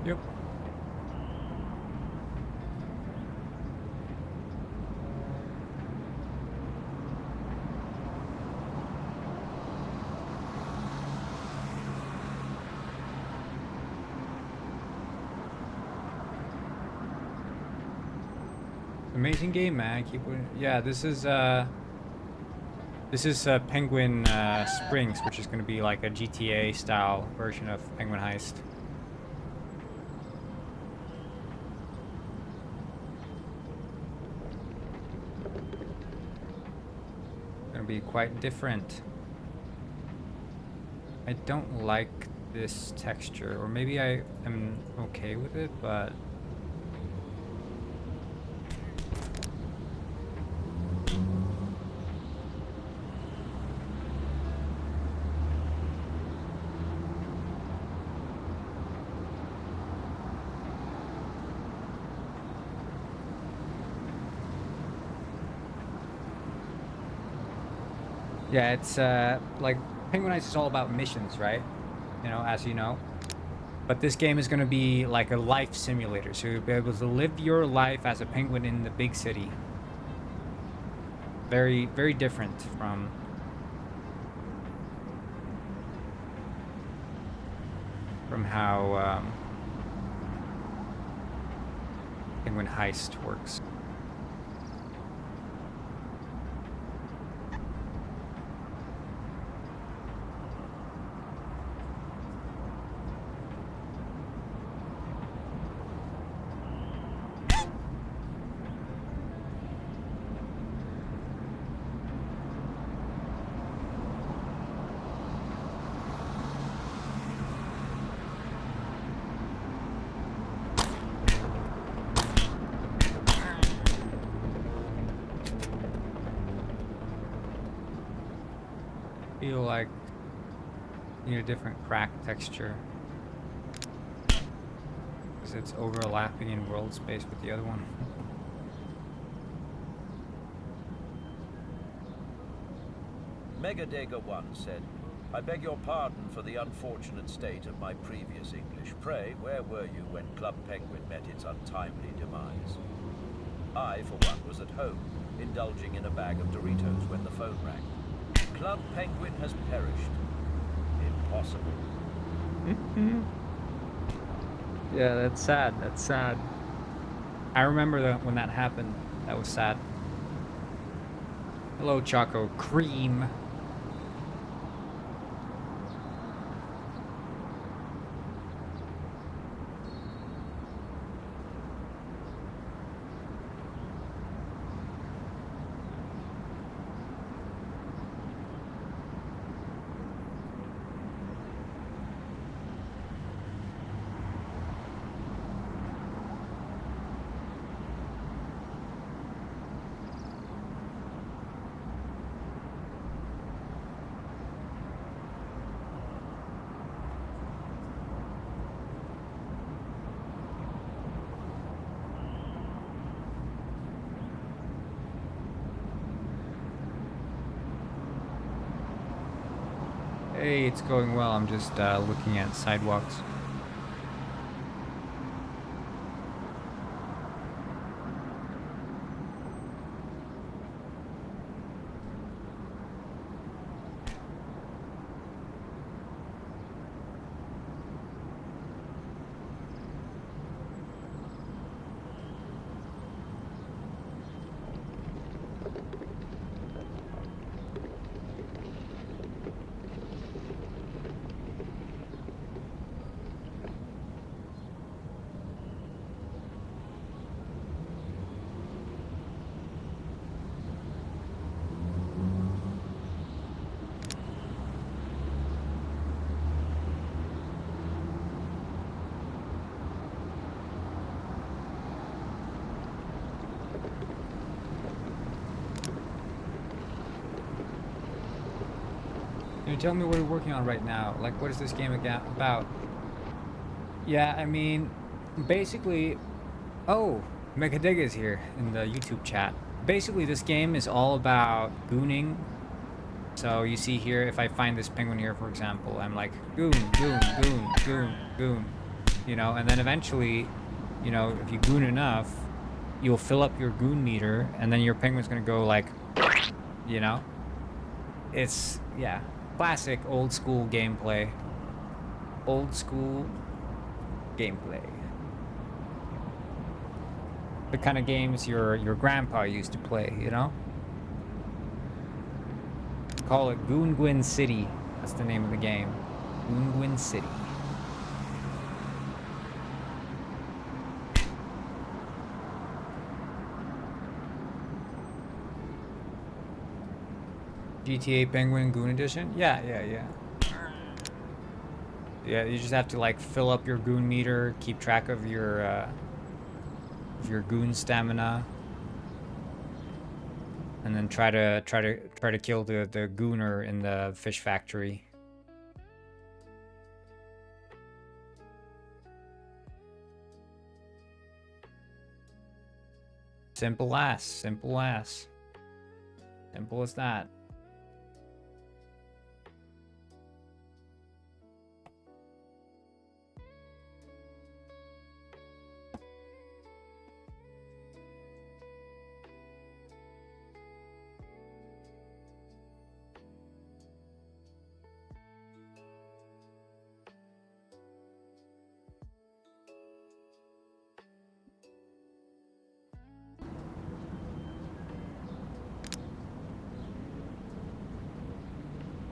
Yep. Amazing game, man. Yeah, this is Penguin Springs, which is going to be like a GTA style version of Penguin Heist. Gonna be quite different. I don't like this texture, or maybe I am okay with it, but yeah, it's like Penguin Ice is all about missions, right? You know, as you know. But this game is going to be like a life simulator, so you'll be able to live your life as a penguin in the big city. Very, very different from how Penguin Heist works. Feel like you need a different crack texture because it's overlapping in world space with the other one. Megadega1 said, I beg your pardon for the unfortunate state of my previous English. Pray, where were you when Club Penguin met its untimely demise? I, for one, was at home, indulging in a bag of Doritos when the phone rang. Club Penguin has perished. Impossible. Yeah, that's sad. That's sad. I remember that when that happened. That was sad. Hello, Choco Cream. Hey, it's going well. I'm just looking at sidewalks. Can you tell me what you're working on right now? Like, what is this game about? Yeah, I mean, basically... Oh, Megadig is here in the YouTube chat. Basically, this game is all about gooning. So you see here, if I find this penguin here, for example, I'm like, goon, goon, goon, goon, goon. You know, and then eventually, you know, if you goon enough, you'll fill up your goon meter, and then your penguin's gonna go like, you know? It's, yeah. Classic old school gameplay. Old school gameplay. The kind of games your grandpa used to play, you know? Call it Goongwin City. That's the name of the game. Goongwin City. GTA Penguin Goon Edition? Yeah. Yeah, you just have to like fill up your goon meter, keep track of your goon stamina, and then try to kill the gooner in the fish factory. Simple as that.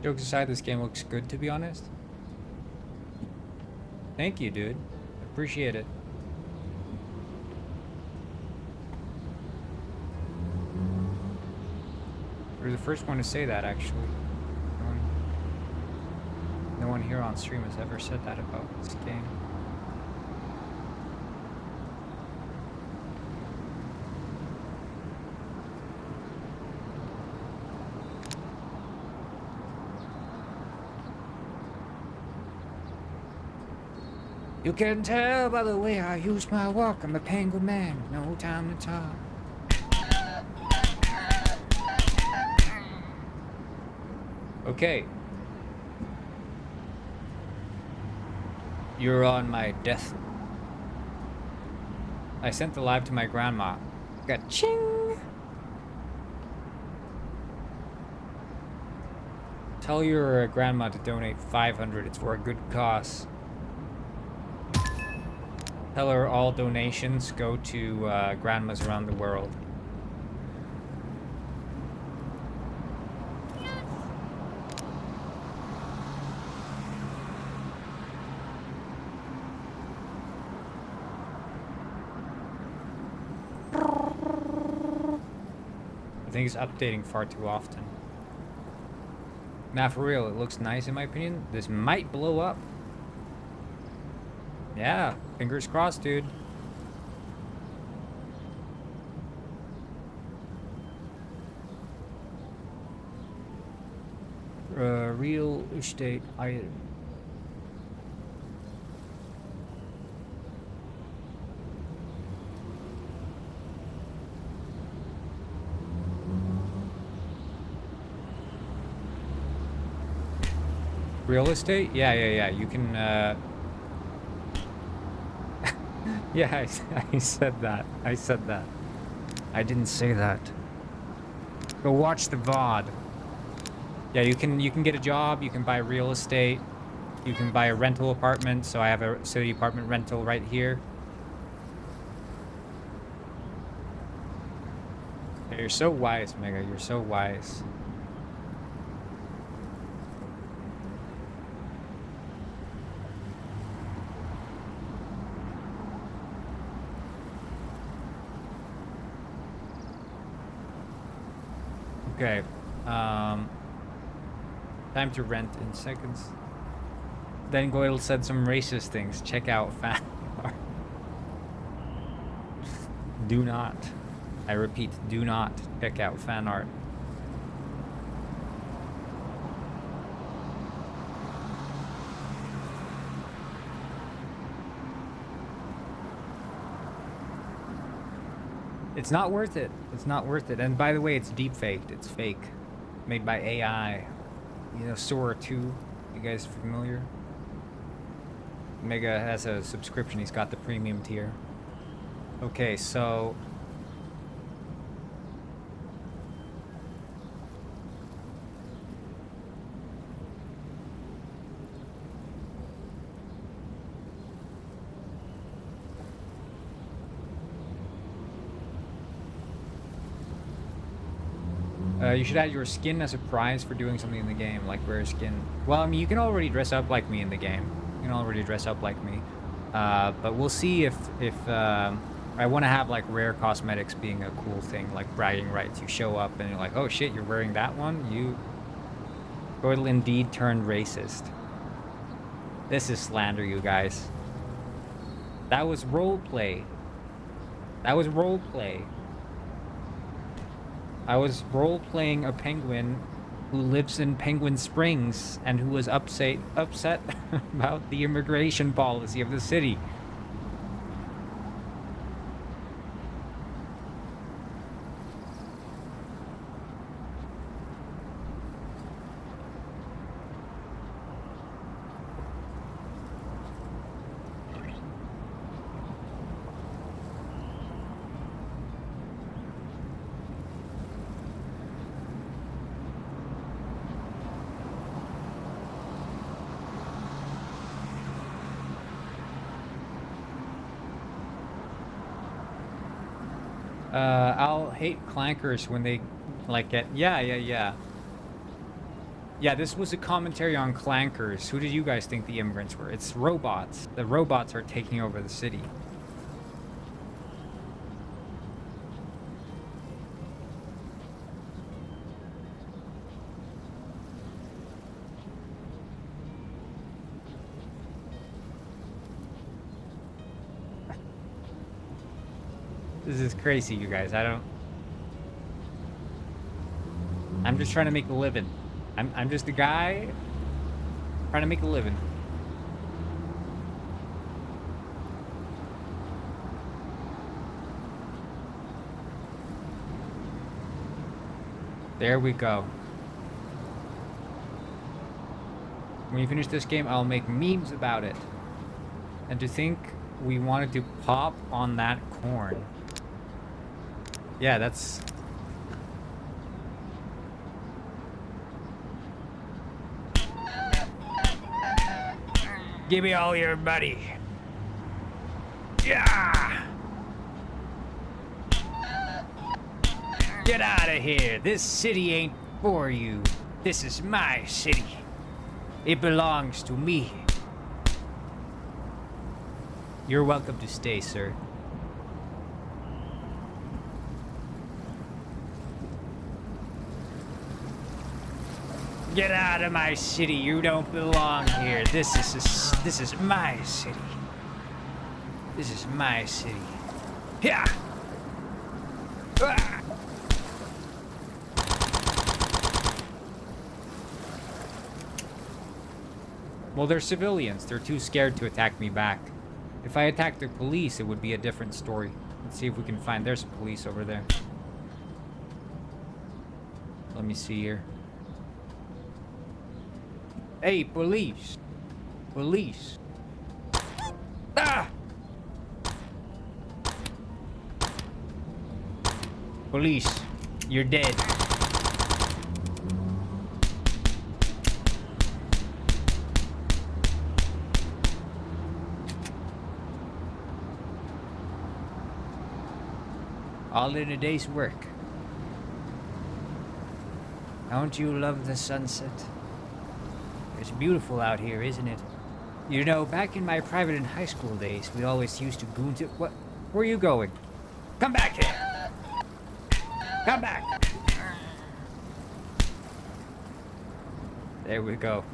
Jokes aside, this game looks good, to be honest. Thank you, dude. Appreciate it. You're the first one to say that, actually. No one here on stream has ever said that about this game. You can tell by the way I use my walk. I'm a penguin man, no time to talk. Okay. You're on my death. I sent the live to my grandma. Got ching. Tell your grandma to donate 500. It's for a good cause. Tell her all donations go to grandmas around the world. I think it's updating far too often. Nah, for real, it looks nice in my opinion. This might blow up. Yeah, fingers crossed, dude. Real estate item. Real estate? Yeah. You can, yeah, I said that. I said that. I didn't say that. Go watch the VOD. Yeah, you can get a job, you can buy real estate, you can buy a rental apartment, so I have a city apartment rental right here. Yeah, you're so wise, Mega, you're so wise. Okay, time to rent in seconds. Then Goyle said some racist things. Check out fan art. Do not. I repeat, do not check out fan art. It's not worth it. It's not worth it. And by the way, it's deep faked. It's fake. Made by AI. You know, Sora 2. You guys familiar? Mega has a subscription. He's got the premium tier. Okay, so... you should add your skin as a prize for doing something in the game, like rare skin. Well, I mean, you can already dress up like me in the game. You can already dress up like me. But we'll see if I want to have, like, rare cosmetics being a cool thing, like bragging rights. You show up and you're like, oh shit, you're wearing that one? You... Goydel indeed turned racist. This is slander, you guys. That was roleplay. That was roleplay. I was role-playing a penguin who lives in Penguin Springs and who was upset about the immigration policy of the city. I'll hate clankers when they, like, get... Yeah. Yeah, this was a commentary on clankers. Who did you guys think the immigrants were? It's robots. The robots are taking over the city. This is crazy, you guys. I'm just trying to make a living. I'm just a guy trying to make a living. There we go. When you finish this game, I'll make memes about it. And to think we wanted to pop on that corn. Yeah, that's... Give me all your money. Yeah! Get out of here. This city ain't for you. This is my city. It belongs to me. You're welcome to stay, sir. Get out of my city. You don't belong here. This is my city. This is my city. Yeah. Ah! Well, they're civilians. They're too scared to attack me back. If I attacked the police, it would be a different story. Let's see if we can find... There's police over there. Let me see here. Hey, police! Police! Ah! Police, you're dead. All in a day's work. Don't you love the sunset? It's beautiful out here, isn't it? You know, back in my private and high school days, we always used to goon to... What? Where are you going? Come back here! Come back! There we go.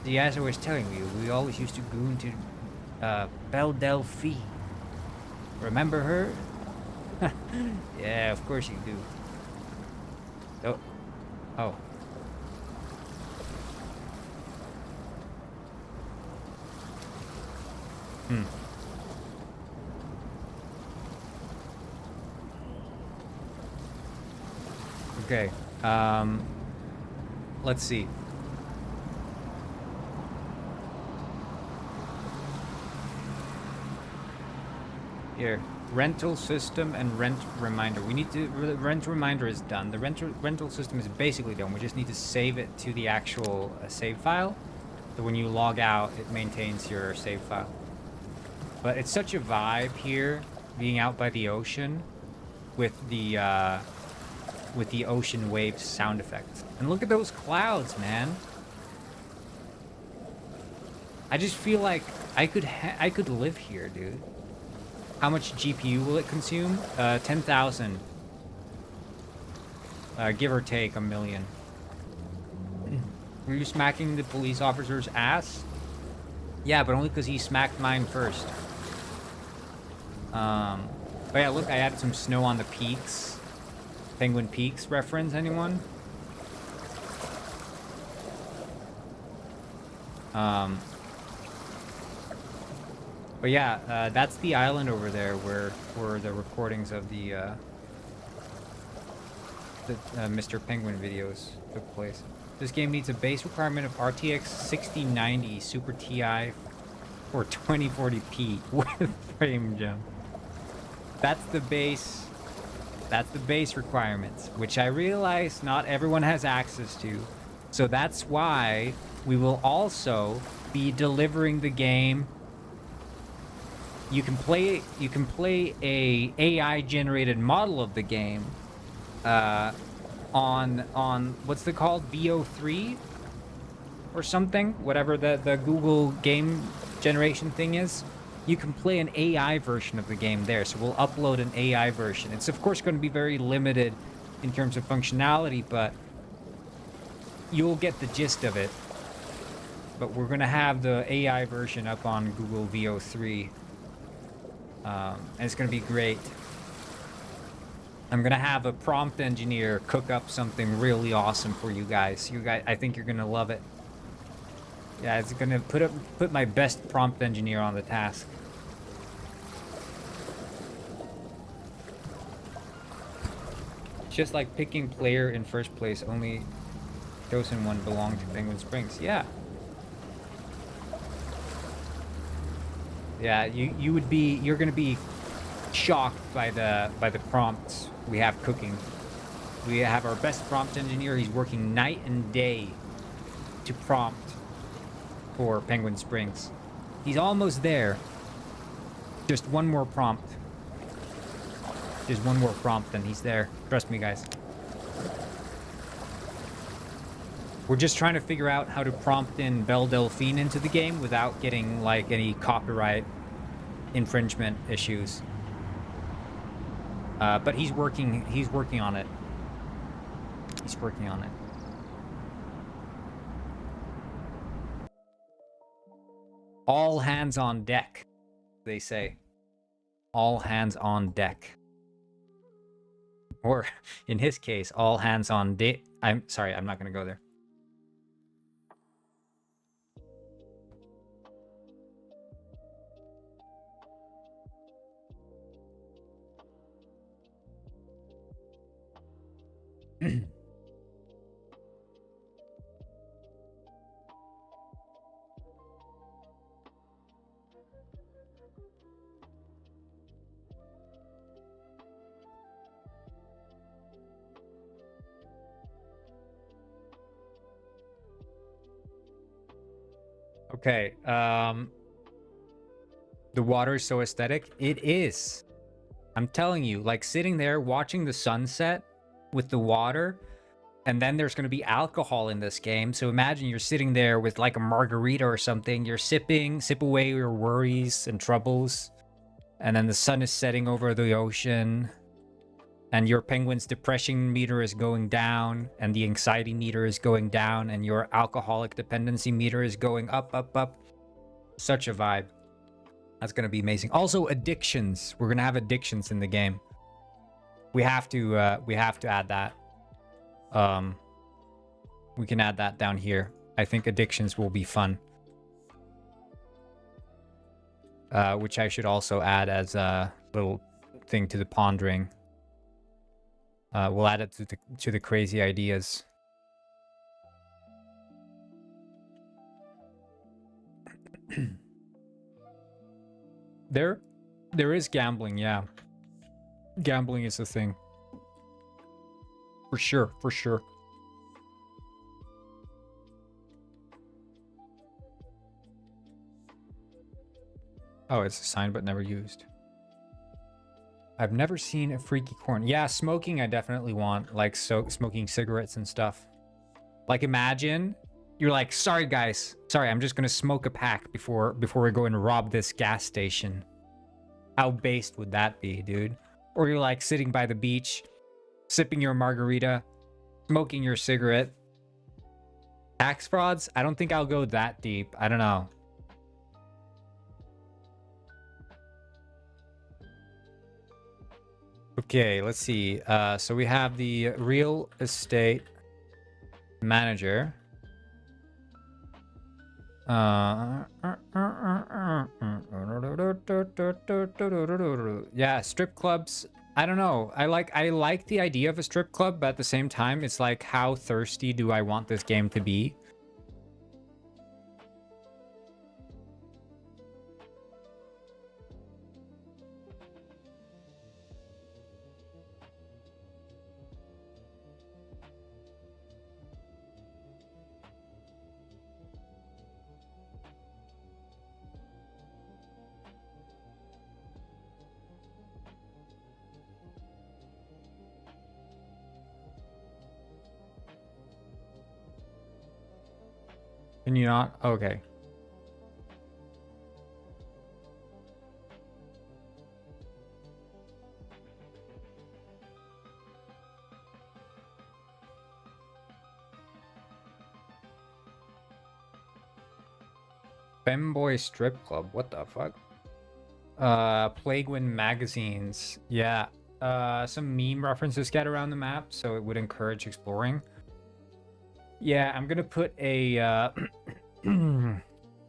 See, as I was telling you, we always used to goon to Belle Delphine. Remember her? Yeah, of course you do. Oh. Oh. Hmm. Okay. Let's see. Here, rental system and rent reminder. We need to, rent reminder is done. The rental system is basically done. We just need to save it to the actual save file. So when you log out, it maintains your save file. But it's such a vibe here, being out by the ocean with the ocean waves sound effects. And look at those clouds, man. I just feel like I could live here, dude. How much GPU will it consume? 10,000. Give or take a million. Were you smacking the police officer's ass? Yeah, but only because he smacked mine first. But yeah, look, I added some snow on the peaks. Penguin Peaks reference, anyone? But yeah, that's the island over there where the recordings of the Mr. Penguin videos took place. This game needs a base requirement of RTX 6090 Super Ti or 2040p with frame jump. That's the base. That's the base requirements, which I realize not everyone has access to. So that's why we will also be delivering the game. You can play a AI generated model of the game on what's it called, VO3 or something, whatever the Google game generation thing is. You can play an AI version of the game there. So we'll upload an AI version. It's of course going to be very limited in terms of functionality, but you'll get the gist of it. But we're going to have the AI version up on Google VO3. And it's going to be great. I'm going to have a prompt engineer cook up something really awesome for you guys. I think you're going to love it. Yeah, it's going to put my best prompt engineer on the task. It's just like picking player in first place, only chosen one belonged to Penguin Springs. Yeah. Yeah, you're gonna be shocked by the prompts we have cooking. We have our best prompt engineer. He's working night and day to prompt for Penguin Springs. He's almost there. Just one more prompt. Just one more prompt and he's there. Trust me, guys. We're just trying to figure out how to prompt in Belle Delphine into the game without getting like any copyright infringement issues. But he's working on it. He's working on it. All hands on deck, they say. All hands on deck. Or in his case, all hands on deck. I'm sorry, I'm not going to go there. Okay. The water is so aesthetic. It is. I'm telling you, like sitting there watching the sunset with the water, and then there's going to be alcohol in this game. So imagine you're sitting there with like a margarita or something. You're sip away your worries and troubles. And then the sun is setting over the ocean. And your penguin's depression meter is going down. And the anxiety meter is going down. And your alcoholic dependency meter is going up, up, up. Such a vibe. That's going to be amazing. Also, addictions. We're going to have addictions in the game. We have to add that. We can add that down here. I think addictions will be fun. Which I should also add as a little thing to the pondering. We'll add it to the crazy ideas. There is gambling, yeah. Gambling is a thing. For sure, for sure. Oh, it's a sign but never used. I've never seen a freaky corn. Yeah, smoking I definitely want. Like smoking cigarettes and stuff. Like imagine you're like, sorry guys. Sorry, I'm just gonna smoke a pack before we go and rob this gas station. How based would that be, dude? Or you're like sitting by the beach, sipping your margarita, smoking your cigarette. Tax frauds? I don't think I'll go that deep. I don't know. Okay, let's see. So we have the real estate manager. Yeah, strip clubs. I don't know. I like the idea of a strip club, but at the same time, it's like, how thirsty do I want this game to be? Can you not? Okay. Femboy strip club. What the fuck? Plaguewind magazines. Yeah. Some meme references get around the map, so it would encourage exploring. Yeah, I'm gonna put a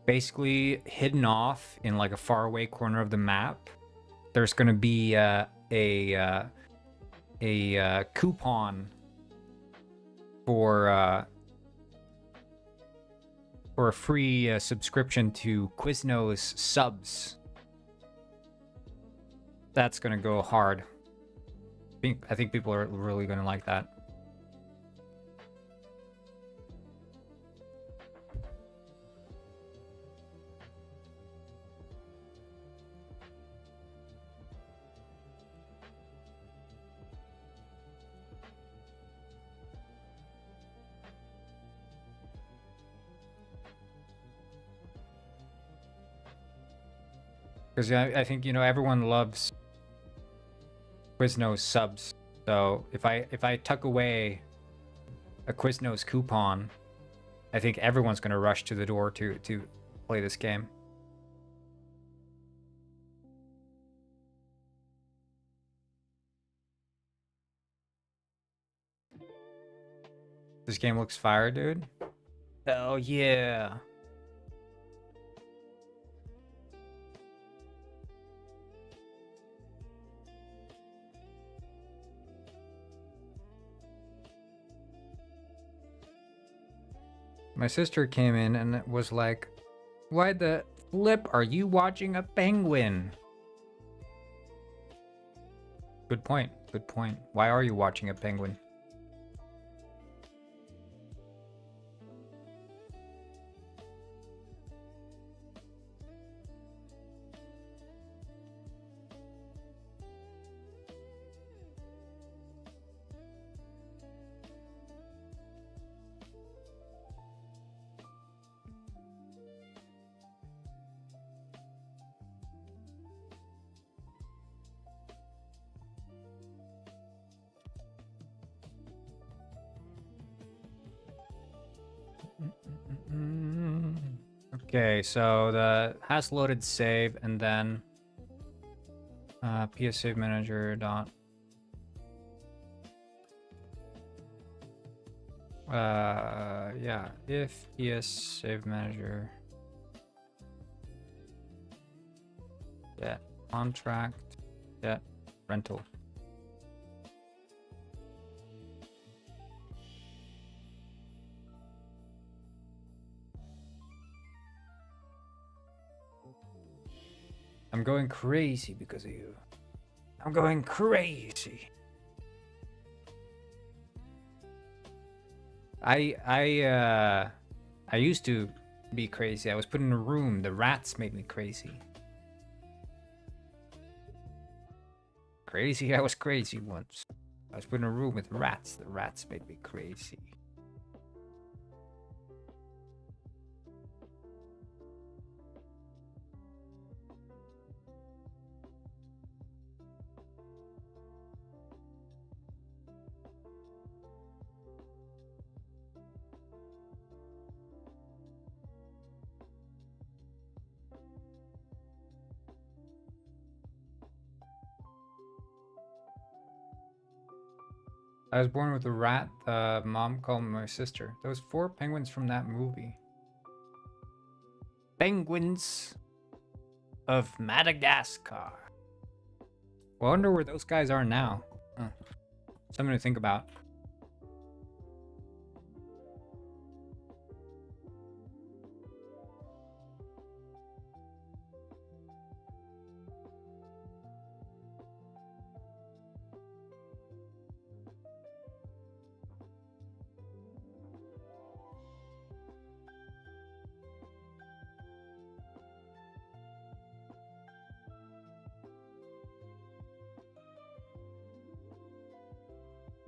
basically hidden off in like a faraway corner of the map. There's gonna be a coupon for a free subscription to Quiznos subs. That's gonna go hard. I think people are really gonna like that. Because I think, you know, everyone loves Quiznos subs. So if I tuck away a Quiznos coupon, I think everyone's going to rush to the door to play this game. This game looks fire, dude. Hell yeah. My sister came in and was like, why the flip are you watching a penguin? Good point. Good point. Why are you watching a penguin? Okay, so the has loaded save and then ps save manager dot yeah, if ps save manager contract rental. I'm going crazy because of you. I'm going crazy. I used to be crazy. I was put in a room. The rats made me crazy. Crazy? I was crazy once. I was put in a room with rats. The rats made me crazy. I was born with a rat. Mom called me my sister. There was 4 penguins from that movie. Penguins of Madagascar. Well, I wonder where those guys are now. Huh. Something to think about.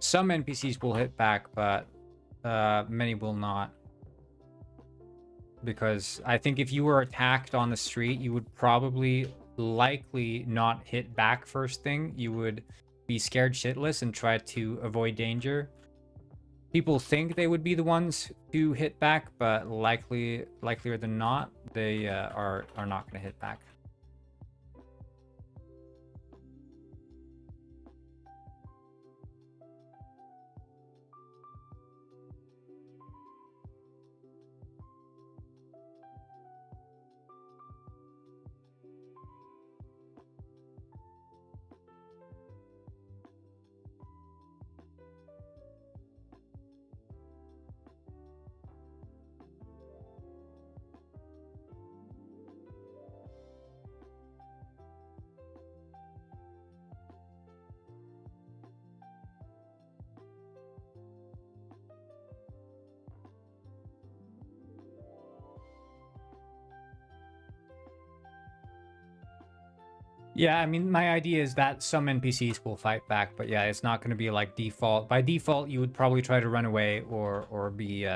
Some NPCs will hit back, but many will not. Because I think if you were attacked on the street, you would probably likely not hit back first thing. You would be scared shitless and try to avoid danger. People think they would be the ones to hit back, but likelier than not, they are not going to hit back. Yeah, I mean, my idea is that some NPCs will fight back, but yeah, it's not going to be like default. By default, you would probably try to run away or be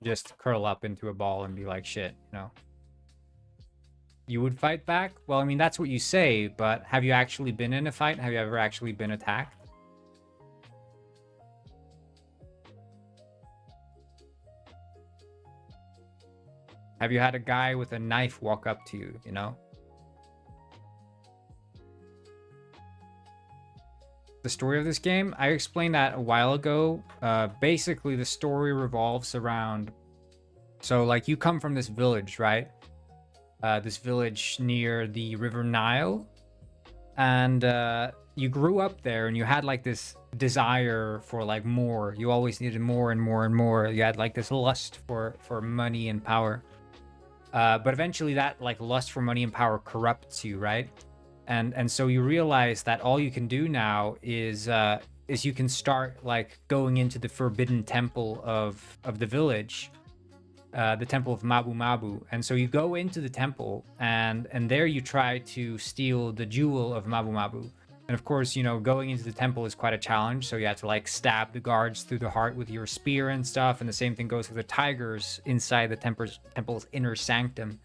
just curl up into a ball and be like, shit, you know. You would fight back? Well, I mean, that's what you say, but have you actually been in a fight? Have you ever actually been attacked? Have you had a guy with a knife walk up to you, you know? The story of this game, I explained that a while ago. Basically, the story revolves around... So, like, you come from this village, right? This village near the River Nile. And you grew up there and you had, like, this desire for, like, more. You always needed more and more and more. You had, like, this lust for money and power. But eventually that, like, lust for money and power corrupts you, right? And so you realize that all you can do now is you can start like going into the forbidden temple of the village, the temple of Mabu Mabu. And so you go into the temple and there you try to steal the jewel of Mabu Mabu. And of course, you know, going into the temple is quite a challenge. So you have to like stab the guards through the heart with your spear and stuff. And the same thing goes with the tigers inside the temple's inner sanctum.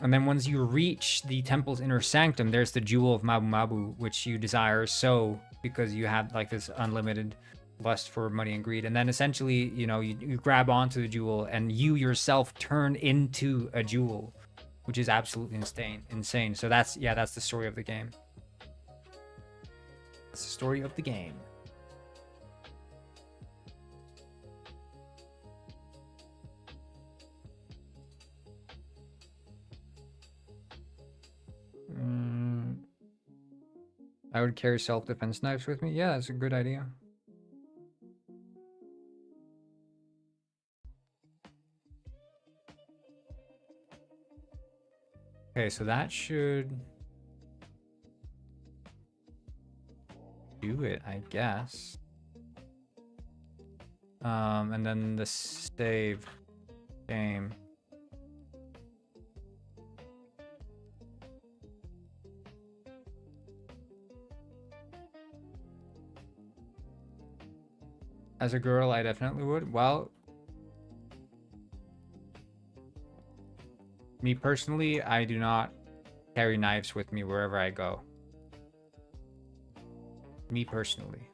And then once you reach the temple's inner sanctum, there's the jewel of Mabu Mabu, which you desire so because you had like this unlimited lust for money and greed. And then essentially, you know, you grab onto the jewel and you yourself turn into a jewel, which is absolutely insane. So that's the story of the game. That's the story of the game. I would carry self-defense knives with me. Yeah, that's a good idea. Okay, so that should do it, I guess. And then the save game. As a girl, I definitely would. Well, me personally, I do not carry knives with me wherever I go. Me personally.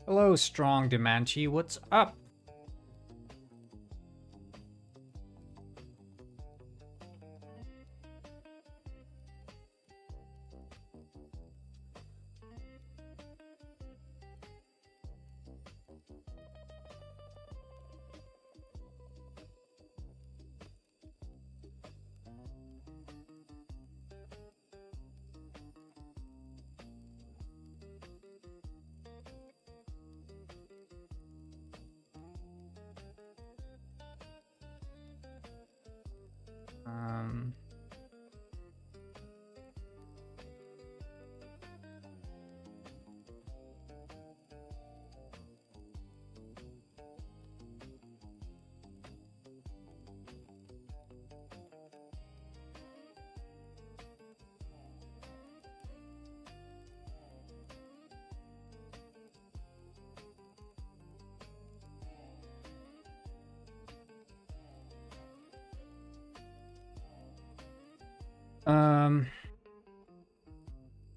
Hello, Strong Demanchi. What's up?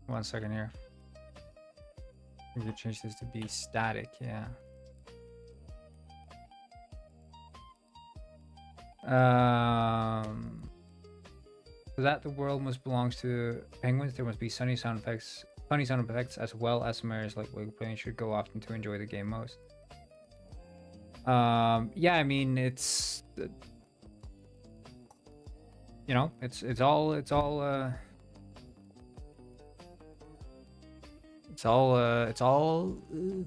One second here. We could change this to be static, yeah. So that the world must belongs to penguins, there must be funny sound effects as well as scenarios like playing should go often to enjoy the game most. Yeah, I mean it's you know, it's all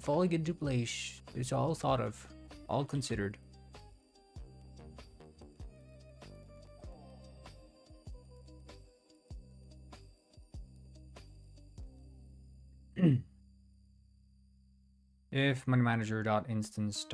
falling into place. It's all thought of, all considered. If moneymanager.instance.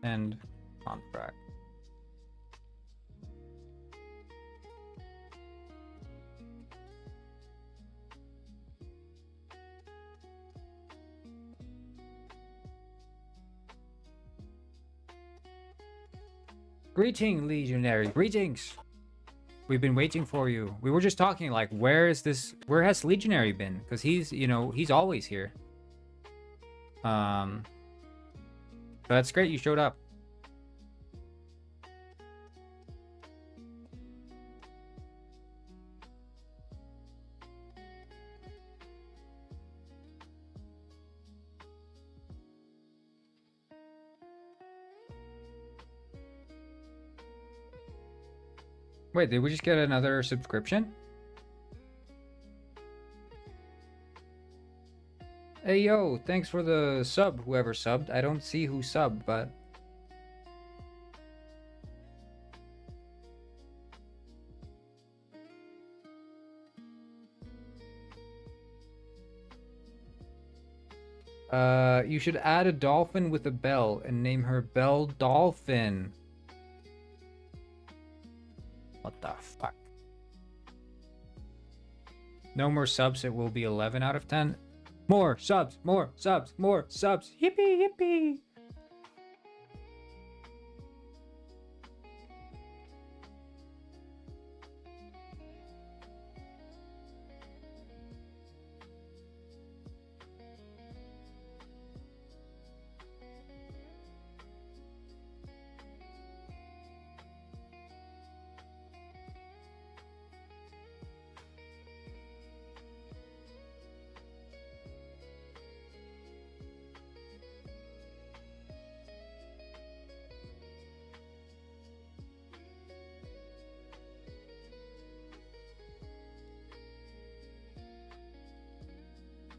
End contract. Greeting, Legionary. Greetings. We've been waiting for you. We were just talking like, where has Legionary been? Because he's, you know, he's always here. So that's great. You showed up. Wait, did we just get another subscription? Hey, yo, thanks for the sub, whoever subbed. I don't see who subbed, but... You should add a dolphin with a bell and name her Bell Dolphin. What the fuck? No more subs, it will be 11 out of 10. More subs, more subs, more subs. Yippee, yippee.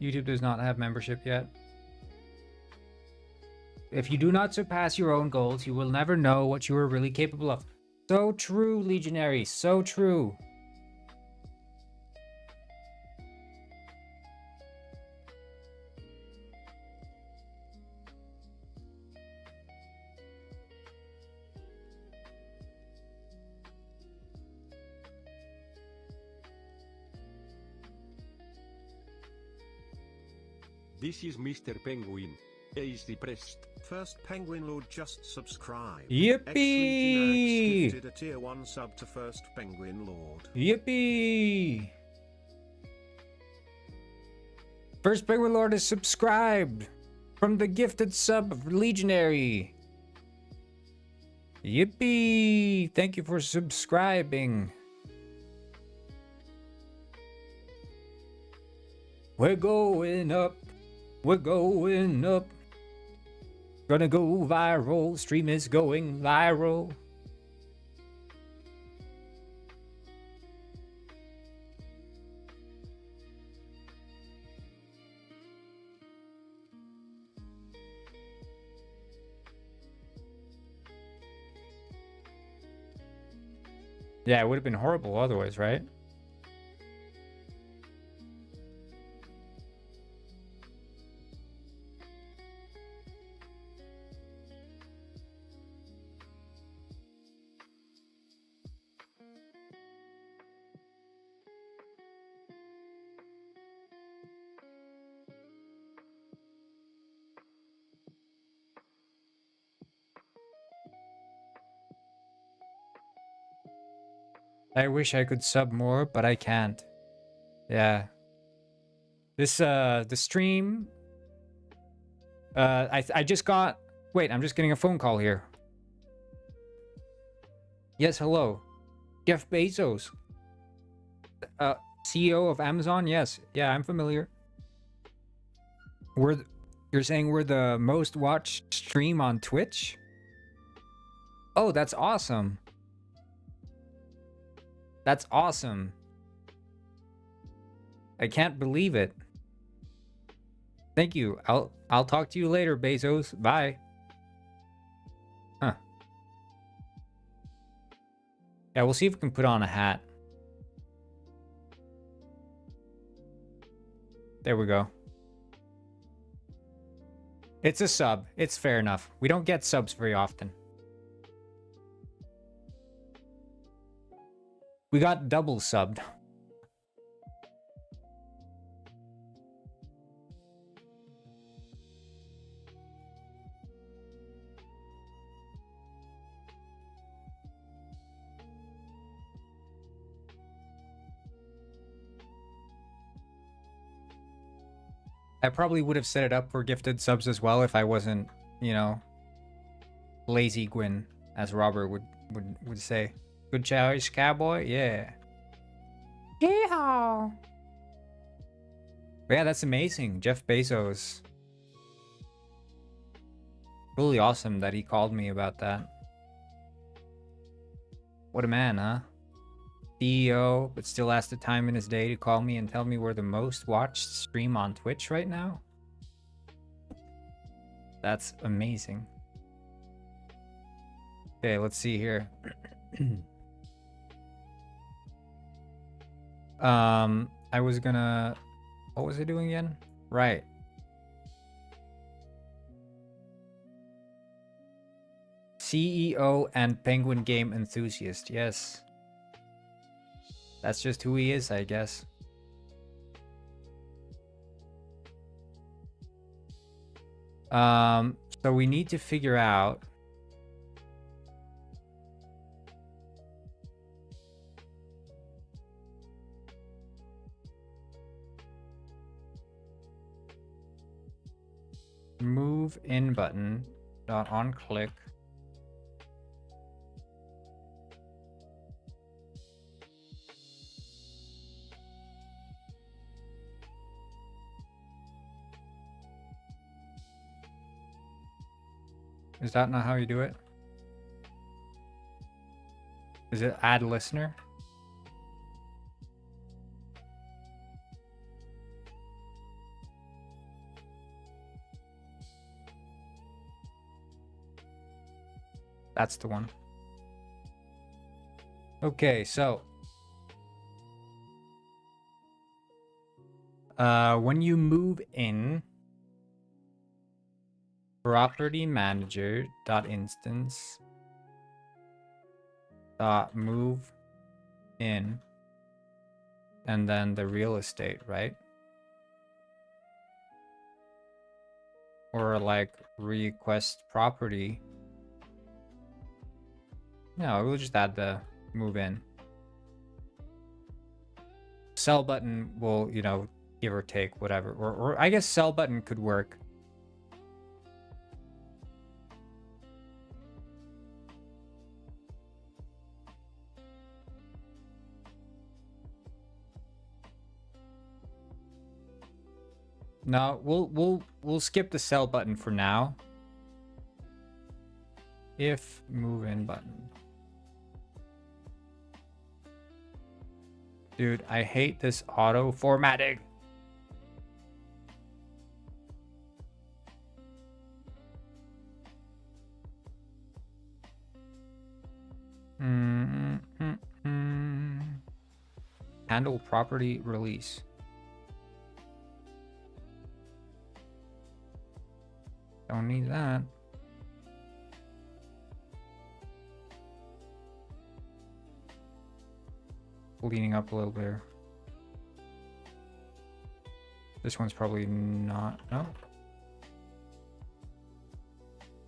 YouTube does not have membership yet. If you do not surpass your own goals, you will never know what you are really capable of. So true, Legionary, so true. This is Mr. Penguin. He is depressed. First Penguin Lord just subscribed. Yippee! Gifted a tier 1 sub to First Penguin Lord. Yippee! First Penguin Lord is subscribed from the gifted sub of Legionary. Yippee! Thank you for subscribing. We're going up. We're going up. Gonna go viral. Stream is going viral. Yeah, it would have been horrible otherwise, right? I wish I could sub more, but I can't. Yeah. This, the stream... I just got... Wait, I'm just getting a phone call here. Yes, hello. Jeff Bezos. CEO of Amazon? Yes. Yeah, I'm familiar. You're saying we're the most watched stream on Twitch? Oh, that's awesome. That's awesome. I can't believe it. Thank you. I'll talk to you later, Bezos. Bye. Huh. Yeah, we'll see if we can put on a hat. There we go. It's a sub. It's fair enough. We don't get subs very often. We got double subbed. I probably would have set it up for gifted subs as well if I wasn't, you know, lazy Gwyn, as Robert would say. Good choice, cowboy. Yeah. Yeehaw. But yeah, that's amazing. Jeff Bezos. Really awesome that he called me about that. What a man, huh? CEO, but still has the time in his day to call me and tell me we're the most watched stream on Twitch right now. That's amazing. Okay, let's see here. I was gonna... What was I doing again? Right. CEO and Penguin game enthusiast. Yes. That's just who he is, I guess. So we need to figure out move in button dot on click. Is that not how you do it? Is it add listener? That's the one. Okay, so when you move in, property manager dot instance dot move in, and then the real estate, right? Or like request property. No, we'll just add the move in. Sell button will, you know, give or take whatever. Or I guess sell button could work. No, we'll skip the sell button for now. If move in button. Dude, I hate this auto formatting. Handle property release. Don't need that. Leaning up a little bit. This one's probably not. No.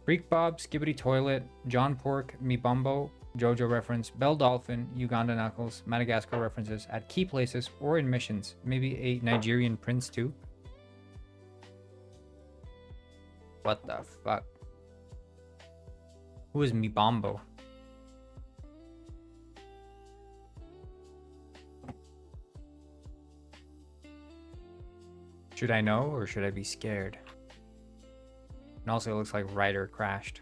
Freak Bob, Skibbity Toilet, John Pork, Me Bumbo, JoJo reference, Bell Dolphin, Uganda Knuckles, Madagascar references at key places or in missions. Maybe a Nigerian prince too. What the fuck? Who is Me Bumbo? Should I know or should I be scared? And also it looks like Ryder crashed.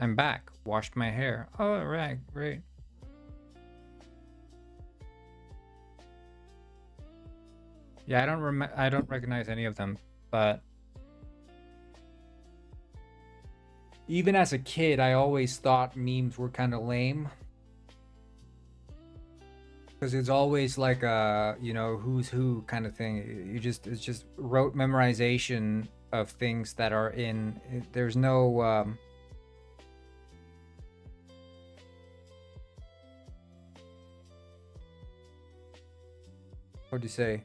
I'm back. Washed my hair. Oh, right, great. Yeah, I don't recognize any of them, but even as a kid, I always thought memes were kind of lame. Because it's always like a, you know, who's who kind of thing. It's just rote memorization of things that are in. There's no what do you say?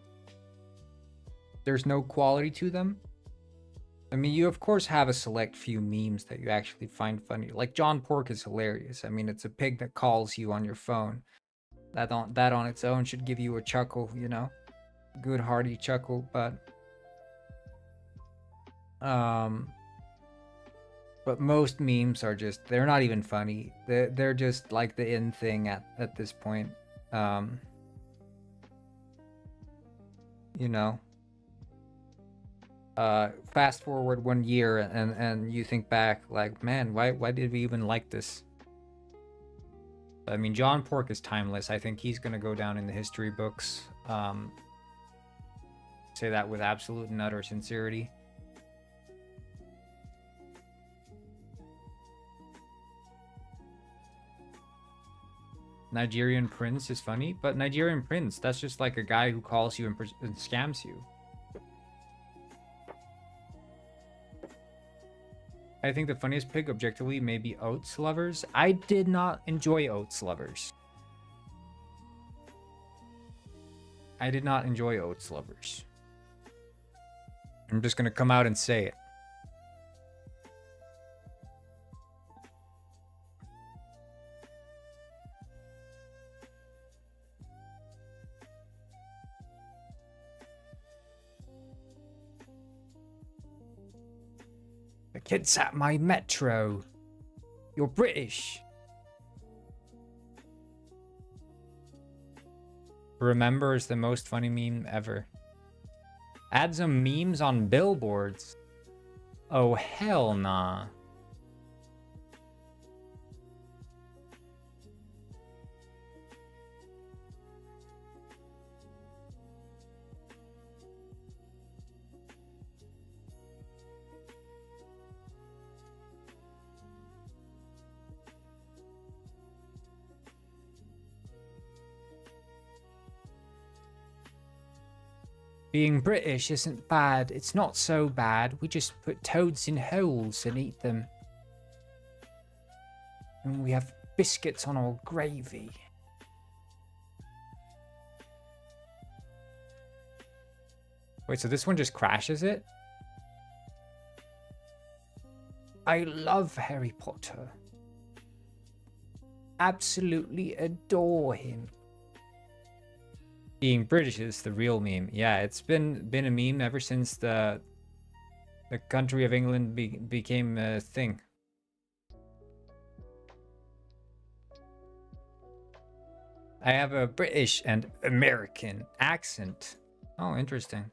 There's no quality to them. I mean, you of course have a select few memes that you actually find funny. Like John Pork is hilarious. I mean, it's a pig that calls you on your phone. That on its own should give you a chuckle, you know, good hearty chuckle. But most memes are just, they're not even funny. They're just like the in thing at this point. You know. Fast forward 1 year and you think back like, man, why did we even like this? I mean, John Pork is timeless. I think he's gonna go down in the history books. Say that with absolute and utter sincerity. Nigerian Prince is funny, but Nigerian Prince, that's just like a guy who calls you and scams you. I think the funniest pick objectively may be Oats Lovers. I did not enjoy Oats Lovers. I did not enjoy Oats Lovers. I'm just gonna come out and say it. The kid's at my metro. You're British. Remember is the most funny meme ever. Add some memes on billboards. Oh, hell nah. Being British isn't bad. It's not so bad. We just put toads in holes and eat them. And we have biscuits on our gravy. Wait, so this one just crashes it? I love Harry Potter. Absolutely adore him. Being British is the real meme. Yeah, it's been a meme ever since the country of England became a thing. I have a British and American accent. Oh, interesting.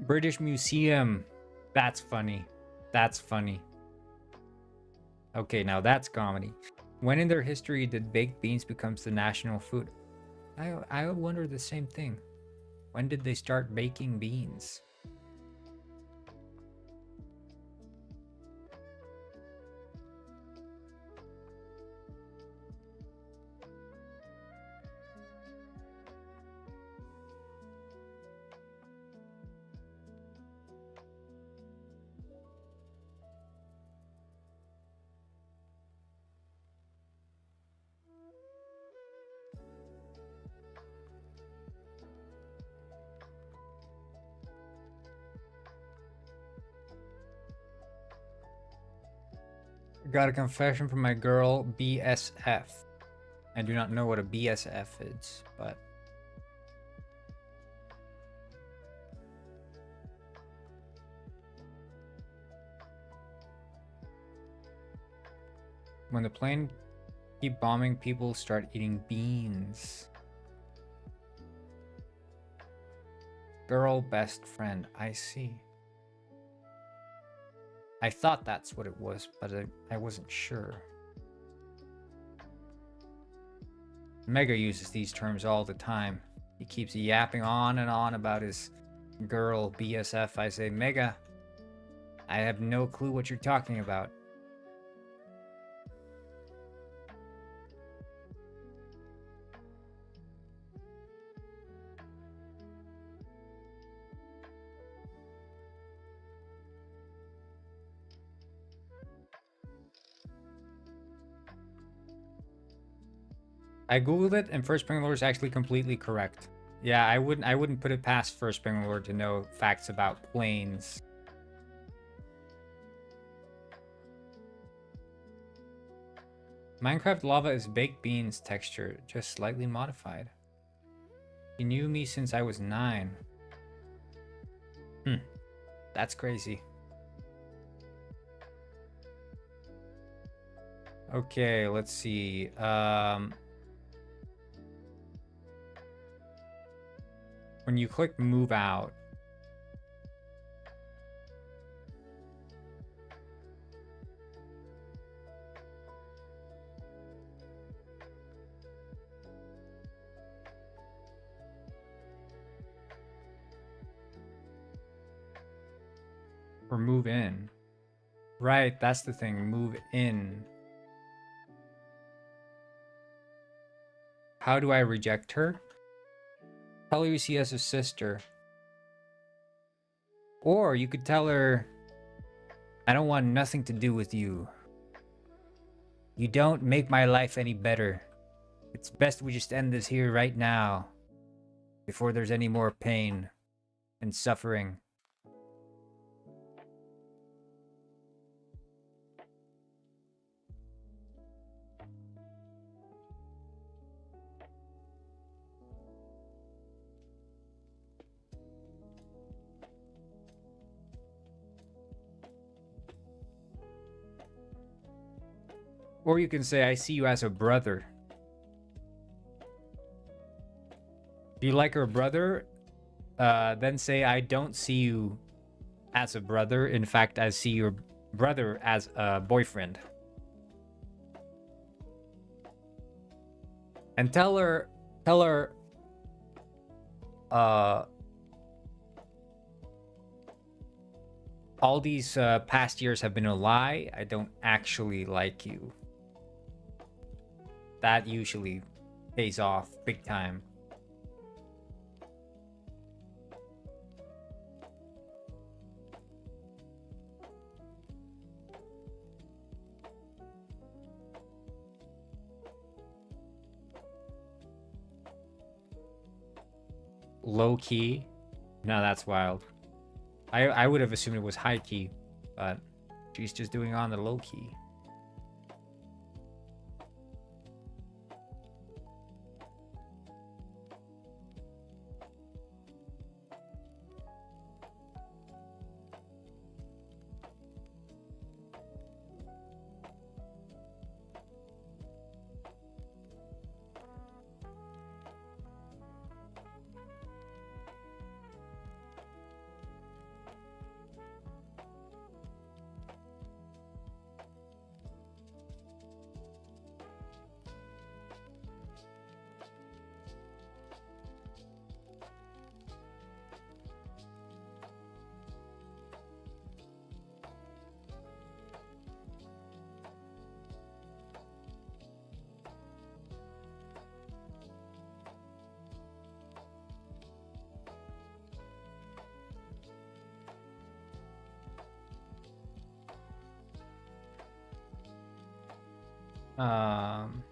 British Museum. That's funny. That's funny. Okay, now that's comedy. When in their history did baked beans become the national food? I wonder the same thing. When did they start baking beans? Got a confession from my girl, BSF. I do not know what a BSF is, but... When the plane keep bombing, people start eating beans. Girl best friend, I see. I thought that's what it was, but I wasn't sure. Mega uses these terms all the time. He keeps yapping on and on about his girl BSF. I say, Mega, I have no clue what you're talking about. I googled it, and First Bangalore is actually completely correct. Yeah, I wouldn't put it past First Bangalore to know facts about planes. Minecraft lava is baked beans texture, just slightly modified. He knew me since I was 9. That's crazy. Okay, let's see. When you click move out, or move in. Right, that's the thing. Move in. How do I reject her? Tell her you see as a sister. Or you could tell her, I don't want nothing to do with you. You don't make my life any better. It's best we just end this here right now, before there's any more pain and suffering. Or you can say, I see you as a brother. If you like her brother, then say, I don't see you as a brother. In fact, I see your brother as a boyfriend. And tell her, all these past years have been a lie. I don't actually like you. That usually pays off big time. Low key? No, that's wild. I would have assumed it was high key, but she's just doing it on the low key. Um,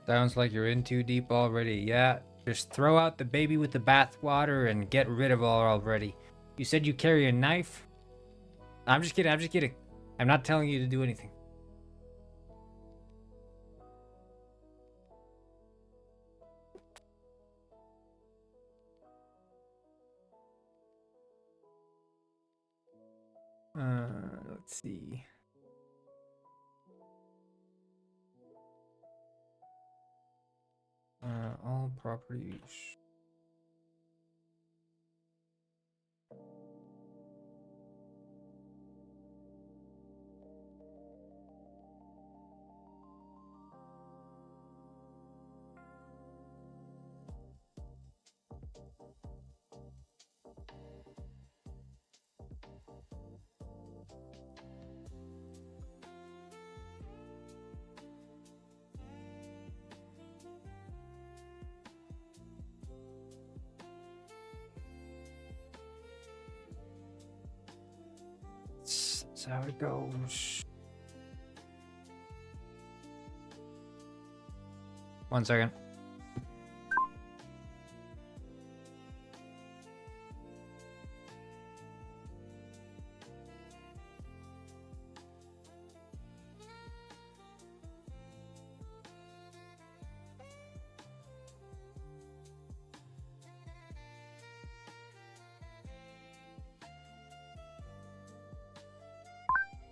Sounds like you're in too deep already. Yeah, just throw out the baby with the bathwater and get rid of her already. You said you carry a knife? I'm just kidding, I'm just kidding. I'm not telling you to do anything. Let's see. All properties. That's how it goes. 1 second.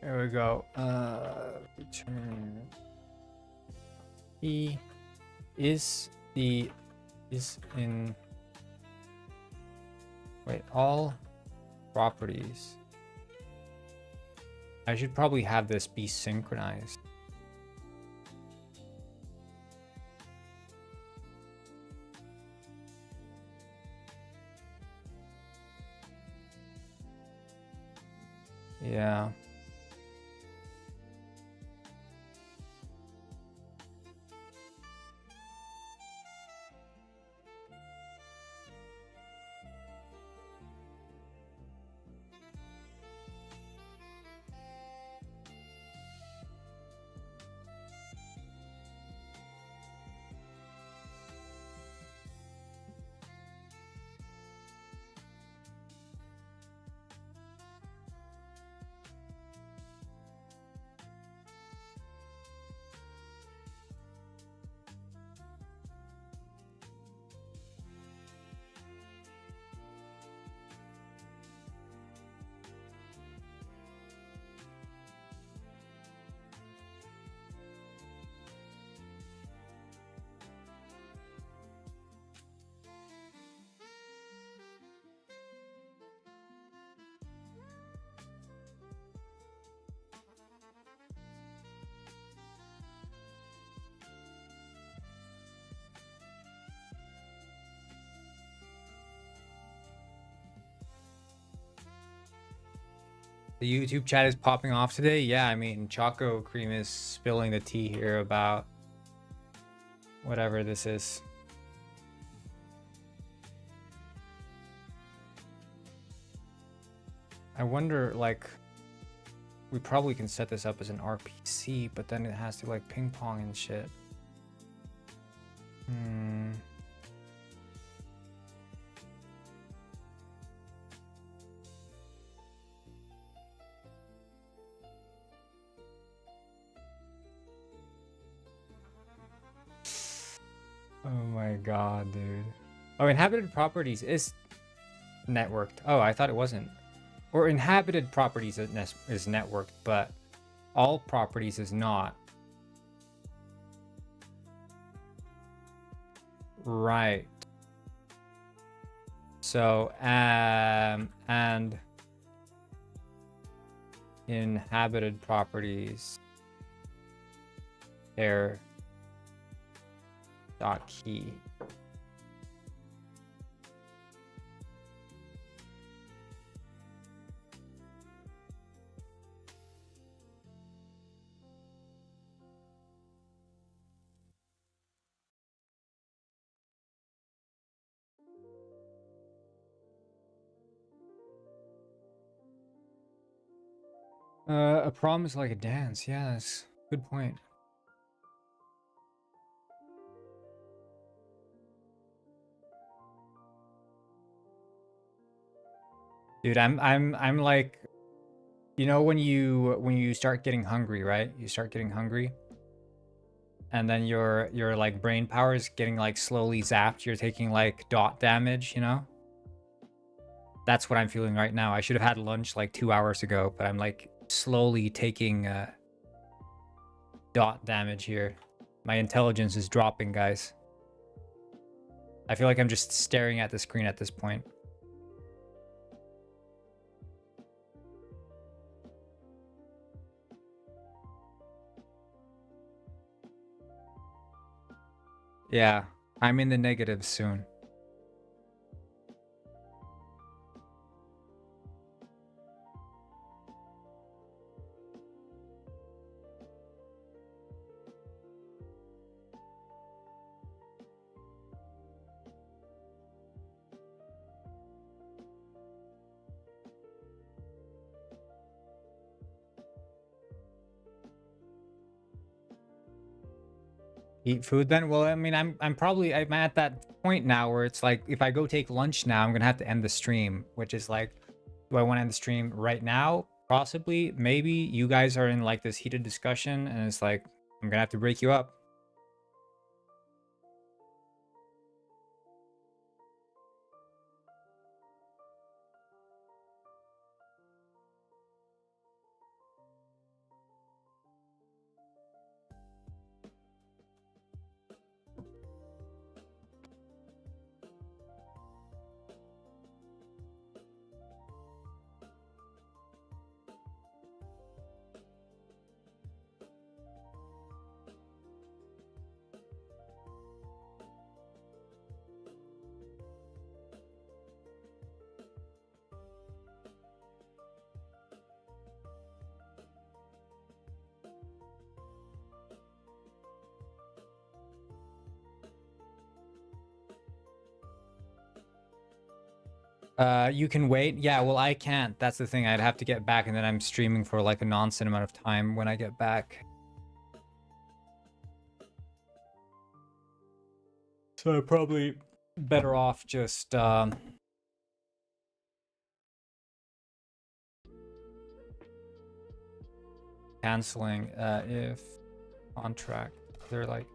There we go. Return. E is in. Wait, all properties. I should probably have this be synchronized. Yeah. The YouTube chat is popping off today. Yeah, I mean, Choco Cream is spilling the tea here about whatever this is. I wonder, like, we probably can set this up as an RPC, but then it has to, like, ping pong and shit. Oh my god, dude. Oh, inhabited properties is networked. Oh, I thought it wasn't. Or inhabited properties is networked, but all properties is not. Right. So, and inhabited properties there dot key. A prom is like a dance. Yeah, that's a good point. Dude, I'm like, you know, when you start getting hungry, right? You start getting hungry, and then your like brain power is getting like slowly zapped. You're taking like dot damage, you know? That's what I'm feeling right now. I should have had lunch like 2 hours ago, but I'm like slowly taking dot damage here. My intelligence is dropping, guys. I feel like I'm just staring at the screen at this point. Yeah, I'm in the negatives soon. Eat food then? Well, I mean, I'm at that point now where it's like if I go take lunch now, I'm gonna have to end the stream, which is like, do I want to end the stream right now? Possibly, maybe. You guys are in like this heated discussion, and it's like I'm gonna have to break you up. You can wait. Yeah, well, I can't. That's the thing. I'd have to get back, and then I'm streaming for like a nonsense amount of time when I get back. So probably better off just canceling if contract. They're like,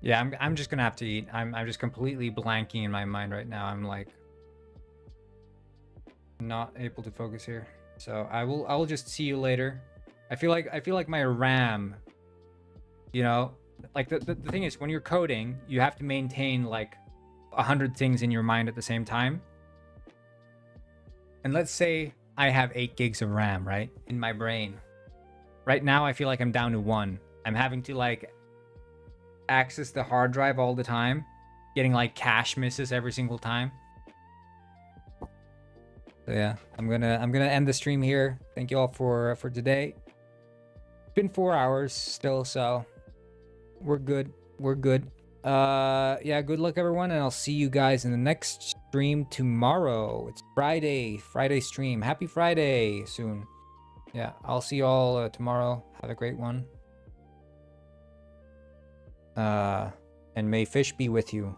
yeah, I'm just gonna have to eat. I'm just completely blanking in my mind right now. I'm like not able to focus here. So I will just see you later. I feel like my RAM, you know, like the thing is when you're coding, you have to maintain like 100 things in your mind at the same time. And let's say I have 8 gigs of RAM, right? In my brain. Right now I feel like I'm down to 1. I'm having to like access the hard drive all the time, getting like cache misses every single time. So yeah, I'm gonna end the stream here. Thank you all for today. It's been 4 hours still, so we're good. Yeah, good luck everyone, and I'll see you guys in the next stream tomorrow. It's Friday stream. Happy Friday soon. Yeah, I'll see you all tomorrow. Have a great one. And may fish be with you.